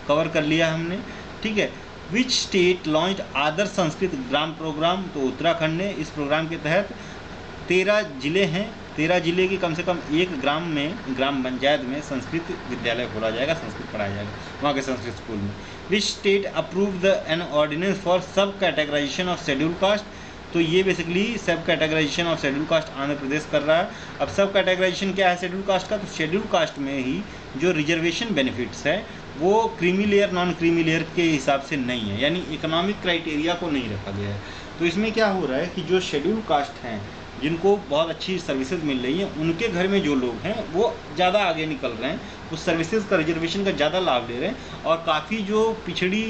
cover कर लिया हमने, ठीक है। Which state launched Adarsh Sanskrit Gram programme, तो उत्तराखंड ने, इस प्रोग्राम के तहत 13 जिले हैं, 13 जिले की कम से कम एक ग्राम पंचायत में संस्कृत विद्यालय खोला जाएगा, संस्कृत पढ़ाया जाएगा वहाँ के संस्कृत स्कूल में। Which state approve the an ordinance for sub categorisation of schedule caste, तो ये basically sub categorisation of schedule caste Andhra Pradesh कर रहा है। अब सब कैटेगराइजेशन क्या है शेड्यूल कास्ट का, तो शेड्यूल कास्ट में ही जो रिजर्वेशन बेनिफिट्स है वो creamy layer non creamy layer के हिसाब से नहीं है, यानी इकोनॉमिक क्राइटेरिया को नहीं रखा गया है। तो इसमें क्या हो रहा है कि जो शेड्यूल कास्ट हैं जिनको बहुत अच्छी सर्विसेज मिल रही हैं, उनके घर में जो लोग हैं वो ज़्यादा आगे निकल रहे हैं, उस सर्विसेज का रिजर्वेशन का ज़्यादा लाभ ले रहे हैं, और काफ़ी जो पिछड़ी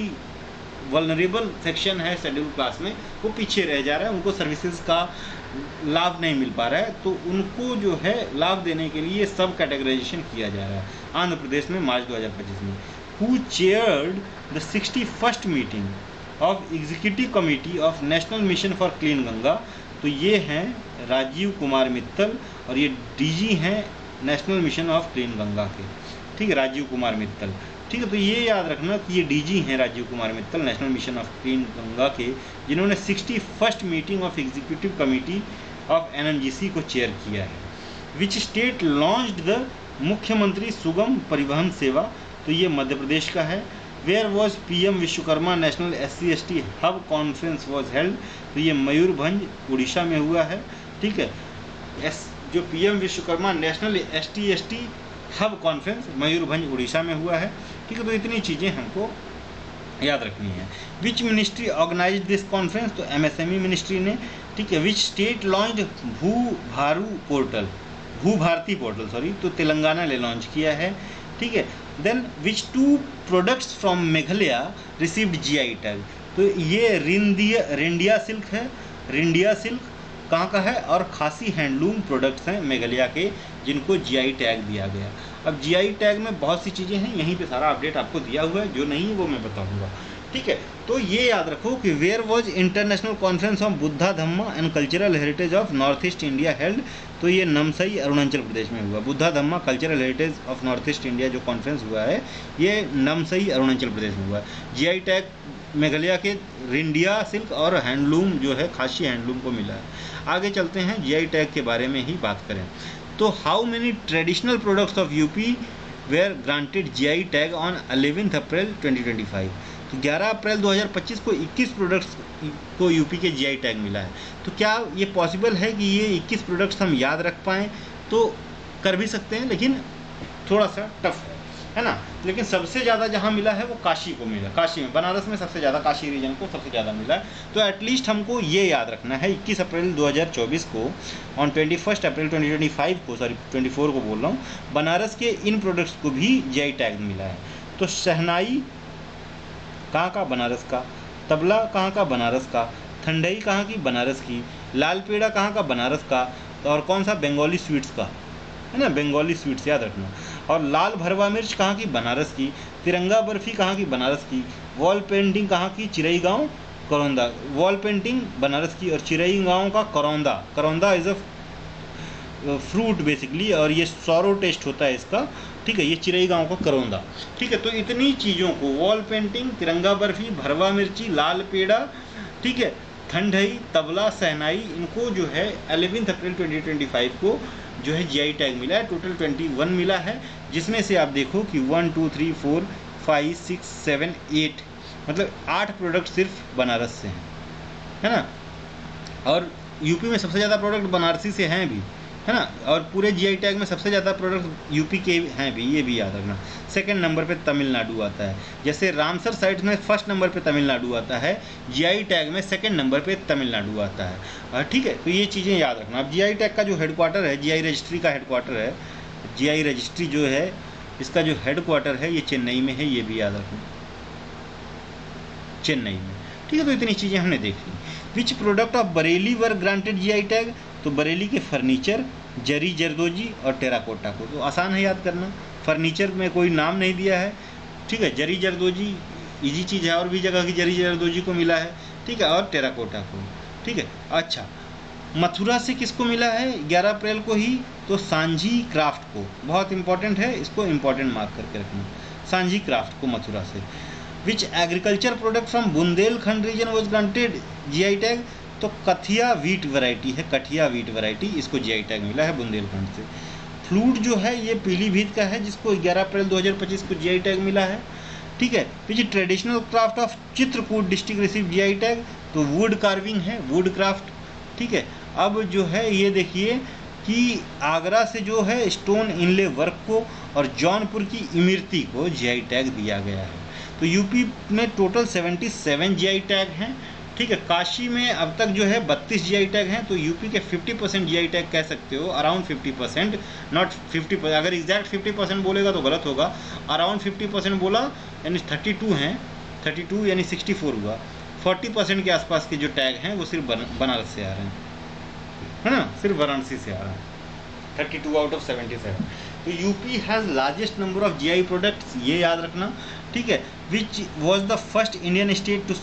वल्नरेबल सेक्शन है शेड्यूल क्लास में वो पीछे रह जा रहा है, उनको सर्विसेज का लाभ नहीं मिल पा रहा है, तो उनको जो है लाभ देने के लिए सब कैटेगराइजेशन किया जा रहा है आंध्र प्रदेश में मार्च 2025 में। Who chaired the 61st meeting of executive committee of national mission for clean Ganga, तो ये हैं राजीव कुमार मित्तल, और ये डीजी हैं national mission of clean Ganga के, ठीक है, राजीव कुमार मित्तल, ठीक है। तो ये याद रखना कि ये डीजी हैं Rajeev Kumar Mittal national mission of clean Ganga के, जिन्होंने 61st meeting of executive committee of NMGC को चेयर किया है। विच स्टेट लॉन्च्ड द मुख्यमंत्री सुगम परिवहन सेवा, तो ये मध्य प्रदेश का है। Where was PM Vishwakarma national SC/ST hub conference was held, तो ये मयूरभंज उड़ीसा में हुआ है, ठीक है। जो PM Vishwakarma national ST hub conference Mayurbhanj Orissa में हुआ है। ठीक है, तो इतनी चीज़ें हमको याद रखनी है। Which ministry organise this conference, तो MSME मिनिस्ट्री ने। ठीक है, विच स्टेट लॉन्च भू भारती पोर्टल सॉरी, तो तेलंगाना ने लॉन्च किया है। ठीक है, then which 2 products from Meghalaya received GI tag, तो ये रिंडिया सिल्क है, रिंडिया सिल्क कहाँ का है, और खासी हैंडलूम प्रोडक्ट्स हैं मेघालय के जिनको GI टैग दिया गया। अब GI टैग में बहुत सी चीज़ें हैं, यहीं पे सारा अपडेट आपको दिया हुआ है, जो नहीं है वो मैं बताऊंगा। ठीक है, तो ये याद रखो कि where was international conference on Buddha Dhamma and cultural heritage of north east India held, तो ये नमसई अरुणाचल प्रदेश में हुआ। Buddha Dhamma cultural heritage of north east India जो कॉन्फ्रेंस हुआ है ये नमसई अरुणाचल प्रदेश में हुआ है। GI टैग मेघालय के रिंडिया सिल्क और हैंडलूम जो है खासी हैंडलूम को मिला है। आगे चलते हैं, GI टैग के बारे में ही बात करें तो how many traditional products of UP were granted GI tag on 11 April 2025, तो 11 अप्रैल 2025 को 21 प्रोडक्ट्स को यूपी के GI टैग मिला है। तो क्या ये पॉसिबल है कि ये 21 प्रोडक्ट्स हम याद रख पाएँ, तो कर भी सकते हैं लेकिन थोड़ा सा टफ है ना। लेकिन सबसे ज़्यादा जहाँ मिला है वो काशी को मिला, काशी में, बनारस में सबसे ज़्यादा, काशी रीजन को सबसे ज़्यादा मिला है। तो एटलीस्ट हमको ये याद रखना है 21 अप्रैल 2024 को ऑन 21 अप्रैल 2025 को, सॉरी 24 को बोल रहा हूँ, बनारस के इन प्रोडक्ट्स को भी GI टैग मिला है। तो शहनाई कहाँ का, बनारस का। तबला कहाँ का, बनारस का। ठंडई कहाँ की, बनारस की। लाल पेड़ा कहाँ का, बनारस का। और कौन सा, बंगाली स्वीट्स का, है ना, बंगाली स्वीट्स याद रखना। और लाल भरवा मिर्च कहाँ की, बनारस की। तिरंगा बर्फी कहाँ की, बनारस की। वॉल पेंटिंग कहाँ की, चिरईगांव करौंदा। वॉल पेंटिंग बनारस की और चिरईगांव का करौंदा। करौंदा इज़ अ फ्रूट बेसिकली, और ये सॉरो टेस्ट होता है इसका। ठीक है, ये चिरईगांव का करौंदा। ठीक है, तो इतनी चीज़ों को, वॉल पेंटिंग, तिरंगा बर्फी, भरवा मिर्ची, लाल पेड़ा, ठीक है, ठंडई, तबला, सहनाई, इनको जो है 11 अप्रैल 2025 को जो है GI टैग मिला है। टोटल 21 मिला है, जिसमें से आप देखो कि 1 2 3 4 5 6 7 8 मतलब 8 प्रोडक्ट सिर्फ बनारस से हैं, है ना। और यूपी में सबसे ज़्यादा प्रोडक्ट बनारसी से हैं भी, है ना। और पूरे GI टैग में सबसे ज़्यादा प्रोडक्ट यूपी के हैं भी, ये भी याद रखना। सेकंड नंबर पे तमिलनाडु आता है, जैसे रामसर साइट्स में फर्स्ट नंबर पे तमिलनाडु आता है, GI टैग में सेकंड नंबर पे तमिलनाडु आता है। ठीक है, तो ये चीज़ें याद रखना। अब GI टैग का जो हेडक्वार्टर है, GI रजिस्ट्री का हेडक्वार्टर है, GI रजिस्ट्री जो है इसका जो हेडक्वार्टर है ये चेन्नई में है, ये भी याद रखना, चेन्नई में। ठीक है, तो इतनी चीज़ें हमने देख ली। Which product of Bareilly were granted GI tag, तो बरेली के फर्नीचर, जरी जरदोजी और टेराकोटा को, तो आसान है याद करना। फर्नीचर में कोई नाम नहीं दिया है, ठीक है। जरी जरदोजी इजी चीज़ है, और भी जगह की जरी जरदोजी को मिला है, ठीक है, और टेराकोटा को, ठीक है। अच्छा, मथुरा से किसको मिला है 11 अप्रैल को ही, तो सांझी क्राफ्ट को, बहुत इंपॉर्टेंट है, इसको इंपॉर्टेंट मार्क करके रखना, सांझी क्राफ्ट को मथुरा से। Which agriculture product from Bundelkhand region was granted GI tag, तो कथिया वीट वैरायटी है, कठिया वीट वैरायटी, इसको GI टैग मिला है बुंदेलखंड से। फ्लूट जो है ये पीलीभीत का है, जिसको 11 अप्रैल 2025 को GI टैग मिला है, ठीक है। Which traditional craft of Chitrakoot district receive GI tag, तो वुड कार्विंग है, वुड क्राफ्ट, ठीक है। अब जो है ये देखिए कि आगरा से जो है स्टोन इनले वर्क को और जौनपुर की इमरती को GI टैग दिया गया है। तो यूपी में टोटल 77 GI टैग हैं, ठीक है। काशी में अब तक जो है 32 GI टैग हैं, तो यूपी के 50% GI टैग कह सकते हो, अराउंड 50%, नॉट 50%, अगर एग्जैक्ट 50% बोलेगा तो गलत होगा, अराउंड 50% बोला यानी 32 हैं, 32 यानी 64 हुआ। 40% के आसपास के जो टैग हैं वो सिर्फ बनारस से आ रहे हैं, है ना, सिर्फ वाराणसी से आ रहा है, 32 आउट ऑफ 77। तो UP has largest number of GI products, ये याद रखना, ठीक है। Which was the first Indian state to,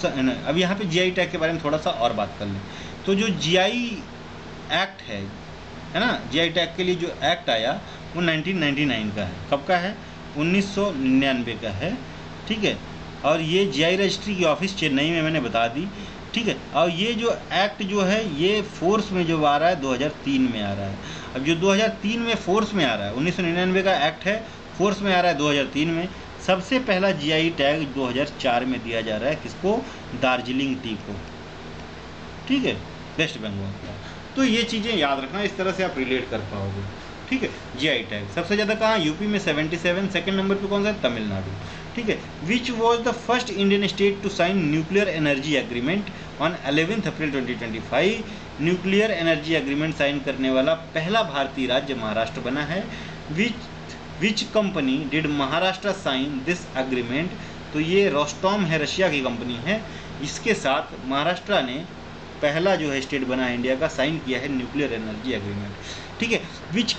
अब यहाँ पे GI टैग के बारे में थोड़ा सा और बात कर लें। तो जो GI एक्ट है ना, GI टैग के लिए जो एक्ट आया वो 1999 का है। कब का है, 1999 का है, ठीक है। और ये GI रजिस्ट्री की ऑफिस चेन्नई में मैंने बता दी, ठीक है। और ये जो एक्ट जो है ये फोर्स में जो आ रहा है 2003 में आ रहा है। अब जो 2003 में फोर्स में आ रहा है, 1999 का एक्ट है, फोर्स में आ रहा है 2003 में। सबसे पहला GI टैग 2004 में दिया जा रहा है, किसको, दार्जिलिंग टी को, ठीक है, वेस्ट बंगाल का। तो ये चीज़ें याद रखना, इस तरह से आप रिलेट कर पाओगे। ठीक है, जीआई टैग सबसे ज़्यादा कहाँ, यूपी में 77, सेकंड नंबर पे कौन सा है, तमिलनाडु। ठीक है, which was the first Indian state to sign nuclear energy agreement on 11 April 2025। Nuclear energy agreement sign करने वाला पहला भारतीय राज्य महाराष्ट्र बना है। Which company did Maharashtra sign this agreement, तो ये रोस्टॉम है, रशिया की कंपनी है, इसके साथ महाराष्ट्र ने पहला जो है स्टेट बना है इंडिया का, साइन किया है न्यूक्लियर एनर्जी एग्रीमेंट। ठीक है, विच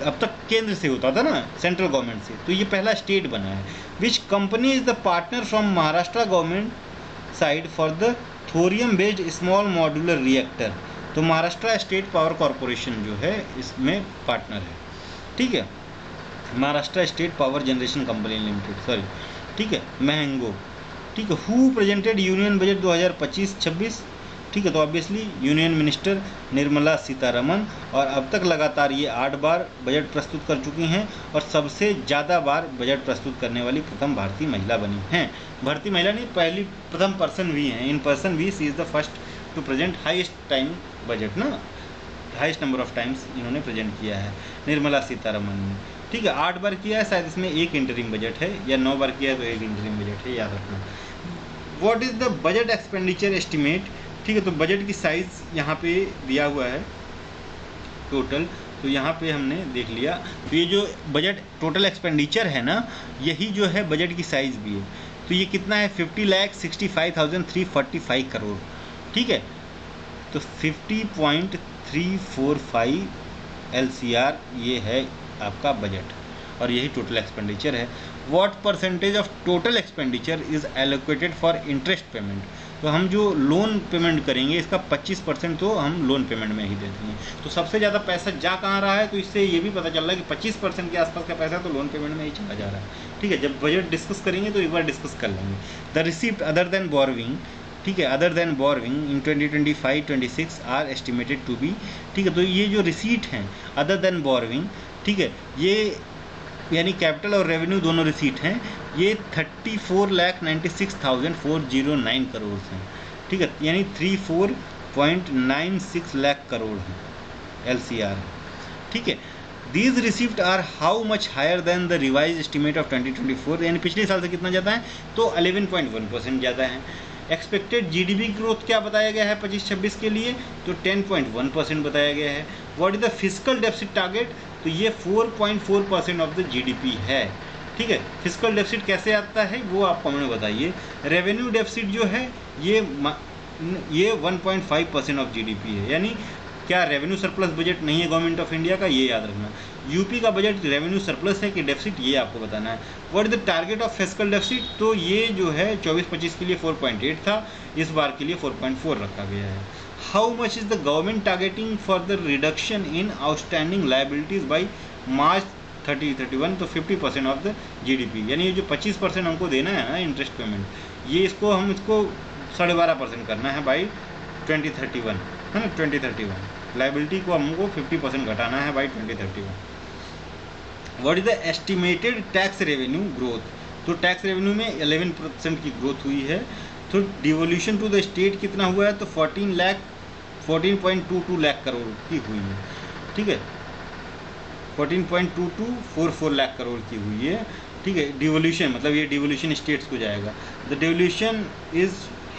अब तक केंद्र से होता था ना, सेंट्रल गवर्नमेंट से, तो ये पहला स्टेट बना है। Which company is the partner from Maharashtra government side for the thorium based small modular reactor, तो महाराष्ट्र स्टेट पावर कॉरपोरेशन जो है इसमें पार्टनर है। ठीक है, Maharashtra state power generation company limited, sorry. ठीक है, महंगो। ठीक है, हु प्रेजेंटेड यूनियन बजट 2025-26, ठीक है, तो obviously union minister Nirmala Sitharaman, और अब तक लगातार ये 8 बार बजट प्रस्तुत कर चुकी हैं और सबसे ज़्यादा बार बजट प्रस्तुत करने वाली प्रथम भारतीय महिला बनी हैं। भारतीय महिला नहीं, पहली प्रथम पर्सन भी हैं, इन पर्सन भी she is the first to present highest time budget ना, हाईएस्ट नंबर ऑफ टाइम्स इन्होंने प्रेजेंट किया है निर्मला सीतारमन ने। ठीक है, 8 बार किया है, शायद इसमें एक इंटरिम बजट है, या 9 बार किया है तो एक इंटरिम बजट है, याद रखना। What is the budget expenditure estimate, ठीक है, तो बजट की साइज़ यहाँ पे दिया हुआ है टोटल, तो यहाँ पे हमने देख लिया। तो ये जो बजट टोटल एक्सपेंडिचर है ना, यही जो है बजट की साइज़ भी है। तो ये कितना है, 50,65,345 करोड़। ठीक है, तो 50.345 LCR ये है आपका बजट, और यही टोटल एक्सपेंडिचर है। What percentage of total expenditure is allocated for interest payment, तो हम जो लोन पेमेंट करेंगे इसका 25% तो हम लोन पेमेंट में ही देते हैं। तो सबसे ज़्यादा पैसा जा कहाँ रहा है, तो इससे ये भी पता चल रहा है कि 25% के आसपास का पैसा तो लोन पेमेंट में ही चला जा रहा है। ठीक है, जब बजट डिस्कस करेंगे तो एक बार डिस्कस कर लेंगे। The receipt other than borrowing, ठीक है, other than borrowing in 2025-26 are estimated to be, ठीक है, तो ये जो रिसीट हैं अदर देन बोरोइंग, ठीक है, ये यानी कैपिटल और रेवेन्यू दोनों रिसीट हैं, ये 34,96,409 करोड़ हैं। ठीक है, यानी 34.96 लाख करोड़ हैं LCR। ठीक है, these receipt are how much higher than the revise estimate of 2024, यानी पिछले साल से कितना ज़्यादा है, तो 11.1% ज़्यादा है। एक्सपेक्टेड GDP ग्रोथ क्या बताया गया है 25-26 के लिए, तो 10.1% बताया गया है। What is the physical deficit target, तो ये 4.4% ऑफ द GDP है। ठीक है, फिजिकल डेफिसिट कैसे आता है वो आप कमेंट में बताइए। रेवेन्यू डेफिसिट जो है ये 1.5% ऑफ GDP है, यानी क्या रेवेन्यू सरप्लस बजट नहीं है गवर्नमेंट ऑफ इंडिया का, ये याद रखना। यूपी का बजट रेवेन्यू सरप्लस है कि डेफिसिट, ये आपको बताना है। What is the target of physical deficit, तो ये जो है 24-25 के लिए 4.8 था, इस बार के लिए 4.4 रखा गया है। How much is the government targeting for the reduction in outstanding liabilities by मार्च 30-31, तो 50% ऑफ द GDP, यानी ये जो 25% हमको देना है ना इंटरेस्ट पेमेंट, ये इसको 12.5% करना है बाई 2031, है ना, 2031 लाइबिलिटी को हमको 50% घटाना है by 2031। What is the estimated tax revenue growth, तो टैक्स रेवेन्यू में 11% की ग्रोथ हुई है। तो डिवोल्यूशन टू द स्टेट कितना हुआ है, तो 14.22 लाख करोड़ की हुई है। ठीक है, 14.2244 लाख करोड़ की हुई है। ठीक है, डिवोल्यूशन मतलब ये डिवोल्यूशन स्टेट्स को जाएगा। The devolution is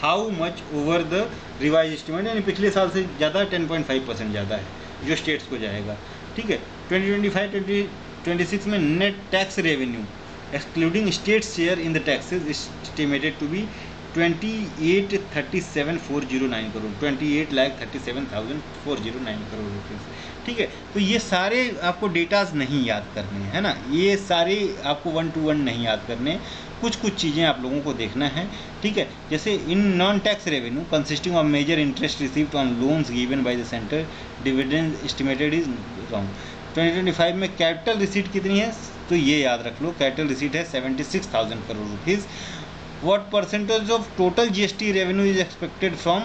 how much over the revise estimate, यानी पिछले साल से ज़्यादा 10.5% ज़्यादा है जो स्टेट्स को जाएगा। ठीक है, 2025-26 में net tax revenue excluding state share in the taxes estimated to be 28,37,409 crore, 28,37,409 crore rupees. ठीक है, तो ये सारे आपको डेटाज नहीं याद करने हैं, है ना, ये सारे आपको 1 to 1 नहीं याद करने, कुछ चीज़ें आप लोगों को देखना है। ठीक है, जैसे in non tax revenue consisting of major interest received on loans given by the centre, dividend estimated is wrong. 2025 में कैपिटल रिसीट कितनी है, तो ये याद रख लो, कैपिटल रिसीट है 76,000 crore rupees. What percentage of total GST revenue is expected from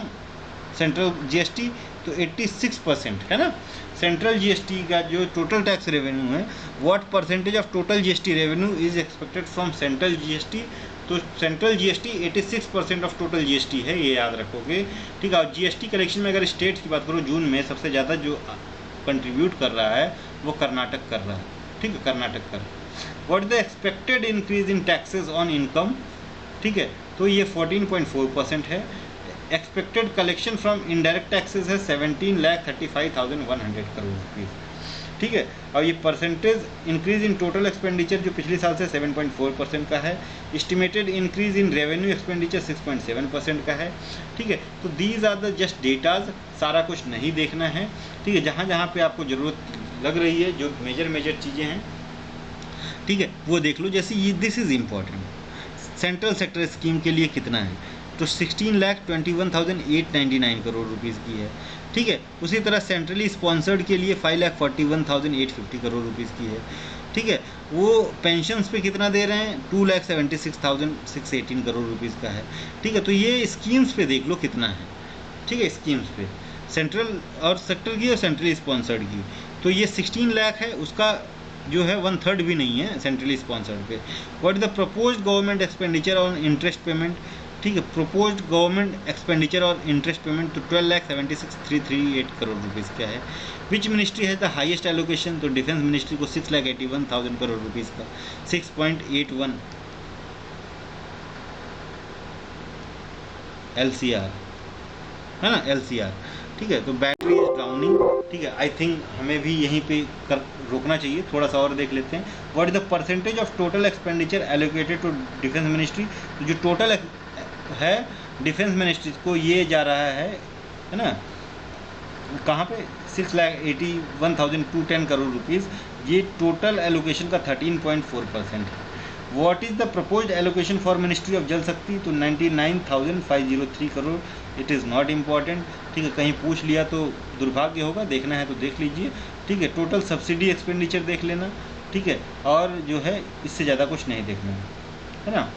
central GST, तो 86% है ना। सेंट्रल जीएसटी का जो टोटल टैक्स रेवेन्यू है, what percentage of total GST revenue is expected from central GST. तो central GST 86% of total GST है, ये याद रखोगे, ठीक है। और जीएसटी कलेक्शन में अगर स्टेट की बात करो, जून में सबसे ज़्यादा जो कंट्रीब्यूट कर रहा है वो कर्नाटक कर रहा है, ठीक है, कर्नाटक कर। What is the expected increase in taxes on income, ठीक है, तो ये 14.4% है। Expected collection from indirect taxes है 17,35,100 करोड़ रुपीज़, ठीक है। और ये percentage increase in total expenditure जो पिछले साल से 7.4% का है। Estimated increase in revenue expenditure 6.7% का है, ठीक है। तो these are the just datas, सारा कुछ नहीं देखना है, ठीक है। जहाँ जहाँ पे आपको ज़रूरत लग रही है, जो मेजर चीज़ें हैं, ठीक है, वो देख लो। जैसे ये this is important, central sector scheme के लिए कितना है, तो 16,21,899 करोड़ रुपीज़ की है, ठीक है। उसी तरह सेंट्रली स्पॉन्सर्ड के लिए 5,41,850 करोड़ रुपीज़ की है, ठीक है। वो पेंशन्स पे कितना दे रहे हैं, 2,76,618 करोड़ रुपीज़ का है, ठीक है। तो ये स्कीम्स पे देख लो कितना है, ठीक है, स्कीम्स पे सेंट्रल और सेक्टर की और सेंट्रली स्पॉन्सर्ड की। तो ये 16 लाख है, उसका जो है 1/3 भी नहीं है सेंट्रली स्पॉन्सर्ड पे। What is the proposed government expenditure on interest payment, ठीक है, प्रोपोज्ड गवर्नमेंट एक्सपेंडिचर और इंटरेस्ट पेमेंट तो 12,76,338 करोड़ रुपीज़ का है। विच मिनिस्ट्री है द हाईएस्ट एलोकेशन, तो डिफेंस मिनिस्ट्री को 6,81,000 करोड़ रुपीज़ का 6.81 LCR है ना, LCR, ठीक है। तो बैटरी इज ड्राउनिंग, ठीक है। आई थिंक हमें भी यहीं पे रोकना चाहिए, थोड़ा सा और देख लेते हैं। What is the percentage of total expenditure allocated to defence ministry, तो जो टोटल है डिफेंस मिनिस्ट्री को ये जा रहा है ना, कहाँ पे 6,81,210 करोड़ रुपीज़, ये टोटल एलोकेशन का 13.4% है। What is the proposed allocation for ministry of जल शक्ति, तो 99,503 crore. It is not important, ठीक है, कहीं पूछ लिया तो दुर्भाग्य होगा, देखना है तो देख लीजिए, ठीक है। टोटल सब्सिडी एक्सपेंडिचर देख लेना, ठीक है, और जो है इससे ज़्यादा कुछ नहीं देखना है ना।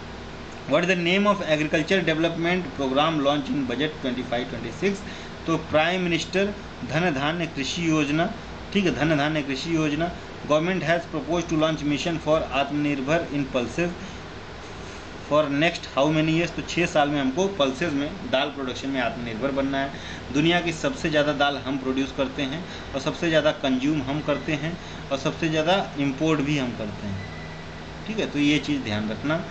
What is the name of agriculture development programme launch in budget 25-26, तो प्राइम मिनिस्टर धन धान्य कृषि योजना, ठीक है, धन Dhaanya Krishi Yojana. Government has propose to launch mission for Aatmanirbhar in pulses for next how many years, तो 6 साल में हमको पल्सेज में दाल प्रोडक्शन में आत्मनिर्भर बनना है। दुनिया की सबसे ज़्यादा दाल हम प्रोड्यूस करते हैं और सबसे ज़्यादा कंज्यूम हम करते हैं और सबसे ज़्यादा इम्पोर्ट भी हम करते हैं, ठीक है। तो ये चीज़ ध्यान रखना।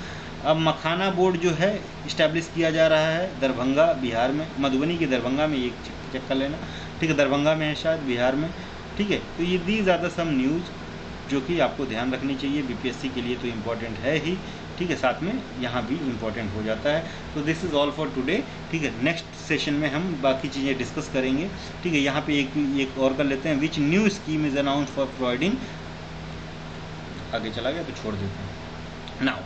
अब मखाना बोर्ड जो है इस्टेब्लिश किया जा रहा है दरभंगा बिहार में, मधुबनी के दरभंगा में, ये चेक कर लेना, ठीक है, दरभंगा में है शायद बिहार में, ठीक है। तो ये दी ज़्यादा सम न्यूज़ जो कि आपको ध्यान रखनी चाहिए, बीपीएससी के लिए तो इम्पॉर्टेंट है ही, ठीक है, साथ में यहाँ भी इम्पॉर्टेंट हो जाता है। तो this is all for today, ठीक है। नेक्स्ट सेशन में हम बाकी चीज़ें डिस्कस करेंगे, ठीक है। यहाँ पे एक और कर लेते हैं, which new scheme is announce for providing, आगे चला गया तो छोड़ देते हैं। नाउ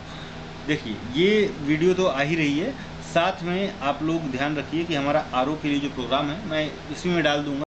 देखिए, ये वीडियो तो आ ही रही है, साथ में आप लोग ध्यान रखिए कि हमारा आरओ के लिए जो प्रोग्राम है मैं इसी में डाल दूंगा।